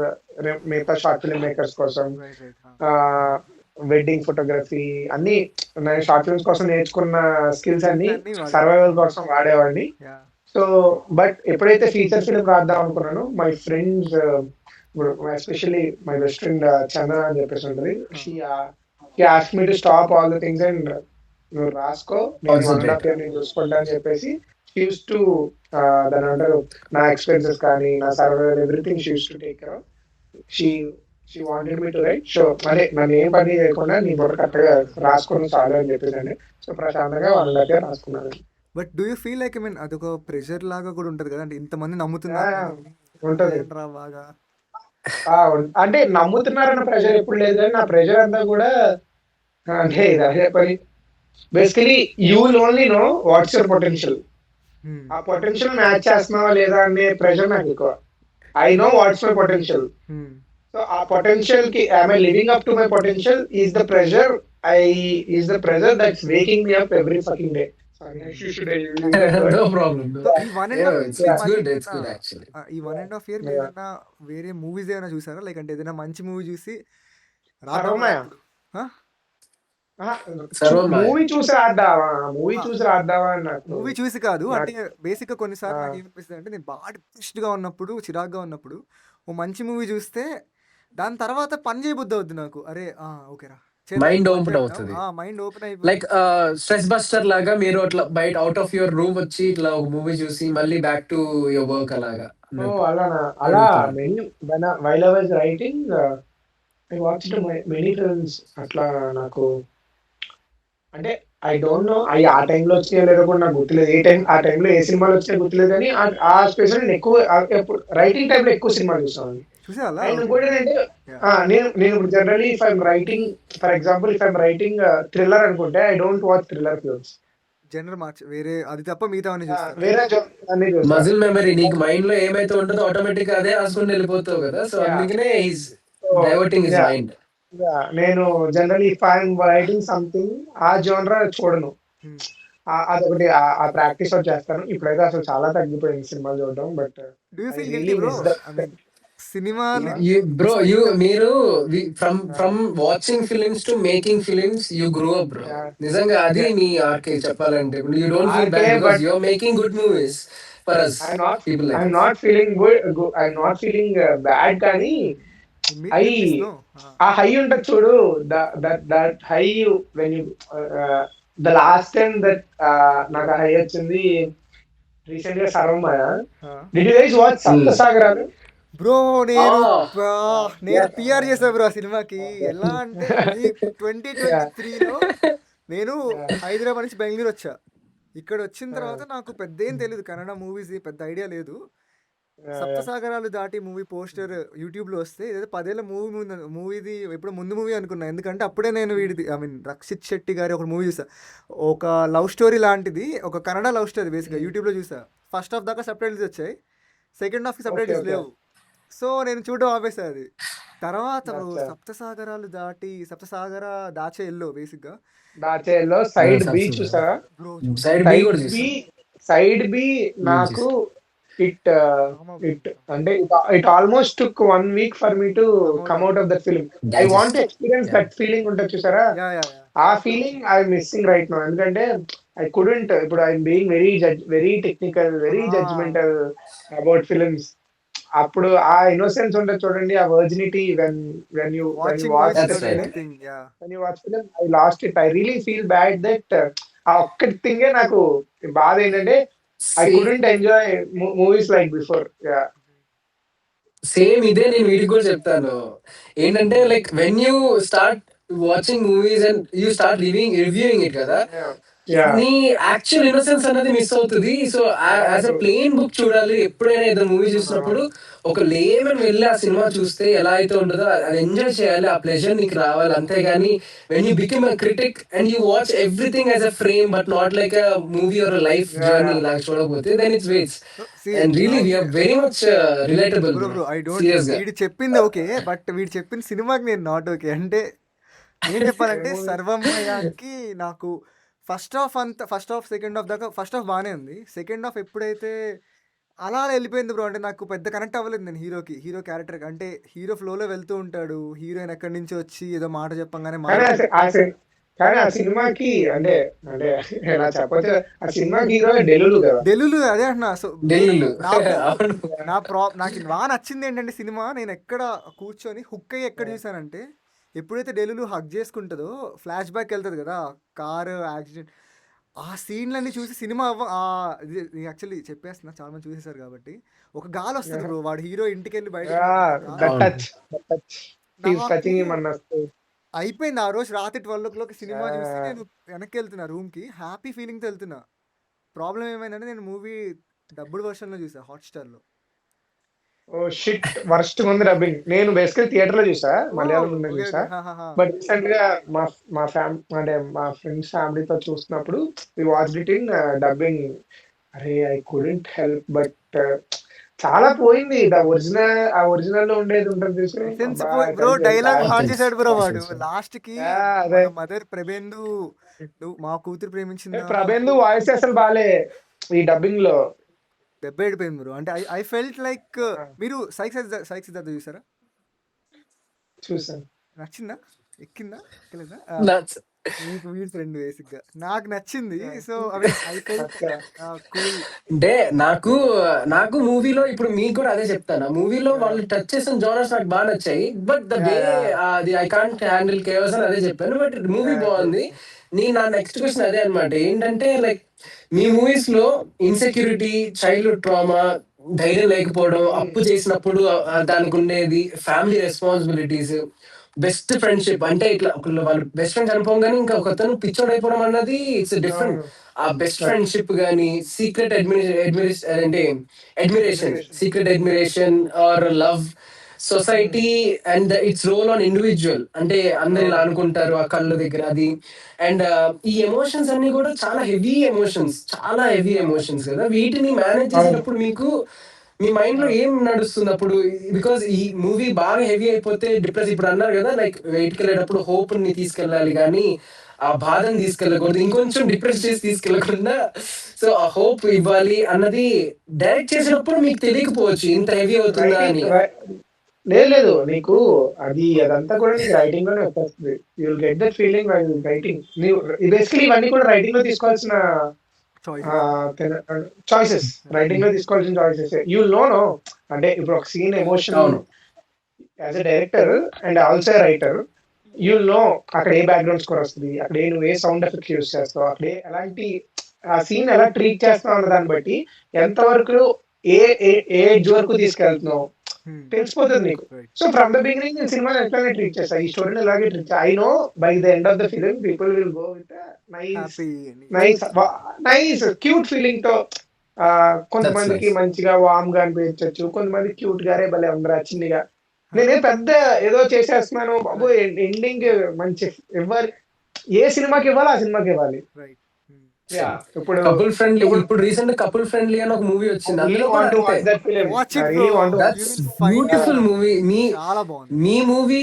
మిగతా షార్ట్ ఫిల్మ్ మేకర్స్ కోసం, రైట్ రైట్. వెడ్డింగ్ ఫోటోగ్రఫీ అన్ని నేను షార్ట్ ఫిల్మ్స్ కోసం నేర్చుకున్న స్కిల్స్ అన్ని అన్నీ వాడే. సర్వైవల్ కోసం వాడేవాడిని. యా. సో బట్ ఎప్పుడైతే ఫీచర్ ఫిల్మ్ రాద్దాం అనుకున్నాను, మై ఫ్రెండ్స్ ఇప్పుడు ఎస్పెషల్లీ మై బెస్ట్ ఫ్రెండ్ చందన అని చెప్పేసి ఉంటుంది, she ask me to stop all the things and నువ్వు రాసుకో, నేను Concentrate. 1.5 year నేను చూసుకుంటా అని చెప్పేసి షీ యూస్ టు దాని అంటారు నా ఎక్స్పెన్సెస్ కానీ నా survival everything she use to take care of. She she wanted me to write. So అదే నన్ను ఏం పని చేయకుండా నీ బుర్ర కరెక్ట్గా రాసుకుని చాలు అని చెప్పేసి సో ప్రశాంతంగా 1.5 year రాసుకున్నాను. But do you feel like I mean అదొక ప్రెషర్ లాగా కూడా ఉంటుంది కదా, అంటే ఇంతమంది నమ్ముతున్నారు Yeah, ఉంటది. ఏంట్రా బాగా. అంటే నమ్ముతున్నారన్న ప్రెషర్ ఎప్పుడు లేదు, కానీ నా ప్రెషర్ అంతా కూడా అంటే అదే పని. Basically you will only know what's your potential. ఆ పొటెన్షియల్ మ్యాచ్ చేస్తున్నావా లేదా అనే ప్రెషర్ నాకు ఎక్కువ. I know what's my potential. So ఆ పొటెన్షియల్ కి am I living up to my potential is the pressure. Is the pressure that's waking me up every fucking day. Sorry, you should use that word. No problem. So, ఈ 1.5 Yeah, years it's మీరు good. మళ్ళీ It's good actually. ఈ 1.5 year మీరు ఏదైనా వేరే movies ఏమైనా చూసారా, like అంటే ఏదైనా మంచి మూవీ చూసి సర్వమయ సర్వమయ. మూవీ చూసి రాద్దామా, మూవీ చూసి రాద్దామా అని నాకు. మూవీ చూసి కాదు, అంటే బేసిక్ గా కొన్నిసార్లు నాకు ఏమనిపిస్తుంది అంటే నేను బాగా డిప్రెస్డ్ గా ఉన్నప్పుడు, చిరాగ్గా ఉన్నప్పుడు ఓ మంచి మూవీ చూస్తే దాని తర్వాత పని చేయబుద్ధి అవుద్ది నాకు. అరే ఓకేరా, మైండ్ ఓపెన్ అవుతుంది. మైండ్ ఓపెన్ అయిపోయి లైక్ స్ట్రెస్ బస్టర్ లాగా మీరు అట్లా బయట అవుట్ ఆఫ్ యువర్ రూమ్ వచ్చి ఇట్లా ఒక మూవీ చూసి మళ్ళీ బ్యాక్ టు యువర్ వర్క్ అలాగా. అలా many while I was writing I watched many films. అట్లా నాకు అంటే ఐ డోంట్ నో అవి ఆ టైంలో వచ్చినాయో లేదో కూడా నాకు గుర్తులేదు. ఏ టైం ఆ టైంలో ఏ సినిమాలు వచ్చినా గుర్తులేదు, కానీ ఆ స్పెషల్ నేను ఎక్కువ రైటింగ్ టైంలో ఎక్కువ సినిమాలు చూస్తాను. చూసేవాళ్ళ. అండ్ ఇంకోటి ఏంటంటే నేను ఇప్పుడు generally if I'm writing, for example if I'm writing thriller అనుకుంటే I don't watch thriller films. General మార్చ్ వేరే అది తప్ప మిగతా అన్ని చూస్తాను. వేరే అన్ని చూస్తాను. మజిల్ మెమరీ, నీకు మైండ్ లో ఏమైతే ఉంటుందో ఆటోమేటిక్ అదే రాసుకుని వెళ్ళిపోతావు కదా. సో అందుకనే ఈజ్ డైవర్టింగ్ హిస్ మైండ్. నేను generally if I'm writing something ఆ జోనరా చూడను. అదొకటి ఆ ప్రాక్టీస్ చేస్తాను. ఇప్పుడైతే అసలు చాలా తగ్గిపోయింది సినిమాలు చూడడం. But do you feel guilty bro? I mean cinema bro మీరు from watching films to making films you grow up bro. నిజంగా అది మీ ఆర్కే చెప్పాలంటే. You don't feel bad because you are making good movies for us people like I'm not feeling good, I'm not feeling bad, కానీ ఆ high ఉంటుంది చూడు, that high when you the last time that నాకు high వచ్చింది recent గా సర్వమయ. Did you guys watch Saptasagaralu? Bro నేను PR చేసా bro ఆ సినిమాకి. ఎలా అంటే 2023లో నేను హైదరాబాద్ నుంచి బెంగళూరు వచ్చా. ఇక్కడ వచ్చిన తర్వాత నాకు పెద్ద ఏం తెలియదు, కన్నడ మూవీస్ పెద్ద ఐడియా లేదు. సప్తసాగరాలు దాటి మూవీ పోస్టర్ యూట్యూబ్ లో వస్తే ఏదో 10 ఏళ్ళ మూవీది ఎప్పుడు ముందు మూవీ అనుకున్నా. ఎందుకంటే అప్పుడే నేను వీడిది ఐ మీన్ రక్షిత్ శెట్టి గారి ఒక మూవీ చూసా, ఒక లవ్ స్టోరీ లాంటిది, ఒక కన్నడ లవ్ స్టోరీ బేసిక్గా యూట్యూబ్ లో చూసా. ఫస్ట్ హాఫ్ దాకా సబ్ టైటిల్స్ వచ్చాయి, సెకండ్ హాఫ్ సబ్ టైటిల్స్ లేవు. సో నేను చూడడం ఆపేసా అది. తర్వాత సప్తసాగరాలు దాటి సప్తసాగర దాచే ఎల్లో బేసిక్గా దాచేలో సైడ్ బి చూసారా? బ్రో సైడ్ బి నాకు ఇట్ అంటే it almost took 1 week for me to come out of that film. I want experience that feeling ఉంటుంది చూసారా? ఆ feeling I missing right now. ఎందుకంటే ఐ కుడెంట్. ఇప్పుడు I'm being very technical, very judgemental about films. అప్పుడు ఆ innocence ఉంటది చూడండి, ఆ virginity when you watching watch movies the that's without right. Film, anything. Yeah. When you watch film I lost it. I really feel bad that ఆ ఒక్కటి థింగే నాకు బాధ ఏంటంటే I say couldn't enjoy movies like before. Yeah. Same ఇదే నేను వీడికి కూడా చెప్తాను. ఏంటంటే like when you start watching movies and you start reviewing it కదా, యా. నీ యాక్చువల్ ఇన్నోసెన్స్ అనేది మిస్ అవుతుంది. So as a plain book చూడాలి. ఎప్పుడైనా ఏదైనా మూవీ చూసినప్పుడు ఒక లేమన్ వెళ్ళి ఆ సినిమా చూస్తే ఎలా అయితే ఉంటుందో అది ఎంజాయ్ చేయాలి, ఆ ప్లెజర్ నీకు రావాలి. అంతేగాని when you become a critic and you watch everything as a frame but not like a movie or life journey ఇలా చూడకపోతే then it's waste. See, and really we're very much relatable bro bro, bro I don't, serious గా. వీడు చెప్పింది okay, but వీడు చెప్పిన సినిమాకి నేను not okay. అంటే ఏం చెప్పాలంటే సర్వం భయానికి నాకు ఫస్ట్ హాఫ్ సెకండ్ హాఫ్ దాకా, ఫస్ట్ హాఫ్ బాగానే ఉంది. సెకండ్ హాఫ్ ఎప్పుడైతే అలా వెళ్ళిపోయింది బ్రో, అంటే నాకు పెద్ద కనెక్ట్ అవ్వలేదు నేను హీరో క్యారెక్టర్. అంటే హీరో ఫ్లోలో వెళ్తూ ఉంటాడు, హీరోయిన్ ఎక్కడి నుంచి వచ్చి ఏదో మాట చెప్పంగానే కానీ మారిపోయి. కానీ ఆ సినిమాకి అంటే అంటే ఎలా చెప్పొచ్చు, ఆ సినిమాకి హీరో డెలులు కదా. డెలులు అదే అంటున్నా. సో ఢిల్లీలో నాకు అవును. నాకు బాగా నచ్చింది ఏంటంటే సినిమా, నేను ఎక్కడ కూర్చొని హుక్ అయ్యి ఎక్కడ చూసానంటే, ఎప్పుడైతే డెలులు హక్ చేసుకుంటుందో ఫ్లాష్ బ్యాక్ వెళ్తుంది కదా, కారు యాక్సిడెంట్, ఆ సీన్లన్నీ చూసి సినిమా యాక్చువల్లీ చెప్పేస్తున్నా, చాలా మంది చూసేశారు కాబట్టి. ఒక గాలి వస్తుంది బ్రో, వాడు హీరో ఇంటికి వెళ్ళి బయటకు దట్ అవును. టచ్ దట్ టచ్ ఈస్ నాకు టచింగ్ హిమ్ అన్నట్టు. అయిపోయింది ఆ రోజు రాత్రి 12 సినిమా చూసి నేను వెనక్కి వెళ్తున్నా రూమ్కి, హ్యాపీ ఫీలింగ్తో వెళ్తున్నా. ప్రాబ్లం ఏమైందంటే నేను మూవీ డబ్బుడ్ వర్షన్లో చూసా హాట్స్టార్లో. ఓ షిట్, వర్స్ట్ ఉంది డబ్బింగ్. నేను బేసికల్ థియేటర్ లో చూసా, ఓ మలయాళం ముందే ఓకే చూసా. ఓకే. బట్ రీసెంట్ గా మా అంటే మా ఫ్రెండ్స్ ఫ్యామిలీతో చూస్తున్నప్పుడు వి వాచ్డ్ ఇట్ ఇన్ డబ్బింగ్. అరే ఐ కుడెంట్ హెల్ప్ బట్ చాలా పోయింది. ఆ ఒరిజినల్ లో ఉండేది ఉంటుంది చూసి ఎసెన్స్ అబ్బా, పోయి I bro, felt very dialogue bad. మార్చేశాడు బ్రో వాడు Essence. లాస్ట్ కి. అదే మన మదర్ ప్రభేందు, నువ్వు మా కూతురు ప్రేమించిందా, ప్రభేందు వాయిస్ అసలు బాలే ఈ డబ్బింగ్ లో. దెబ్బ ఏడిపోయింది బ్రో. అంటే ఐ ఫెల్ట్ లైక్, మీరు సైక్ సిద్ధార్థ చూసారా? చూసాను. నచ్చిందా? ఎక్కిందా? ఎక్కలేదా? That's మీకు వీడి ఫ్రెండ్ బేసిక్గా నాకు నచ్చింది. So I mean I felt అచ్చా. కూల్. అంటే నాకు నాకు మూవీలో ఇప్పుడు మీకు కూడా అదే చెప్తాను. ఆ మూవీలో వాళ్ళు టచ్ చేసిన జోనర్స్ నాకు బాగా నచ్చాయి. బట్ ద వే అది ఐ కాంట్ హ్యాండిల్ కేవస్ అని అదే చెప్పాను. బట్ మూవీ బాగుంది. నా నెక్స్ట్ క్వశ్చన్ అదే అన్నమాట. ఏంటంటే లైక్ మీ మూవీస్ లో ఇన్సెక్యూరిటీ, చైల్డ్హుడ్ ట్రామా, ధైర్యం లేకపోవడం, అప్పు చేసినప్పుడు దానికి ఉండేది, ఫ్యామిలీ రెస్పాన్సిబిలిటీస్, బెస్ట్ ఫ్రెండ్షిప్ అంటే ఇట్లా వాళ్ళు బెస్ట్ ఫ్రెండ్ చనిపోగానే ఇంకా ఒకతను పిచ్చోడ్ అయిపోవడం అన్నది ఇట్స్ డిఫరెంట్. అవును. ఆ బెస్ట్ ఫ్రెండ్షిప్ గానీ, సీక్రెట్ అంటే admiration, secret admiration or love, society and its role on individual. అంటే అందరు ఇలా అనుకుంటారు ఆ కళ్ళు దగ్గర అది. అండ్ ఈ ఎమోషన్స్ అన్ని కూడా చాలా హెవీ ఎమోషన్స్, చాలా హెవీ ఎమోషన్స్ కదా. వీటిని మేనేజ్ అవును. చేసేటప్పుడు మీకు మీ మైండ్ లో ఏం నడుస్తుంది అప్పుడు? బికాస్ ఈ మూవీ బాగా హెవీ అయిపోతే డిప్రెస్, ఇప్పుడు అన్నారు కదా లైక్ వెయిట్కి వెళ్ళేటప్పుడు హోప్ ని తీసుకెళ్ళాలి కానీ ఆ బాధని తీసుకెళ్ళకూడదు, ఇంకొంచెం డిప్రెస్ చేసి తీసుకెళ్ళకుండా. సో ఆ హోప్ ఇవ్వాలి అన్నది డైరెక్ట్ చేసినప్పుడు మీకు తెలియకపోవచ్చు ఇంత హెవీ అవుతుందా రైటింగ్ అని. లేదు లేదు, నీకు అదంతా కూడా నీకు రైటింగ్ లోనే వచ్చేస్తుంది. You will get that feeling while writing. నీవు బేసికలీ ఇవన్నీ కూడా రైటింగ్ లో తీసుకోవాల్సిన చాయిస్. చాయిసెస్. రైటింగ్ లో తీసుకోవాల్సిన చాయిసెస్. యూ నో అంటే ఇప్పుడు ఒక సీన్ ఎమోషన్ అవును. As a director and also writer, you know అక్కడ ఏ బ్యాక్గ్రౌండ్ స్కోర్ వస్తుంది, అక్కడ నువ్వు ఏ సౌండ్ ఎఫెక్ట్స్ యూస్ చేస్తావు, అక్కడ ఎలాంటి ఆ సీన్ ఎలా ట్రీట్ చేస్తావు అన్న దాన్ని బట్టి ఎంతవరకు ఏ ఏజ్ వరకు తీసుకెళ్తున్నావు తెలిసిపోతుంది నీకు. సో ఫ్రమ్ ద బిగినింగ్ నేను సినిమాని ఎట్లానే ట్రీట్ చేస్తా, ఈ స్టోరీని ఎలాగే ట్రీట్ చేస్తా. I know by the end of the film people will go with nice happy. Nice nice cute feeling తో. దట్స్ కొంతమందికి నైస్. మంచిగా వామ్ గా అనిపించవచ్చు, కొంతమంది క్యూట్ గారే భలే ఉండరా చిన్నగా. నేనే పెద్ద ఏదో చేసేస్తున్నాను బాబు, ఎండింగ్ మంచి ఇవ్వాలి. ఏ సినిమాకి ఇవ్వాలి ఆ సినిమాకి ఇవ్వాలి. రైట్. యా. ఇప్పుడు కపుల్ ఫ్రెండ్లీ, ఇప్పుడు ఇప్పుడు రీసెంట్ కపుల్ ఫ్రెండ్లీ అని ఒక మూవీ I వచ్చింది, really అందులో కూడా want to అంతే. watch that film. Watch I it bro, really want to watch. You that's will find beautiful movie. చాలా బాగుంది. మీ మూవీ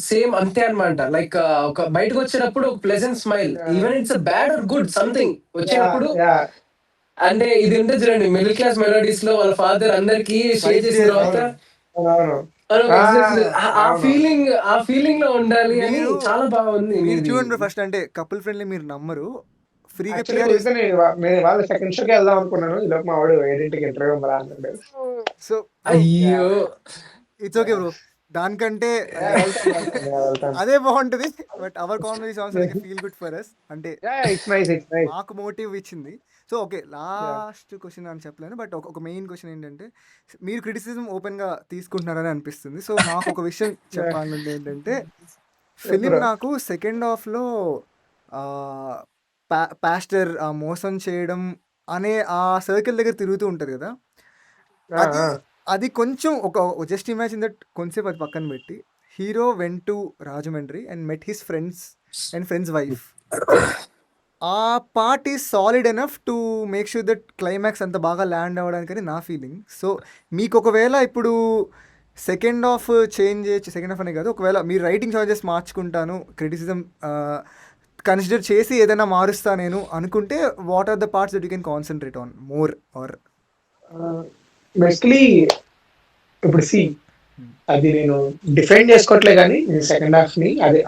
సేమ్ అంతే అన్నమాట. లైక్ ఒక బయటకు వచ్చేటప్పుడు ఒక pleasant smile, even it's bad or good something Yeah, వచ్చినప్పుడు. yeah. అంటే ఇది ఉంటుంది చూడండి, మిడిల్ క్లాస్ మెలోడీస్ లో వాళ్ళ ఫాదర్ అందరికి షేర్ Swipe చేసిన చేసి. తర్వాత అవును. ఆ అవును. ఫీలింగ్, ఆ ఫీలింగ్ లో ఉండాలి అని. మీరు చాలా బాగుంది మీరు మీది. చూడండి ఫస్ట్, అంటే కపుల్ ఫ్రెండ్లీ మీరు నమ్మరు, ఫ్రీగా యాక్చువల్లీ పిఆర్ కుదిరితే నేను వాళ్ళ సెకండ్ షోకి వెళ్దాం అనుకున్నాను. ఈలోపు మా వాడు 7ంటికి ఇంటర్వ్యూ ఉందా అన్నాడు. సో అయ్యో ఇట్స్ ఓకే బ్రో. దానికంటే వెళ్తాను. అదే బాగుంటుంది. But our conversation also like feel good for us. అంటే ఇట్స్ నైస్. మాకు మోటివ్ ఇచ్చింది. సో ఓకే, లాస్ట్ క్వశ్చన్ అని చెప్పలేను, బట్ ఒక మెయిన్ క్వశ్చన్ ఏంటంటే, మీరు క్రిటిసిజం ఓపెన్గా తీసుకుంటున్నారని అనిపిస్తుంది. సో నాకు ఒక విషయం చెప్పాలంటే ఏంటంటే, ఫిలిం నాకు సెకండ్ హాఫ్లో పాస్టర్ మోసం చేయడం అనే ఆ సర్కిల్ దగ్గర తిరుగుతూ ఉంటుంది కదా, అది అది కొంచెం ఒక జస్ట్ ఇమాజిన్ దట్, కొంచెంసేపు అది పక్కన పెట్టి, hero went to Rajahmundry and met his friends and friend's wife. ఆ part is solid enough to make sure that climax అంత బాగా ల్యాండ్ అవ్వడానికని నా ఫీలింగ్. సో మీకు ఒకవేళ ఇప్పుడు సెకండ్ హాఫ్ చేంజ్ చేయొచ్చు, సెకండ్ హాఫ్ అనే కాదు, ఒకవేళ మీరు రైటింగ్ చాయిసెస్ మార్చుకుంటాను, క్రిటిసిజం కన్సిడర్ చేసి ఏదైనా మారుస్తా నేను అనుకుంటే, what are the parts that you can concentrate on more? Or basically ఇప్పుడు అది నేను డిఫైన్ చేసుకోవట్లే కానీ సెకండ్ హాఫ్ ని అది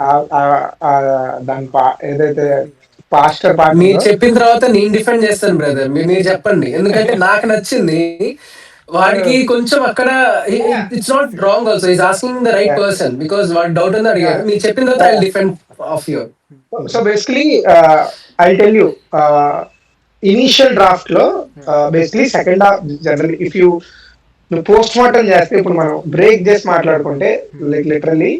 దాని ఏదైతే పాస్టర్ పార్ట్ మీరు చెప్పిన తర్వాత నేను డిఫెండ్ చేస్తాను బ్రదర్. మీరు చెప్పండి, ఎందుకంటే నాకు నచ్చింది. వాడికి కొంచెం అక్కడ it's not wrong also, is asking the right person because వాడు డౌట్ ఉంది అడిగారు. మీరు చెప్పిన తర్వాత I defend of your. So basically I tell you, initial draft లో basically second half general if you post mortem చేస్తే, ఇప్పుడు మనం బ్రేక్ చేసి మాట్లాడుకుంటే like literally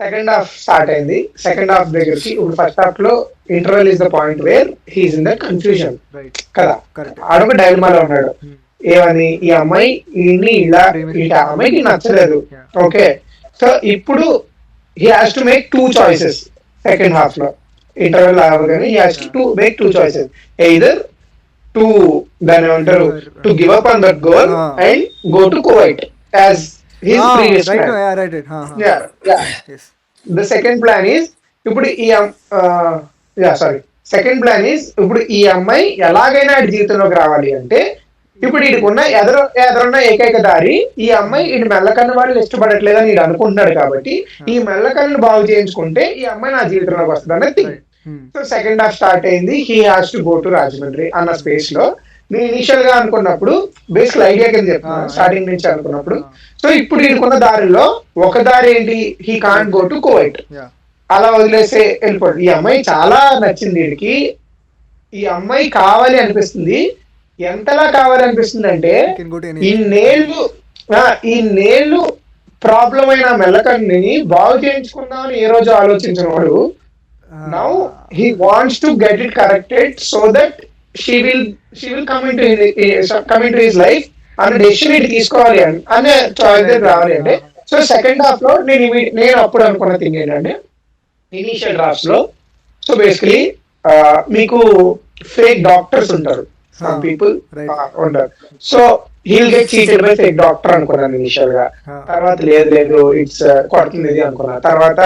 second half start అయింది. సెకండ్ హాఫ్ దగ్గరికి ఇప్పుడు ఫస్ట్ హాఫ్ లో interval is the point where he's in the confusion కదా, ఆడొక డైలమాలో ఉన్నాడు. ఏమని, ఈ అమ్మాయి ఇలా అమ్మాయికి నచ్చలేదు. ఓకే, సో ఇప్పుడు he has to make 2 choices second half లో. ఇంటర్వెల్ అవగానే he has to make 2 choices, either to దాని ఏమంటారు to give up on that girl and go to Kuwait as his previous plan. The second plan is ఇప్పుడు second plan is ఇప్పుడు ఈ అమ్మాయి ఎలాగైనా జీవితంలోకి రావాలి అంటే, ఇప్పుడు వీడికున్న ఎదురున్న ఏకైక దారి, ఈ అమ్మాయి ఈ మెల్లకన్ను వాళ్ళు ఇష్టపడట్లేదని వీడు అనుకుంటున్నాడు కాబట్టి, ఈ మెల్లకన్ను బాగు చేయించుకుంటే ఈ అమ్మాయి నా జీవితంలోకి వస్తుంది అన్నది thing. So second half start అయింది, he has to go to Rajahmundry అన్న స్పేస్ లో. నేను ఇనిషియల్ గా అనుకున్నప్పుడు బేసిక్ ఐడియా కింద చెప్తున్నాను, స్టార్టింగ్ నుంచి అనుకున్నప్పుడు. సో ఇప్పుడు వీడుకున్న దారిలో ఒక దారి ఏంటి, he can't go to Kuwait, అలా వదిలేసే వెళ్ళిపోతుంది. ఈ అమ్మాయి చాలా నచ్చింది వీడికి, ఈ అమ్మాయి కావాలి అనిపిస్తుంది. ఎంతలా కావాలి అనిపిస్తుంది అంటే, ఈ నేళ్ళు ప్రాబ్లం అయిన మెల్లకన్ని బాగు చేయించుకుందామని ఏ రోజు ఆలోచించిన వాడు, now he wants to get it corrected so that she will come in to his life అన్న డెసిషన్ తీసుకోవాలి అనే చాయిస్ రావాలి అంటే. సో సెకండ్ హాఫ్ లో నేను అప్పుడు అనుకున్న థింగ్ ఏంటంటే, ఇనీషియల్ డ్రాఫ్ట్స్ లో సో బేసికలీ మీకు ఫేక్ డాక్టర్స్ ఉంటారు, సమ్ పీపుల్ ఉంటారు. So he'll get cheated by fake doctor అనుకున్నాను ఇనిషియల్ గా. తర్వాత లేదు ఇట్స్ కొడుతుంది అనుకున్నా. తర్వాత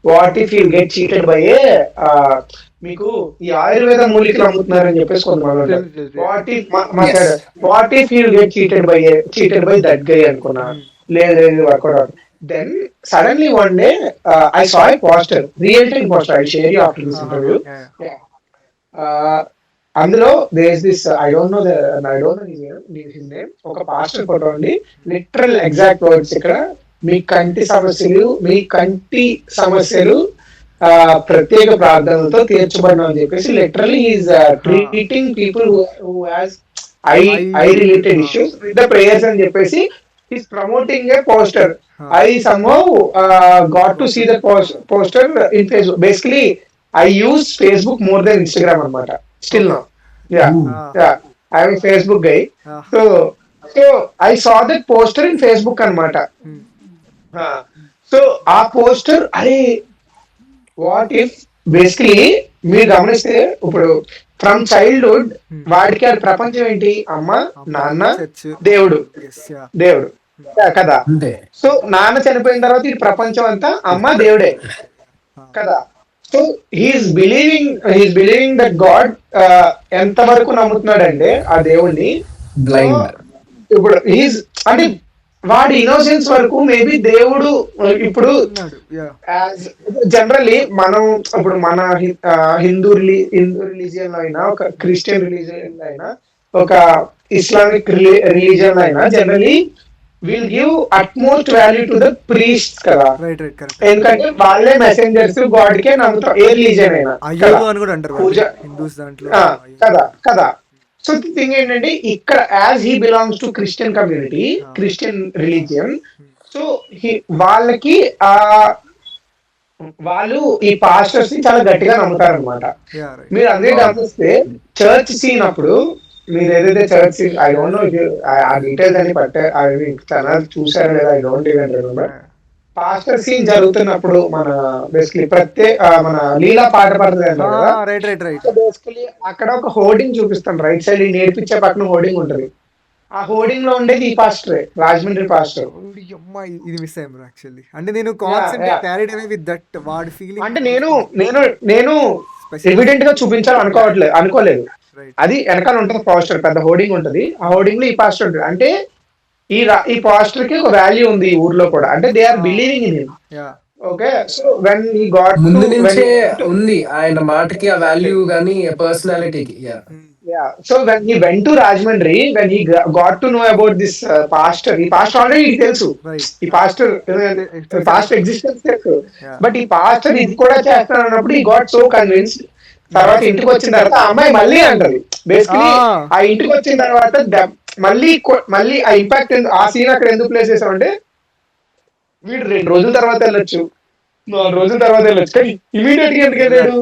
what if he'll get cheated by a మీకు ఈ ఆయుర్వేద మూలికలు అమ్ముతున్నారని చెప్పేసి కొంతమంది, what if he'll get cheated by that guy అనుకున్నా. లేదు workout. Then suddenly one day I saw a poster, real time poster. I'll share you after this interview. అందులో there is this I don't know his name. ఒక pastor photo ఉంది, literal exact words ఇక్కడ, మీ కంటి సమస్యలు ప్రత్యేక ప్రార్థనలతో తీర్చబడిన అని చెప్పేసి, literally is treating people who has I related issues with the prayers అని చెప్పేసి he's promoting a poster. I somehow got to see the poster in Facebook. Basically, I use Facebook more than Instagram anamata. Still now. Yeah. I am a Facebook guy. So I saw that poster in Facebook anamata. So our poster, what if basically మీరు గమనిస్తే ఇప్పుడు from childhood వాడికి అది ప్రపంచం ఏంటి, అమ్మ నాన్న దేవుడు కదా. సో నాన్న చనిపోయిన తర్వాత ఈ ప్రపంచం అంతా అమ్మ దేవుడే కదా. So he's believing that God. ఎంత వరకు నమ్ముతున్నాడు అంటే ఆ దేవుడిని, ఇప్పుడు హీస్ అంటే వాడి ఇన్నోసెన్స్ వరకు మేబీ దేవుడు ఇప్పుడు ఉన్నాడు. యా జనరల్లీ మనం ఇప్పుడు మన హిందూ రిలీజియన్ లో అయినా, ఒక క్రిస్టియన్ రిలీజియన్ లో అయినా, ఒక ఇస్లామిక్ రిలీజియన్ లో అయినా generally will give utmost value to the priest కదా. Right right correct. ఎందుకంటే వాళ్ళే మెసెంజర్స్ గాడ్ కే నమ్ముతాం, ఏ రిలీజియన్ అయినా కదా. అయ్యోలు అని కూడా అంటారు పూజ హిందూస్ దాంట్లో. ఆ, కదా కదా. సో ది థింగ్ ఏంటంటే ఇక్కడ as he belongs to Christian community, Christian religion, so వాళ్ళకి ఆ వాళ్ళు ఈ పాస్టర్స్ ని చాలా గట్టిగా నమ్ముతారు అనమాట. Yeah right. మీరు అందరూ గమనిస్తే చర్చ్ సీన్ అప్పుడు, మీరు ఏదైతే church scene, I don't know ఆ డీటెయిల్స్ అని పట్టే అవి ఛానల్ చూసారో లేదా, I don't even remember. Pastor scene జరుగుతున్నప్పుడు మన బేసికలీ మన లీలా పాట పడుతుంది అంటారు కదా. Right right right. So basically అక్కడ ఒక హోర్డింగ్ చూపిస్తాం రైట్ సైడ్, నేర్పించే పక్కన హోర్డింగ్ ఉంటది. ఆ హోర్డింగ్ లో ఉండేది ఈ పాస్టరే, రాజమండ్రి పాస్టర్. అమ్మాయి ఇది మిస్ అయ్యాం యాక్చువల్లీ. అంటే నేను concept yeah. Carried away with that వాడి ఫీలింగ్. అంటే నేను ఎవిడెంట్ గా చూపించాలి అనుకోలేదు. రైట్. అది వెనకాల ఉంటది పాస్టర్, పెద్ద హోర్డింగ్ ఉంటది. ఆ హోర్డింగ్ లో ఈ పాస్టర్ ఉంటుంది. అంటే ఈ పాస్టర్ కి ఒక వాల్యూ ఉంది ఈ ఊర్లో కూడా, అంటే they are believing in him. Yeah okay, so when he got ముందు నుంచే ఉంది ఆయన మాటకి ఆ వాల్యూ గానీ పర్సనాలిటీకి. So when he went to Rajahmundry, when he got to know about this pastor, ఈ పాస్టర్ ఆల్రెడీ తెలుసు, రైట్. ఈ పాస్టర్ ఎగ్జిస్టెన్స్ తెలుసు. Yeah. బట్ ఈ పాస్టర్ ఇది కూడా చేస్తాను అన్నప్పుడు ఈ గాట్ సో కన్విన్స్డ్. తర్వాత ఇంటికి వచ్చిన తర్వాత ఆ అమ్మాయి మళ్ళీ అంటది బేసికలీ, ఆ ఇంటికి వచ్చిన తర్వాత మళ్ళీ ఆ ఇంపాక్ట్ ఆ సీన్ అక్కడ ఎందుకు ప్లేస్ చేసామంటే, వీడు 2 రోజుల తర్వాత వెళ్ళొచ్చు, 4 రోజుల తర్వాత వెళ్ళొచ్చు, కానీ ఇమీడియట్ గా ఎందుకు వెళ్ళాడు?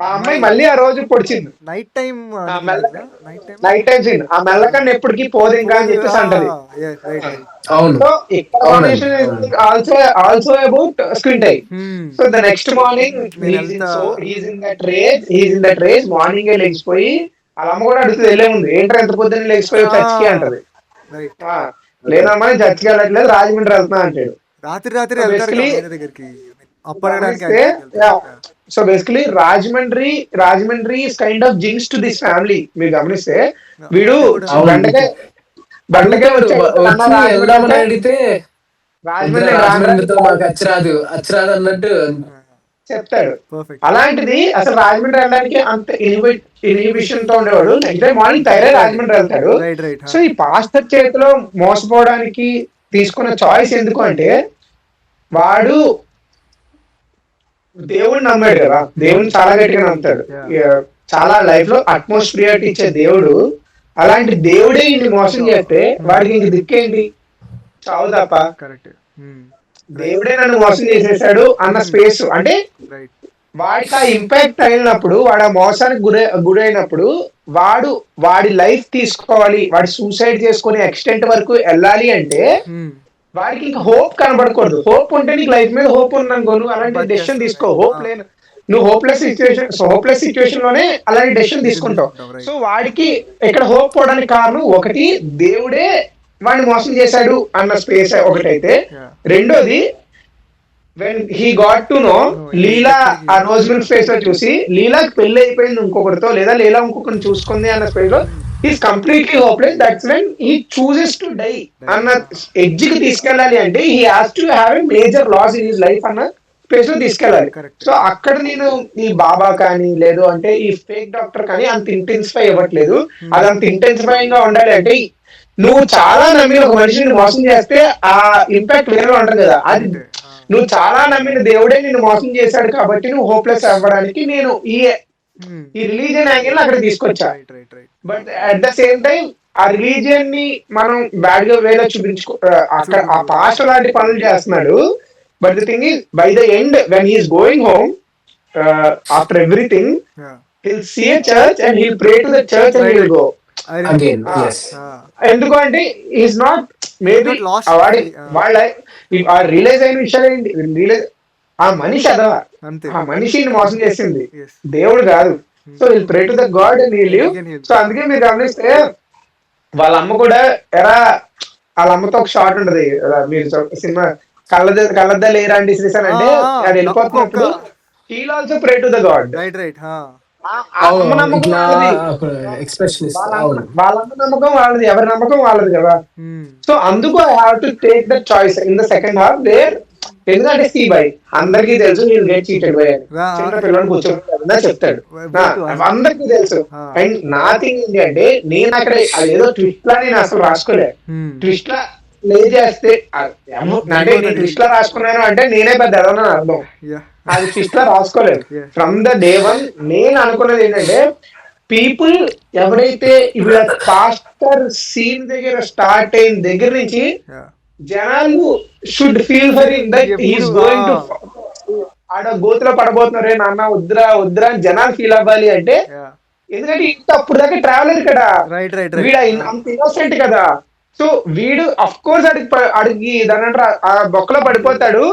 ఆ అమ్మాయి మళ్ళీ ఆ రోజు పొడిచింది. Night time. Night time scene, ఆ మెల్లకన్నా ఎప్పటికీ పోదు ఇంకా అని చెప్పేసి అంటది. అవును. So also about screen time. So the next morning in that rage, morning లేచిపోయి వాళ్ళ అమ్మ కూడా అడుగుతుంది వెళ్ళే ముందు, ఏంటో ఎంత పొద్దున్న లేచిపోయి చర్చికి అంటది. లేదమ్మా నేను చర్చికి వెళ్ళట్లేదు, రాజమండ్రి వెళ్తున్నా అంటాడు. రాత్రి వెళ్తారు కదా ఆయన దగ్గరికి అప్పడడానికి. So basically Rajahmundry kind of jinx to this family. మీరు గమనిస్తే వీడు బండకే వెళ్దామని అడిగితే రాజమండ్రి మాకు అచ్చరాదు అన్నట్టు చెప్తాడు. పర్ఫెక్ట్. అలాంటిది అసలు రాజమండ్రి వెళ్ళడానికి అంత ఇన్హిబిషన్ తో ఉండేవాడు. నెక్స్ట్ డే మార్నింగ్ తయారై రాజమండ్రి వెళ్తాడు. Right right. సో ఈ పాస్టర్ చేతిలో మోసపోవడానికి తీసుకున్న చాయిస్ ఎందుకు అంటే, వాడు దేవుడిని నమ్మాడు కదా, దేవుడిని చాలా గట్టిగా నమ్ముతాడు, చాలా లైఫ్ లో అట్మోస్ట్ ప్రియారిటీ ఇచ్చే దేవుడు. అలాంటి దేవుడే ఇన్ని మోసం చేస్తే వాడికి ఇంక దిక్కేంటి? చావు తప్ప. కరెక్ట్. దేవుడే నన్ను మోసం చేసేసాడు అన్న స్పేస్, అంటే రైట్. వాడికి ఆ ఇంపాక్ట్ అయినప్పుడు, వాడు ఆ మోసానికి గురైనప్పుడు వాడి లైఫ్ తీసుకోవాలి, వాడి సూసైడ్ చేసుకునే ఎక్స్టెంట్ వరకు వెళ్ళాలి అంటే వాడికి ఇంకా హోప్ కనబడకూడదు. హోప్ ఉంటే నీకు లైఫ్ మీద హోప్ ఉందనుకో, నువ్వు అలాంటి డెసిషన్ తీసుకో. హోప్ లేదు, నువ్వు హోప్లెస్ సిచ్యువేషన్ లోనే అలాంటి డెసిషన్ తీసుకుంటావు. సో వాడికి ఇక్కడ హోప్ పోవడానికి కారణం ఒకటి, దేవుడే వాడిని మోసం చేశాడు అన్న స్పేస్ ఒకటైతే, రెండోది when he got to know Leela ఆ రోజ్ మిల్క్ స్పేస్ లో చూసి లీలాకి పెళ్లి అయిపోయింది ఇంకొకరితో, లేదా లీలా ఇంకొకరిని చూసుకుంది అన్న స్పేస్ లో is completely hopeless. That's when he chooses to die అన్న ఎడ్జ్ కి తీసుకెళ్ళాలి అంటే he has to have a major loss in his life అన్న స్పేస్ లో తీసుకెళ్ళాలి. సో అక్కడ నేను ఈ బాబా కానీ లేదు అంటే ఈ ఫేక్ డాక్టర్ కానీ అంత ఇంటెన్సిఫై ఇవ్వట్లేదు. అది అంత ఇంటెన్సిఫైయింగ్ గా ఉండాలి అంటే, నువ్వు చాలా నమ్మి ఒక మనిషిని మోసం చేస్తే ఆ ఇంపాక్ట్ వేరే ఉంటది కదా. అది నువ్వు చాలా నమ్మిన దేవుడే నిన్ను మోసం చేశాడు కాబట్టి నువ్వు హోప్లెస్ అవ్వడానికి నేను ఈ రిలీజియన్ యాంగిల్ అక్కడ తీసుకొచ్చా. But at the same time ఆ రిలీజియన్ ని మనం బ్యాడ్ గా వేలో అక్కడ ఆ పాస్టర్ లాంటి పనులు చేస్తున్నాడు. But the thing is by the end when he is going home after everything, he'll see a church and he'll pray to the church and he'll go again. Yes. ఎందుకు అంటే ఈస్ నాట్ మేబీ వాళ్ళ realise అయిన విషయాలు ఏంటి, ఆ మనిషి అదవా, ఆ మనిషిని మోసం చేసింది, దేవుడు కాదు. So will pray to the God and he live. So అందుకే మీరు గమనిస్తే వాళ్ళ అమ్మ కూడా వాళ్ళ అమ్మతో ఒక షార్ట్ ఉంటది, మీరు సినిమా కళ్ళద్దా లేరా అండి శ్రీశాన్ అంటే, అది వెళ్ళిపోతున్నప్పుడు he'll also pray to the god. Right right. ఆ అమ్మనమ్మకం ఇట్లా వాళ్ళది, ఎక్స్ప్రెషన్ ఇస్తా. అవును. వాళ్ళ అమ్మ నమ్మకం వాళ్ళది, ఎవరి నమ్మకం వాళ్ళది కదా. హ్మ్. సో అందుకు I have to take the choice in the second half wear. ఎందుకంటే సీ బై అందరికీ తెలుసు నేను గెట్ చీటెడ్ బై అని. రా చిన్న పిల్లలు కూర్చోబెట్టారని చెప్తాడు. వెయిట్ అందరికీ తెలుసు. అండ్ నా థింగ్ ఏంటి అంటే నేను అక్కడ అదేదో ట్విస్ట్ లా నేను అసలు రాసుకోలే. ట్విస్ట్ లా ప్లే చేస్తే అంటే నేను ట్విస్ట్ లా రాసుకున్నాను అంటే నేనే పెద్ద ఎదవని అర్థం. అది ట్విస్ట్ లా రాసుకోలేదు. ఫ్రమ్ ద డే వన్ నేను అనుకున్నది ఏంటంటే పీపుల్ ఎవరైతే వీళ్ళ పాస్టర్ సీన్ దగ్గర స్టార్ట్ అయిన దగ్గర నుంచి జనాలు should feel for him that he's going to ఆడ గోతులో పడబోతున్నారే నాన్న వద్దురా వద్దురా అని జనాలు ఫీల్ అవ్వాలి అంటే, ఎందుకంటే ఇంత అప్పుడు దాకా ట్రావెలర్ కదా వీడు అంత ఇన్నోసెంట్ కదా. సో వీడు అఫ్ కోర్స్ అడిగి దాని ఆ బొక్కలో పడిపోతాడు.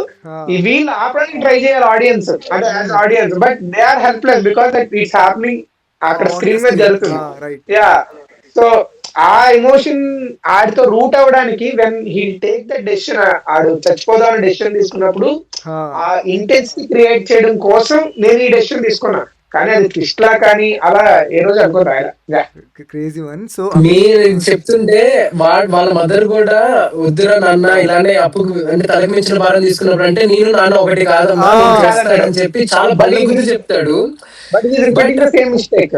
ఈ వీళ్ళు ఆపడానికి ట్రై చేయాలి ఆడియన్స్, అంటే as audience, but they are helpless because that it's happening అక్కడ స్క్రీన్ మీద జరుగుతుంది. యా, సో ఆ ఎమోషన్ ఆడితో రూట్ అవ్వడానికి when he take the decision, ఆడు చచ్చిపోదామని డెసిషన్ తీసుకున్నప్పుడు ఆ ఇంటెన్సిటీ క్రియేట్ చేయడం కోసం నేను ఈ డెసిషన్ తీసుకున్నా. కానీ అది ట్విస్ట్ లా కానీ అలా ఏ రోజు అనుకోరా. Crazy one. సో మీరు చెప్తుంటే వాళ్ళ మదర్ కూడా వద్దురా నాన్న ఇలానే అప్పుకు అంటే తలకు మించిన భారం తీసుకున్నప్పుడు అంటే నేను నాన్న ఒకటి కాదమ్మా నేను చేస్తానని చెప్పి చాలా బలి గురించి చెప్తాడు. But he repeating the same mistake.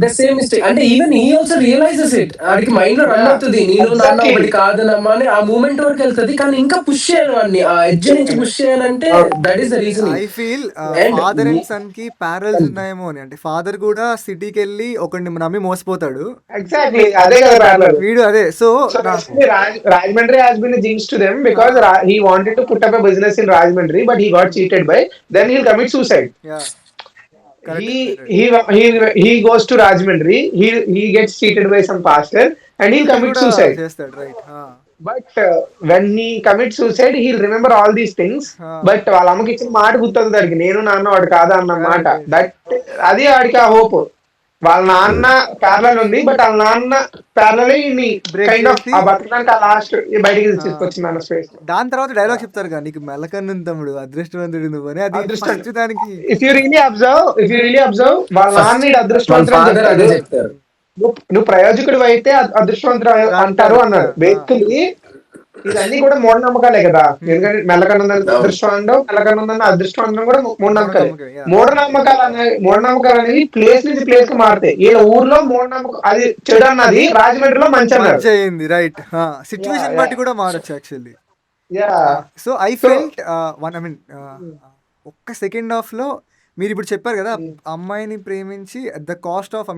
The same mistake అంటే even he also realises it. ఆడికి మైండ్ లో రన్ అవుతుంది నేను నాన్న ఒకటి కాదనమ్మా అని ఆ మూమెంట్ వరకు వెళ్తుంది. కానీ ఇంకా పుష్ చేయాలి వాడిని ఆ ఎడ్జ్ నుంచి పుష్ చేయాలంటే that is the reason. I feel father and son కి ప్యారల్స్ ఉన్నాయేమో అని. అంటే ఫాదర్ కూడా సిటీకి వెళ్ళి ఒకరిని నమ్మి మోసపోతాడు. ఎగ్జాక్ట్లీ అదే కదా వీడు అదే. So Rajmundry has been a jinx to them because he wanted to put up a business in Rajmundry, but he got cheated by. Then he'll commit suicide. Yeah. He goes to Rajmundry. He gets cheated by some pastor, and he'll commit suicide. Right. But when he commits suicide, he'll remember all these things. But వాళ్ళ అమ్మకి ఇచ్చిన మాట గుర్తుంది దానికి, నేను నాన్న వాడు కాదా అన్న మాట. దట్ అది వాడికి ఆ హోప్. వాళ్ళ నాన్న ప్యారలల్ ఉంది, బట్ వాళ్ళ నాన్న ప్యారలల్ కైండ్ ఆఫ్ ఆ బతకడానికి ఆ లాస్ట్ బయటికి తీసుకొచ్చింది అన్న స్పేస్. దాని తర్వాత డైలాగ్ చెప్తారు కదా, నీకు మెల్లకన్ను తమ్ముడు అదృష్టవంతుడు నువ్వు అని. అది అదృష్టానికి ఇఫ్ యూ రియలీ అబ్జర్వ్ వాళ్ళ నాన్న అదృష్టవంతుడు చెప్తారు. నువ్వు ప్రయోజకుడు అయితే అదృష్టవంతుడు అంటారు అన్నారు. బేసికలీ ఇదన్నీ కూడా మూఢనమ్మకాలే కదా. ఎందుకంటే మెల్లకన్నుందని అదృష్టవంతం, మెల్లకన్నుందని అదృష్టవంతం కూడా మూఢనమ్మకాలే. మూఢనమ్మకాలు అనేవి ప్లేస్ నుంచి ప్లేస్ కు మారుతాయి. ఈ ఊర్లో మూఢనమ్మకం అది చెడు అన్నది రాజమండ్రిలో మంచి అయింది. రైట్, సిచ్యువేషన్ బట్టి కూడా మారచ్చు యాక్చువల్లీ. సో ఐ ఫెల్ట్ ఒక్క సెకండ్ హాఫ్ లో మీరు ఇప్పుడు చెప్పారు కదా, అమ్మాయిని ప్రేమించి అట్ ద కాస్ట్ ఆఫ్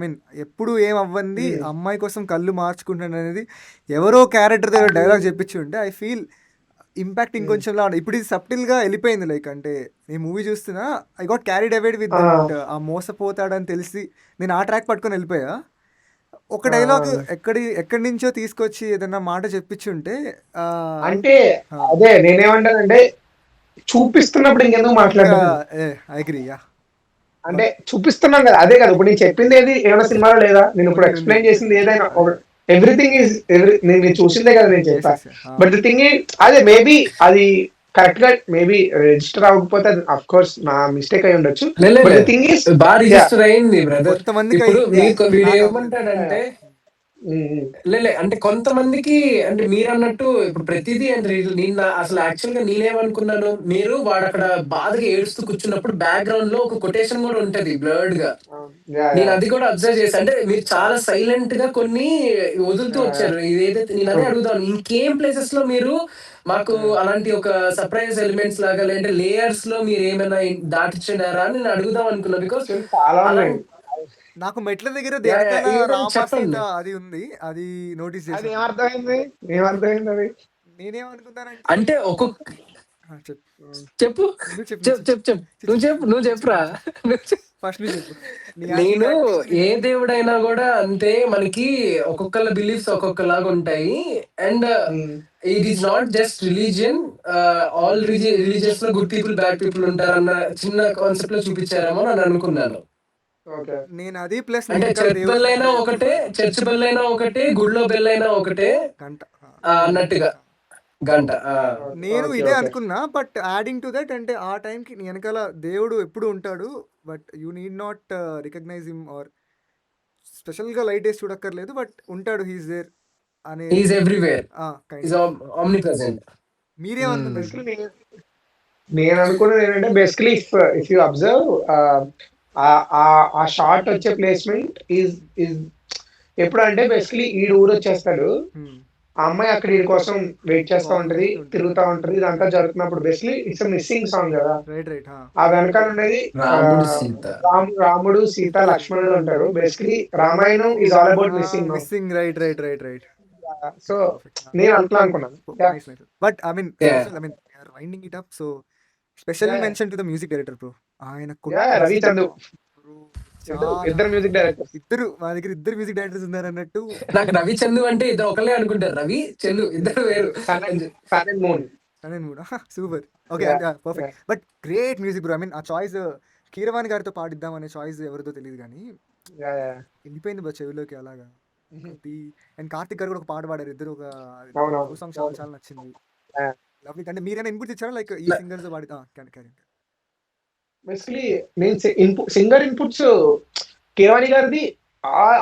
ఎప్పుడు ఏం అవ్వంది అమ్మాయి కోసం కళ్ళు మార్చుకుంటాను అనేది ఎవరో క్యారెక్టర్ దగ్గర డైలాగ్ చెప్పించి ఉంటే ఐ ఫీల్ ఇంపాక్ట్ ఇంకొంచెం లా ఉండే. ఇప్పుడు ఇది సబ్టిల్ గా వెళ్ళిపోయింది. లైక్ అంటే నేను మూవీ చూస్తున్నా, ఐ గాట్ క్యారీడ్ అవేడ్ విత్ ఆ మోసపోతాడని తెలిసి నేను ఆ ట్రాక్ పట్టుకొని వెళ్ళిపోయా. ఒక డైలాగ్ ఎక్కడి నుంచో తీసుకొచ్చి ఏదన్నా మాట చెప్పించి ఉంటే అంటే అదే నేనేమంటానంటే చూపిస్తున్నప్పుడు ఇంకెందుకు మాట్లాడతాను. అంటే చూపిస్తున్నాం కదా, అదే కదా ఇప్పుడు నేను చెప్పింది ఏది ఏమైనా సినిమాలో లేదా, నేను ఇప్పుడు ఎక్స్ప్లెయిన్ చేసింది ఏదైనా ఎవ్రీథింగ్ ఈజ్ నేను చూసిందే కదా నేను చెప్పా. బట్ ది థింగ్ అదే మేబీ అది కరెక్ట్ గా మేబీ రిజిస్టర్ అవ్వకపోతే అఫ్ కోర్స్ నా మిస్టేక్ అయి ఉండొచ్చు. బట్ ది థింగ్ ఈజ్ బాగా రిజిస్టర్ అయింది బ్రదర్. కొంతమందికి ఏమంటాడంటే అంటే కొంతమందికి అంటే మీరు అన్నట్టు ఇప్పుడు ప్రతిదీ అంటే నేను అసలు యాక్చువల్ గా నేనేమనుకున్నాను, మీరు వాడు అక్కడ బాధగా ఏడుస్తూ కూర్చున్నప్పుడు బ్యాక్గ్రౌండ్ లో ఒక కొటేషన్ కూడా ఉంటది బ్లర్డ్ గా. నేను అది కూడా అబ్జర్వ్ చేశాను. అంటే మీరు చాలా సైలెంట్ గా కొన్ని వదులుతూ వచ్చారు. ఇదేదైతే నేను అదే అడుగుతాను, ఇంకేం ప్లేసెస్ లో మీరు మాకు అలాంటి ఒక సర్ప్రైజ్ ఎలిమెంట్స్ లాగా లేదంటే లేయర్స్ లో మీరు ఏమైనా దాటించారా అని నేను అడుగుదాం అనుకున్నా. బికాస్ నాకు మెట్ల దగ్గర అది ఉంది, అది నోటీస్ చేసి నేనేమనుకున్నానంటే అంటే ఒక్కొక్క చెప్పు నువ్వు చెప్పురా. ఫస్ట్ నేను ఏ దేవుడైనా కూడా అంతే, మనకి ఒక్కొక్కళ్ళ బిలీఫ్స్ ఒక్కొక్కలాగా ఉంటాయి. And it is not just religion, all religions లో గుడ్ పీపుల్ బ్యాడ్ పీపుల్ ఉంటారన్న చిన్న కాన్సెప్ట్ లో చూపించారేమో అని అనుకున్నాను. నేను అది ప్లస్ అంటే చర్చ్ బెల్ అయినా ఒకటే, చర్చ్ బెల్ అయినా ఒకటే, గుడిలో బెల్ అయినా ఒకటే అన్నట్టుగా. గంట నేను ఓకే ఇదే ఓకే అనుకున్నా. బట్ యాడింగ్ టు దట్ అంటే ఆ టైంకి నీ వెనకాల దేవుడు ఎప్పుడు ఉంటాడు. But you need not recognise him or స్పెషల్గా లైట్ వేసి చూడక్కర్లేదు. బట్ ఉంటాడు, హీఈస్ దేర్ అనేది is everywhere, kind is of. Omnipresent. మీరేమనుకున్నారు? బేసికలీ నేను అనుకున్నది ఏంటంటే బేసికలీ ఇఫ్ యూ అబ్జర్వ్ ఆ షార్ట్ వచ్చే ప్లేస్మెంట్ ఈజ్ ఎప్పుడు అంటే బేసికలీ ఈ ఊరు వచ్చేస్తాడు, ఆ అమ్మాయి అక్కడ వీడి కోసం వెయిట్ చేస్తా ఉంటది, తిరుగుతా ఉంటది, ఇదంతా జరుగుతున్నప్పుడు బేసికలీ ఇట్స్ మిస్సింగ్ సాంగ్ కదా. Right right. ఆ వెనకాల ఉండేది రాముడు సీత. రాముడు సీత లక్ష్మణుడు ఉంటారు. బేసికలీ Ramayanam is all about missing no. Missing, right right right right. So నేను అట్లా అనుకున్నాను. Nice nice. But I mean Yeah. Winding it up. So special Yeah. Mention to the music director bro. ఆయన రవి చందు ఇద్దరు మ్యూజిక్ డైరెక్టర్స్. ఇద్దరు మా దగ్గర ఇద్దరు music directors ఉన్నారు అన్నట్టు. నాకు రవి చందు అంటే ఇద్దరు ఒకళ్ళే అనుకుంటారు, రవి చందు ఇద్దరు వేరు. Sun and moon. Super. Okay, perfect. But great music bro. I mean ఆ చాయిస్ కీరవాణి గారితో పాడిద్దాం అనే చాయిస్ ఎవరిదో తెలియదు కానీ వెళ్ళిపోయింది బ్రో చెవిలోకి అలాగా. అండ్ కార్తిక్ గారు కూడా ఒక పాట పాడారు ఇద్దరు. ఒక అవునవును. సాంగ్ చాలా చాలా నచ్చింది. Yeah. లవ్లీ. అంటే మీరైనా ఇన్పుట్ ఇచ్చారా లైక్ ఈ సింగర్స్ పాడి? బేసికలీ నేను సింగర్ ఇన్పుట్స్ కేవాణి గారిది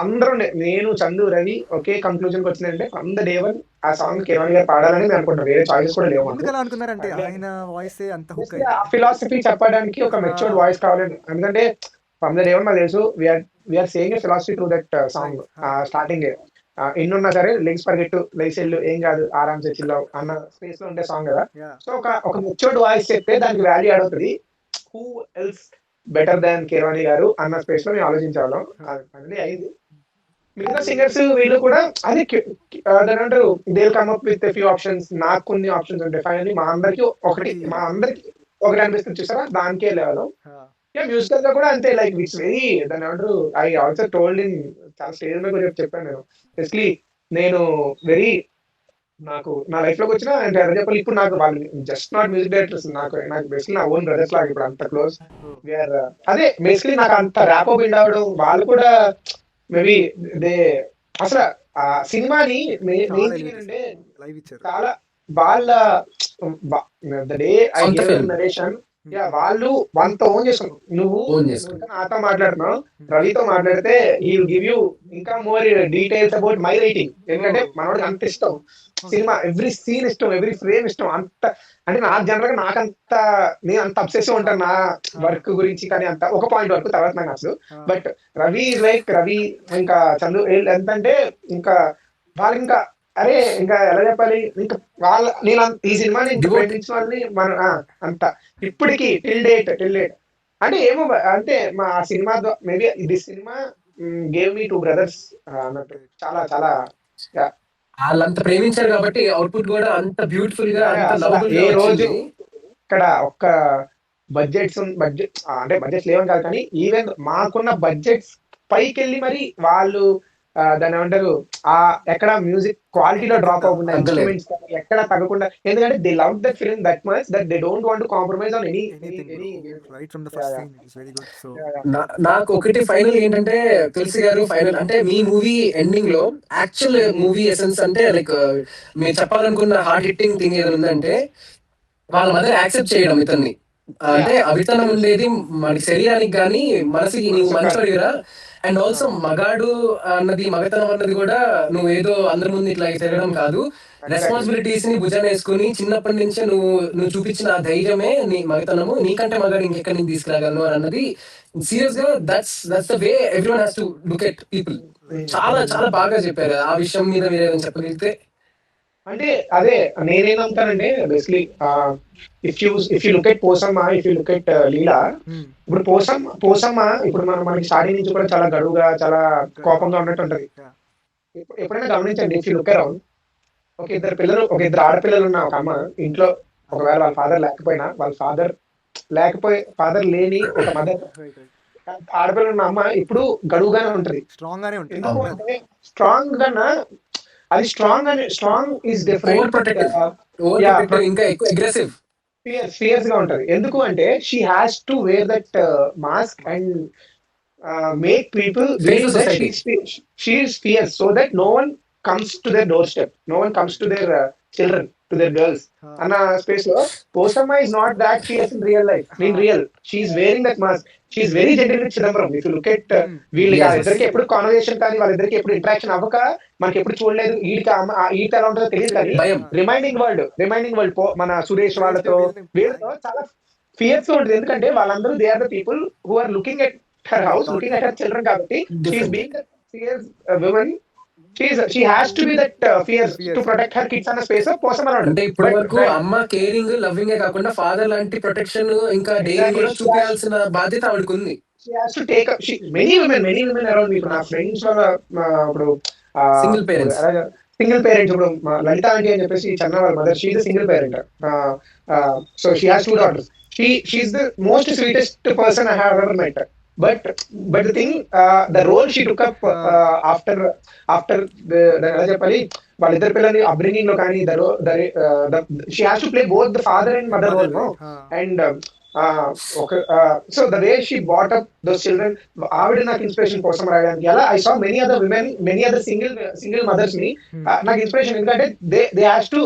అందరూ నేను చందు రవి ఒకే కంక్లూజన్ కి వచ్చిందంటే ఫ్రమ్ ద డే వన్ ఆ సాంగ్ కేవాణి గారు పాడాలని మేము అనుకుంటాం. వేరే చాయిస్ కూడా లేవు. ఎందుకు అలా అనుకున్నారంటే ఆయన వాయిస్ అంత హుక్ ఆ ఫిలాసఫీ చెప్పడానికి ఒక మెచ్యూర్డ్ వాయిస్ కావాలని. ఎందుకంటే ఫ్రమ్ ద డే వన్ మాకు తెలుసు we're saying philosophy to that song. Starting ఎన్నున్నా సరే లెగ్స్ పరిగెట్టు లైసెల్లు ఏం కాదు ఆరామ్సే చిల్లవు అన్న స్పేస్ లో ఉండే సాంగ్ కదా. సో ఒక మెచ్యూర్డ్ వాయిస్ చెప్తే దానికి వాల్యూ అడుగుతుంది. Who else better than Keeravani గారు అన్న స్పేస్ లో మేము ఆలోచించాం. అది అయింది. మిగతా సింగర్స్ వీళ్ళు కూడా అదే అంటారు they come up with few options. నాకు కొన్ని ఆప్షన్స్ ఉంటాయి. ఫైనల్లీ మా అందరికి ఒకటి అనిపిస్తుంది చూసారా, దానికే లెవెల్. మ్యూజికల్ గా కూడా అంతే. లైక్ ఇట్స్ వెరీ దాని ఏమంటారు ఐ ఆల్సో టోల్డ్ ఇన్ చాలా స్టేజ్ మీద కూడా చెప్పాను నేను. బేసిక్లీ నేను వెరీ నాకు నా లైఫ్ లోకి వచ్చిన అంటే అదే చెప్పాలి. ఇప్పుడు నాకు వాళ్ళు జస్ట్ నాట్ మ్యూజిక్ డైరెక్టర్స్, నాకు బేసిక్లీ నా ఓన్ బ్రదర్స్ లాగా ఇప్పుడు అంత క్లోజ్. అదే బేసిక్లీ నాకు అంత ర్యాప్ బిల్డ్ అవడం వాళ్ళు కూడా మేబీ దే అసలు ఆ సినిమాని ఏంటంటే చాలా వాళ్ళ the day I give narration వాళ్ళు వాళ్ళతో ఓన్ చేసుకున్నావు. నువ్వు నాతో మాట్లాడుతున్నావు, రవితో మాట్లాడితే ఈ గివ్ యూ ఇంకా more details about my writing. ఎందుకంటే మనోడికి అంత ఇష్టం సినిమా, ఎవ్రీ సీన్ ఇష్టం, ఎవ్రీ ఫ్రేమ్ ఇష్టం. అంత అంటే నాకు జనరల్ గా నేను అంత అబ్సెసివ్ ఉంటాను నా వర్క్ గురించి. కానీ అంత ఒక పాయింట్ వరకు తర్వాత నాకు అసలు. బట్ రవి రవి ఇంకా చందు ఎంతంటే ఇంకా వాళ్ళు ఇంకా అరే ఇంకా ఎలా చెప్పాలి, ఇంకా నేను ఈ సినిమాని వాళ్ళని మనం అంత ఇప్పటికి టిల్ డేట్ అంటే ఏమో అంటే మా సినిమా మేబీ ఇది cinema gave me two brothers అన్నట్టు. చాలా చాలా వాళ్ళంత ప్రేమించారు కాబట్టి అవుట్పుట్ కూడా అంత బ్యూటిఫుల్ గా ఏ రోజు ఇక్కడ ఒక్క బడ్జెట్ అంటే బడ్జెట్స్ లేవని కాదు కానీ ఈవెన్ మాకున్న బడ్జెట్స్ పైకి వెళ్ళి మరి వాళ్ళు దాని ఏమంటారు ఎక్కడ మ్యూజిక్ క్వాలిటీలో డ్రాప్ అవ్వకుండా ఇన్స్ట్రుమెంట్స్ ఎక్కడ తగ్గకుండా. ఎందుకంటే they love that film that much that they don't want to compromise on any. నాకు ఒకటి ఫైనల్ ఏంటంటే తులసి గారు, ఫైనల్ అంటే మీ మూవీ ఎండింగ్ లో యాక్చువల్ మూవీ ఎసెన్స్ అంటే లైక్ మీరు చెప్పాలనుకున్న హార్ట్ హిట్టింగ్ థింగ్ ఏదైనా ఉందంటే వాళ్ళ మదర్ యాక్సెప్ట్ చేయడం ఇతన్ని. అంటే అవితనం ఉండేది మనకి శరీరానికి కానీ మనసుకి నువ్వు మంచోడిరా. అండ్ ఆల్సో మగాడు అన్నది మగతనం అన్నది కూడా నువ్వు ఏదో అందరి ముందు ఇట్లా తిరగడం కాదు, రెస్పాన్సిబిలిటీస్ ని భుజాన వేసుకుని చిన్నప్పటి నుంచే నువ్వు చూపించిన ఆ ధైర్యమే నీ మగతనము, నీకంటే మగాడు ఇంకెక్కడి నుంచి తీసుకురాగలను అన్నది సీరియస్ గా that's the way everyone has to look at people. చాలా చాలా బాగా చెప్పారు. ఆ విషయం మీద మీరు ఏమైనా చెప్పగలిగితే. అంటే అదే నేనేం నమ్ముతానంటే basically if you look at Posamma, if you look at Leela. ఇప్పుడు పోసమ్మ ఇప్పుడు మనకి స్టార్టింగ్ నుంచి కూడా చాలా గడువుగా చాలా కోపంగా ఉన్నట్టు ఉంటది. ఎప్పుడైనా గమనించండి, ఇఫ్ యూ లుక్ అరౌండ్ ఒక ఇద్దరు ఆడపిల్లలు ఉన్న ఒక అమ్మ ఇంట్లో, ఒకవేళ వాళ్ళ ఫాదర్ లేని ఒక మదర్, ఆడపిల్లలు ఉన్న అమ్మ ఇప్పుడు గడువుగానే ఉంటది, స్ట్రాంగ్ గానే ఉంటుంది. ఎందుకంటే స్ట్రాంగ్ కన్నా అది స్ట్రాంగ్ ఈజ్ డిఫరెంట్, ఇంకా ఎక్కువ అగ్రెసివ్ ఫియర్స్ గా ఉంటది. ఎందుకు అంటే she has to wear that mask and make people believe that she is fierce, so that no one comes to their doorstep, no one comes to their children to their girls అన్న space లో Posamma is not that she's in real life. In real she's wearing that mask. She's very gentle with Chidambaram. If you look at వీళ్ళకి Yes. వాళ్ళిద్దరికి ఎప్పుడు conversation కానీ వాళ్ళిద్దరికి ఎప్పుడు interaction అవ్వక మనకి ఎప్పుడు చూడలేదు. ఈడికి ఎలా ఉంటుందో తెలియదు కానీ భయం. రిమైండింగ్ వరల్డ్ మన సురేష్ వాళ్ళతో వీళ్ళతో చాలా ఫియర్స్ ఉంటుంది. ఎందుకంటే వాళ్ళందరూ they are the people who are looking at her house, looking at her children. కాబట్టి she's being that fierce women. She has to be that fierce to protect her kids అన్న space కోసం అంటే ఇప్పటి వరకు అమ్మ కేరింగ్ లవింగ్ కాకుండా father లాంటి protection ఇంకా డేరింగ్ కూడా చూపించాల్సిన బాధ్యత ఆవిడకి ఉంది. she has to take up many women around me. నా ఫ్రెండ్స్ వాళ్ళ ఇప్పుడు సింగిల్ పేరెంట్స్ ఇప్పుడు లలిత ఆంటీ అని చెప్పేసి చెన్న వాళ్ళ mother, she is single parent. So she has 2 daughters. She is the most sweetest person I have ever met. But the thing, the role she took up after ఎలా చెప్పాలి, వాళ్ళిద్దరు పిల్లల్ని upbringing లో కానీ she has to play both the father and mother role, no? And so the way she brought up those children, ఆవిడ నాకు inspiration కోసం రాయడానికి. అలా I saw many other women, many other single mothers ని నాకు inspiration. ఎందుకంటే they has to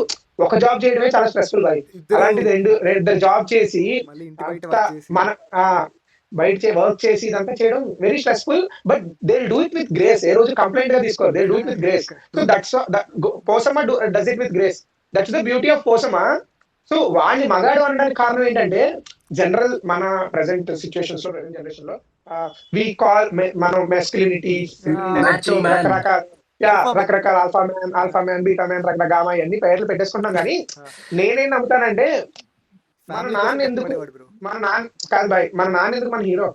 ఒక job చేయడమే చాలా స్ట్రెస్ఫుల్. అలాంటిది రెండు జాబ్ చేసి మన బయట వర్క్ చేసి ఇదంతా చేయడం very stressful. But they will do it with grace. ఏ రోజు కంప్లైంట్ గా తీసుకోరు. They do it with grace. So that's Posamma does it with grace. That's the beauty of Posamma. So వాడిని మగాడు అనడానికి కారణం ఏంటంటే జనరల్ మన ప్రెసెంట్ సిచ్యువేషన్స్ లో, ప్రెసెంట్ జనరేషన్ లో వి కాల్ మనం మెస్కులినిటీ, రకరకాల ఆల్ఫా మ్యాన్, బీటా మ్యాన్, రకరకాల గామా ఇవన్నీ పేర్లు పెట్టేసుకుంటాం. కానీ నేనేం నమ్ముతానంటే మన నాన్న ఎందుకు కాదు బాయ్, మన నాన్న ఎందుకు మన hero?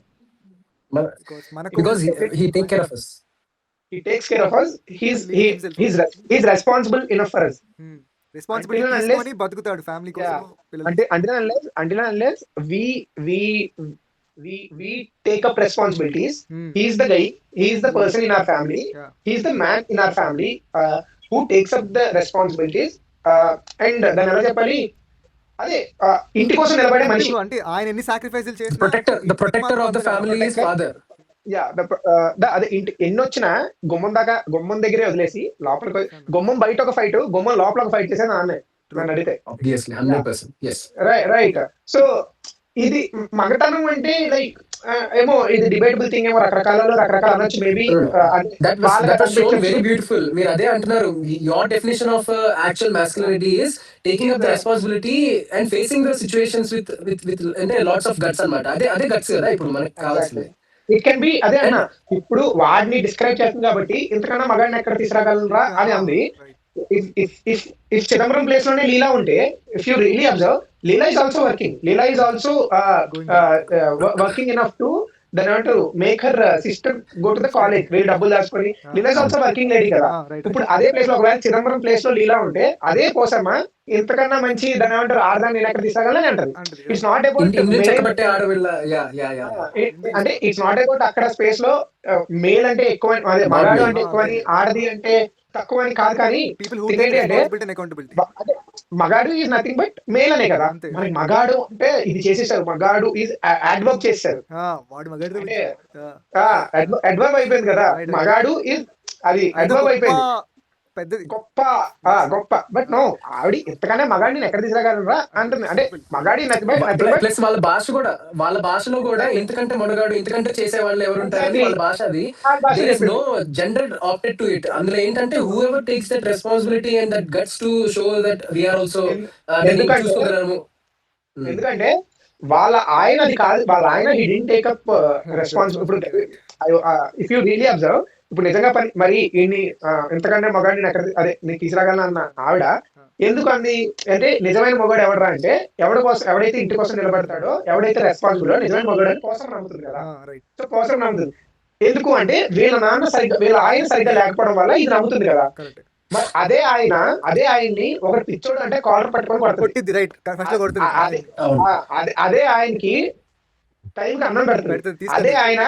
because he take care of us. He takes care of us. He's responsible enough for us. Responsibility తీసుకొని బతుకుతాడు ఫ్యామిలీ కోసం. అంటే until unless we take up responsibilities. He's the guy, he's the person in our family, he's the man in our family who takes up the responsibilities. And దాని ఎలా చెప్పాలి, అదే ఇంటి కోసం నిలబడే మనిషి. అంటే ఆయన ఎన్ని సాక్రిఫైస్లు చేసిన the protector of the family is father. అదే ఇంటి ఎన్ని వచ్చినా గుమ్మం దగ్గరే వదిలేసి లోపలికి, గుమ్మం బయట ఒక ఫైట్, గుమ్మం లోపల ఒక ఫైట్ చేసేది నాన్నే నన్ను అడిగితే. Obviously 100%. Yes. రైట్. సో ఇది మగతనం అంటే లైక్ ఏమో ఇది డిబేటబుల్ థింగ్ ఏమో, రకరకాల అనొచ్చు maybe. That was shown very beautiful. మీరు అదే అంటున్నారు, your definition of actual masculinity is taking up the responsibility and facing the situations with అంటే lots of guts అన్నమాట. అదే guts కదా ఇప్పుడు మనకి కావాల్సింది. ఇట్ కెన్ బి అదే అన్న. ఇప్పుడు వాడిని డిస్క్రైబ్ చేస్తుంది కాబట్టి ఇంతకన్నా మగాడిని ఎక్కడ తీసుకురాగలరా అని అంది. ఇఫ్ చిదంబరం ప్లేస్ లోనే లీలా ఉంటే, if you really observe, Leela is also working. Leela is also working enough to make her sister go to the college. వీళ్ళు డబ్బులు దాచుకొని లీలా ఈజ్ ఆల్సో వర్కింగ్ లేడీ కదా. ఇప్పుడు అదే ప్లేస్ లో ఒకవేళ చిదంబరం ప్లేస్ లో లీలా ఉంటే, అదే కోసమా ఇంతకన్నా మంచి దాని ఏమంటారు ఆడదాన్ని నేను ఎక్కడ తీసుకురాగలని అంటారు. ఇట్స్ నాట్ అబౌట్ అంటే ఇట్స్ నాట్ అబౌట్ అక్కడ స్పేస్ లో మేల్ అంటే ఎక్కువ, అదే మగాడు అంటే ఎక్కువని, ఆడది అంటే తక్కువ అని కాదు. కానీ మగాడు ఈజ్ నథింగ్ బట్ మేల్ అనే కదా. మనకి మగాడు అంటే ఇది చేసేసారు, మగాడు ఈజ్ అడ్వర్బ్ చేస్తారు, అడ్వర్బ్ అయిపోయింది కదా. మగాడు ఈజ్ అది అడ్వర్బ్ అయిపోయింది, గొప్ప. బట్ నో, ఆవిడ ఎంతకన్నా మగాడిని ఎక్కడ తీసుకురాగలరా అంటుంది. అంటే మగాడి ప్లస్ వాళ్ళ భాషలో కూడా ఎంతకంటే మగాడు, ఎంతకంటే చేసే వాళ్ళు ఎవరు ఉంటారని వాళ్ళ భాష అది. There is no gender opted to it. అందులో ఏంటంటే whoever takes that responsibility and that guts to show that we are also చూసుకోగలము. ఎందుకంటే వాళ్ళ ఆయన అది కాదు, వాళ్ళ ఆయన he didn't take up responsibility. If you really observe, ఇప్పుడు నిజంగా మరి ఎంతకంటే మగాడిని ఎక్కడ అదే నీకు తీసుకురాగలను అన్న ఆవిడ ఎందుకు అంది అంటే, నిజమైన మొగాడు ఎవడరా అంటే ఎవడైతే ఇంటి కోసం నిలబడతాడో, ఎవడైతే రెస్పాన్సిబుల్ నిజమైన మొగాడు కోసం నమ్ముతుంది కదా. సో కోసం నమ్ముతుంది ఎందుకు అంటే వీళ్ళ ఆయన సరిగ్గా లేకపోవడం వల్ల ఇది నమ్ముతుంది కదా. మరి అదే ఆయన్ని ఒకటి పిచ్చోడు అంటే కాలర్ పట్టుకొని కొడుతుంది. అదే ఆయనకి టైంకి అన్నం పెడుతుంది. అదే ఆయన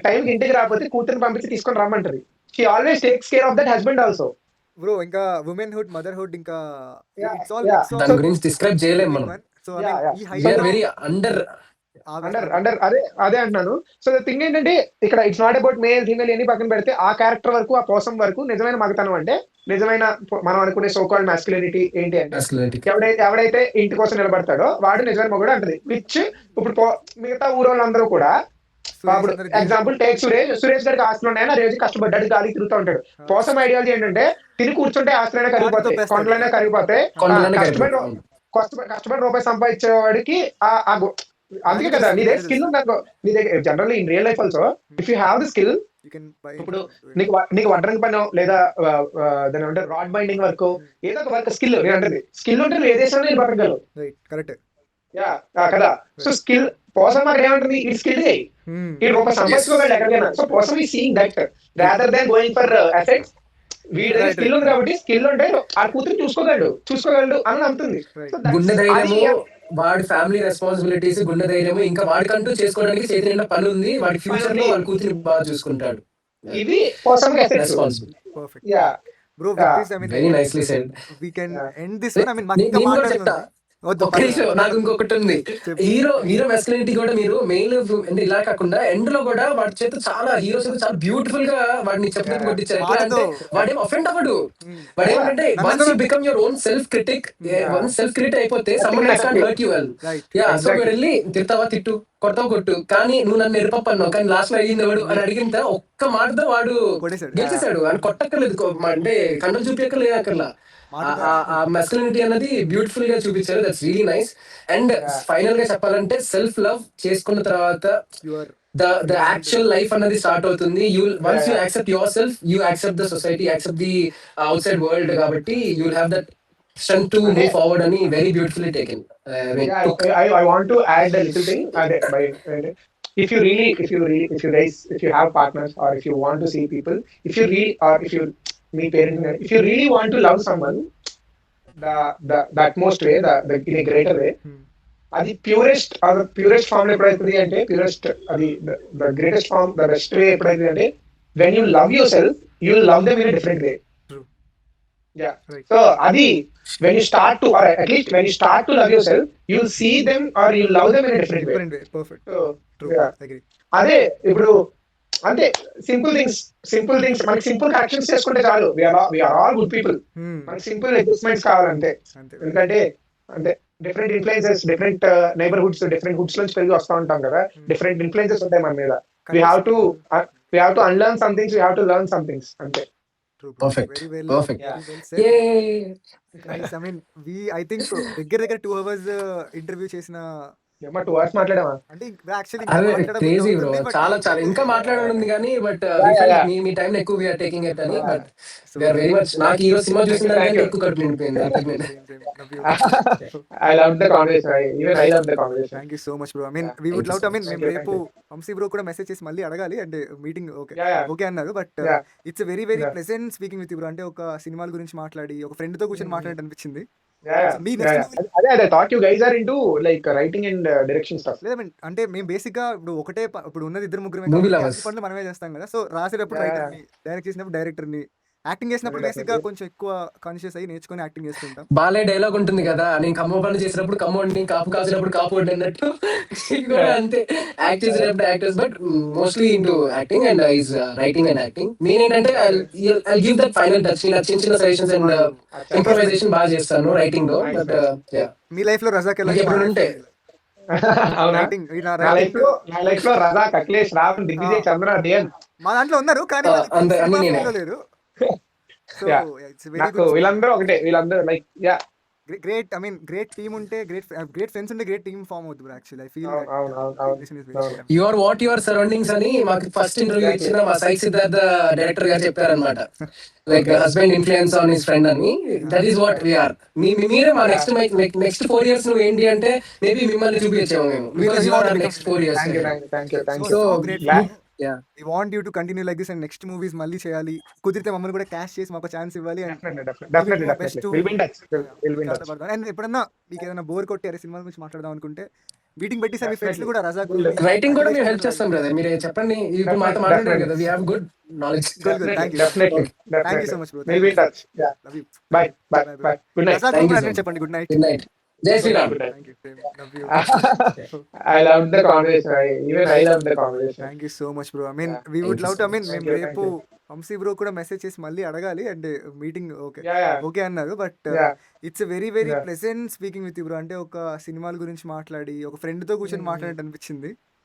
టైంకి ఇంటికి రాకపోతే కూతురు పంపించి తీసుకొని రమ్మంటది. She always takes care of that husband also. Bro ఇంకా ఉమెన్హుడ్, మదర్హుడ్ ఇంకా దాని గురించి డిస్క్రైబ్ చేయలేము మనం. Very under ah under under అదే అదే అంటున్నాను. సో ద థింగ్ ఏంటంటే ఇక్కడ it's not about male female ఎన్ని పక్కన పెడితే ఆ క్యారెక్టర్ వరకు ఆ పోసం వరకు నిజమైన మగతనం అంటే నిజమైన మనం అనుకునే సో కాల్డ్ మాస్కులినిటీ ఏంటి అంటే Masculinity. ఎవడైతే ఇంటి కోసం నిలబడతాడో వాడు నిజమైన మగుడు అంటది. విచ్ ఇప్పుడు మిగతా ఊరోళ్ళందరూ కూడా సురేష్ ఇప్పుడు అందరికి ఎగ్జాంపుల్ టేక్ సురేష్ గారికి ఆస్తులు ఉన్నాయని ఆ రోజు కష్టపడ్డాడు గాలి తిరుగుతూ ఉంటాడు. పోసం ఐడియాలజీ ఏంటంటే తిని కూర్చుంటే ఆస్తులైనా కరిగిపోతాయి, తొప్పేస్తాడు. కొండలైనా కరిగిపోతాయి, కొండలనే కష్టపడి కరిగిపోతాయి. కష్టపడి రూపాయి సంపాదించేవాడికి అందుకే కదా నీ దగ్గర స్కిల్ ఉంది అనుకో, నీ దగ్గర generally in real life also if you have the skill, you can buy ఇప్పుడు నీకు వడ్రంగి పని లేదా దాని అంటే రాడ్ బైండింగ్ వర్క్ ఏదో ఒక వర్క్ స్కిల్ నేను అంటే స్కిల్ ఉంటే నువ్వు ఏ దేశంలో నేను బతకగలవు. Right correct. యా కదా. సో స్కిల్ పోసం మాకు ఏమంటుంది ఈ స్కిల్ ఈ రూపాయి సంపాదించుకోగలడు ఎక్కడికైనా. సో పోసం ఈ seeing that rather than going for assets. వీడి స్కిల్ ఉంది కాబట్టి స్కిల్ ఉంటే ఆ కూతురు చూసుకోగలడు అని నమ్ముతుంది. So that's- గుండె ధైర్యము, అది- వాడి ఫ్యామిలీ రెస్పాన్సిబిలిటీస్, గుండె ధైర్యము, ఇంకా వాడికంటూ చేసుకోవడానికి చేతి నిండా పని ఉంది, వాడి ఫ్యూచర్ లో వాళ్ళ కూతురిని బాగా చూసుకుంటాడు. ఇది Posam responsible. Perfect yeah bro. Yeah. With this I mean very nicely said. We can Yeah. End this one. I mean మాకు ఇంకా నేను కూడా మాట్లాడాలి. చెప్తా. ఒక్క నిమిషం, నాకు ఇంకొకటి ఉంది. హీరో మెస్కులినిటీ కూడా మీరు మెయిన్ అంటే ఇలా కాకుండా ఎండ్ లో కూడా వాడి చేత చాలా హీరోస్ చాలా బ్యూటిఫుల్ గా వాడిని చెప్పడం కొట్టించారు. ఎట్లా అంటే వాడేం అఫెండ్ అవ్వడు. వాడేమంటే once you become your own self critic, once self critic అయిపోతే someone else can't hurt you well. Yeah, so మీరు వెళ్ళి తిడతావా తిట్టు, కొడతావు కొట్టు, కానీ నువ్వు నన్ను ఎరుపన్నావు కానీ లాస్ట్ లో అయ్యింది ఎవడు అని అడిగిన తర్వాత ఒక్క మాటతో వాడు గెలిచేశాడు. అని కొట్టక్కర్లేదు, అంటే కన్నులు చూపించక్కర్లేదు అక్కర్లా. ఆ మెస్కులినిటీ అన్నది బ్యూటిఫుల్ గా చూపించారు. That's really nice. And final గా చెప్పాలంటే సెల్ఫ్ లవ్ చేసుకున్న తర్వాత the actual life అన్నది స్టార్ట్ అవుతుంది. Once you accept yourself, you accept the society, accept the outside world, కాబట్టి you'll have that strength to move forward అని very beautifully taken. I want to add a little thing. If you have partners or if you want to see people, if you really want to love someone the utmost way, in a greater way, అది purest form ఎప్పుడైతుంది అంటే అది the greatest form, the best way ఎప్పుడైతుంది అంటే when you love yourself you will love them in a different way. So అది when you start to, or at least when you start to love yourself, you'll see them or you'll love them in a different way. Perfect. So, True. yeah. Agree. అదే ఇప్పుడు అంటే simple things మనకి simple actions చేసుకుంటే చాలు. We're all good people. మనకి simple adjustments కావాలంటే, ఎందుకంటే అంటే different influences, different neighbourhoods, different hoods నుంచి పెరిగి వస్తూ ఉంటాం కదా. డిఫరెంట్ ఇన్ఫ్లుయెన్సెస్ ఉంటాయి మన మీద. we have to unlearn some things, we have to learn some things అంతే. Perfect. Very Perfect. very well said. Yay. Nice. I mean, I think దగ్గర 2 hours ఇంటర్వ్యూ చేసిన, 2 hours మాట్లాడామా అంటే యాక్చువల్లీ అదే క్రేజీ బ్రో. చాలా ఇంకా మాట్లాడాలి కానీ బట్ మీ టైం ఎక్కువ వీఆర్ టేకింగ్ ఇట్ అని. బట్ వీఆర్ వెరీ మచ్, నాకు ఈ రోజు సినిమా చూసిన దానికంటే ఎక్కువ కడుపు నిండిపోయింది. I loved the conversation. Even I loved the conversation. Thank you so much bro. I mean we would love to, I mean మేము రేపు వంశీ బ్రో కూడా మెసేజ్ చేసి మళ్ళీ అడగాలి అంటే మీటింగ్ ఓకే అన్నారు. But it's very very pleasant speaking with you bro. అంటే ఒక సినిమాల గురించి మాట్లాడి ఒక ఫ్రెండ్ తో కూర్చొని మాట్లాడి అనిపించింది. అదే thought you guys are into like writing and direction stuff. లేదా అంటే మేము బేసిక్ గా ఇప్పుడు ఉన్నది 2-3 Movie lovers. పనులు మనమే చేస్తాం కదా. సో రాసేటప్పుడు రైటర్ ని, డైరెక్ట్ చేసినప్పుడు డైరెక్టర్ ని, యాక్టింగ్ చేసినప్పుడు బేసిక్ గా కొంచెం ఎక్కువ కాన్షియస్ అయ్యి నేర్చుకొని యాక్టింగ్ చేస్తుంటాం. బాలే డైలాగ్ ఉంటుంది కదా, నేను కమ్మ పనులు చేసినప్పుడు కమ్మోడిని, కాపు కాసినప్పుడు కాపోడి అన్నట్టు కూడా అంతే. యాక్ట్ చేసినప్పుడు actors, but mostly into acting and is writing and acting. నేనేంటంటే I give that final touch. ఇలా చిన్న చిన్న సజెషన్స్ అండ్ ఇంప్రూవైజేషన్ బాగా చేస్తాను రైటింగ్ లో. బట్ మీ లైఫ్ లో రజాక్ ఎలా ఎప్పుడు ఉంటే అవునా? రైటింగ్ నా లైఫ్ లో రజాక్, అఖిలేష్, రాహుల్, దిగ్విజయ్, చంద్ర, డియన్ మా దాంట్లో ఉన్నారు కానీ అందరూ అన్ని నేనే. లేదు. సో ఇట్స్ వెరీ నాకు వీళ్ళందరూ ఒకటే, వీళ్ళందరూ like yeah great. I mean great team ఉంటే, గ్రేట్ ఫ్రెండ్స్ ఉంటే గ్రేట్ టీమ్ ఫామ్ అవుతుంది actually. I feel you are what your surroundings అని మాకు ఫస్ట్ ఇంటర్వ్యూ ఇచ్చిన మా సాయి సిద్ధార్థ డైరెక్టర్ గారు చెప్పారనమాట. Like husband influence on his friend అని. That is what we're. మీరే మా నెక్స్ట్ 4 years నువ్వు ఏంటి అంటే మేబీ మిమ్మల్ని చూపించాము మేము. Because you are next 4 years. Thank so Yeah. We want you to continue like this and next movies మళ్ళీ చేయాలి. కుదిరితే మమ్మల్ని కూడా క్యాష్ చేసి మాకు ఛాన్స్ ఇవ్వాలి. అండ్ ఎప్పుడన్నా మీకు ఏదైనా బోర్ కొట్టి అరే సినిమా గురించి మాట్లాడదాం అనుకుంటే మీటింగ్ పెట్టి సార్ మీ ఫ్రెండ్స్ కూడా రజాక్ రైటింగ్ కూడా మేము హెల్ప్ చేస్తాం బ్రదర్. మీరు చెప్పండి, ఇప్పుడు మాతో మాట్లాడారు కదా, we have good knowledge. Thank you so much bro. We'll be in touch. Yeah. Love you. Bye. Good night. Razak Thank you కూడా so much. చెప్పండి గుడ్ నైట్. Good night. జై Sriram. Thank you, love you. I love the conversation. Even I love the conversation. Thank you so much bro. I mean Yeah. We would Thank you love so too, I mean much. Thank మేము you. Thank రేపు you. Vamshi bro కూడా message చేసి మళ్ళీ అడగాలి and meeting okay Yeah. Yeah. Okay అన్నారు. But Yeah. It's very very Yeah. Pleasant speaking with bro. అంటే ఒక సినిమాల గురించి మాట్లాడి ఒక ఫ్రెండ్తో కూర్చొని మాట్లాడినట్టు అనిపించింది.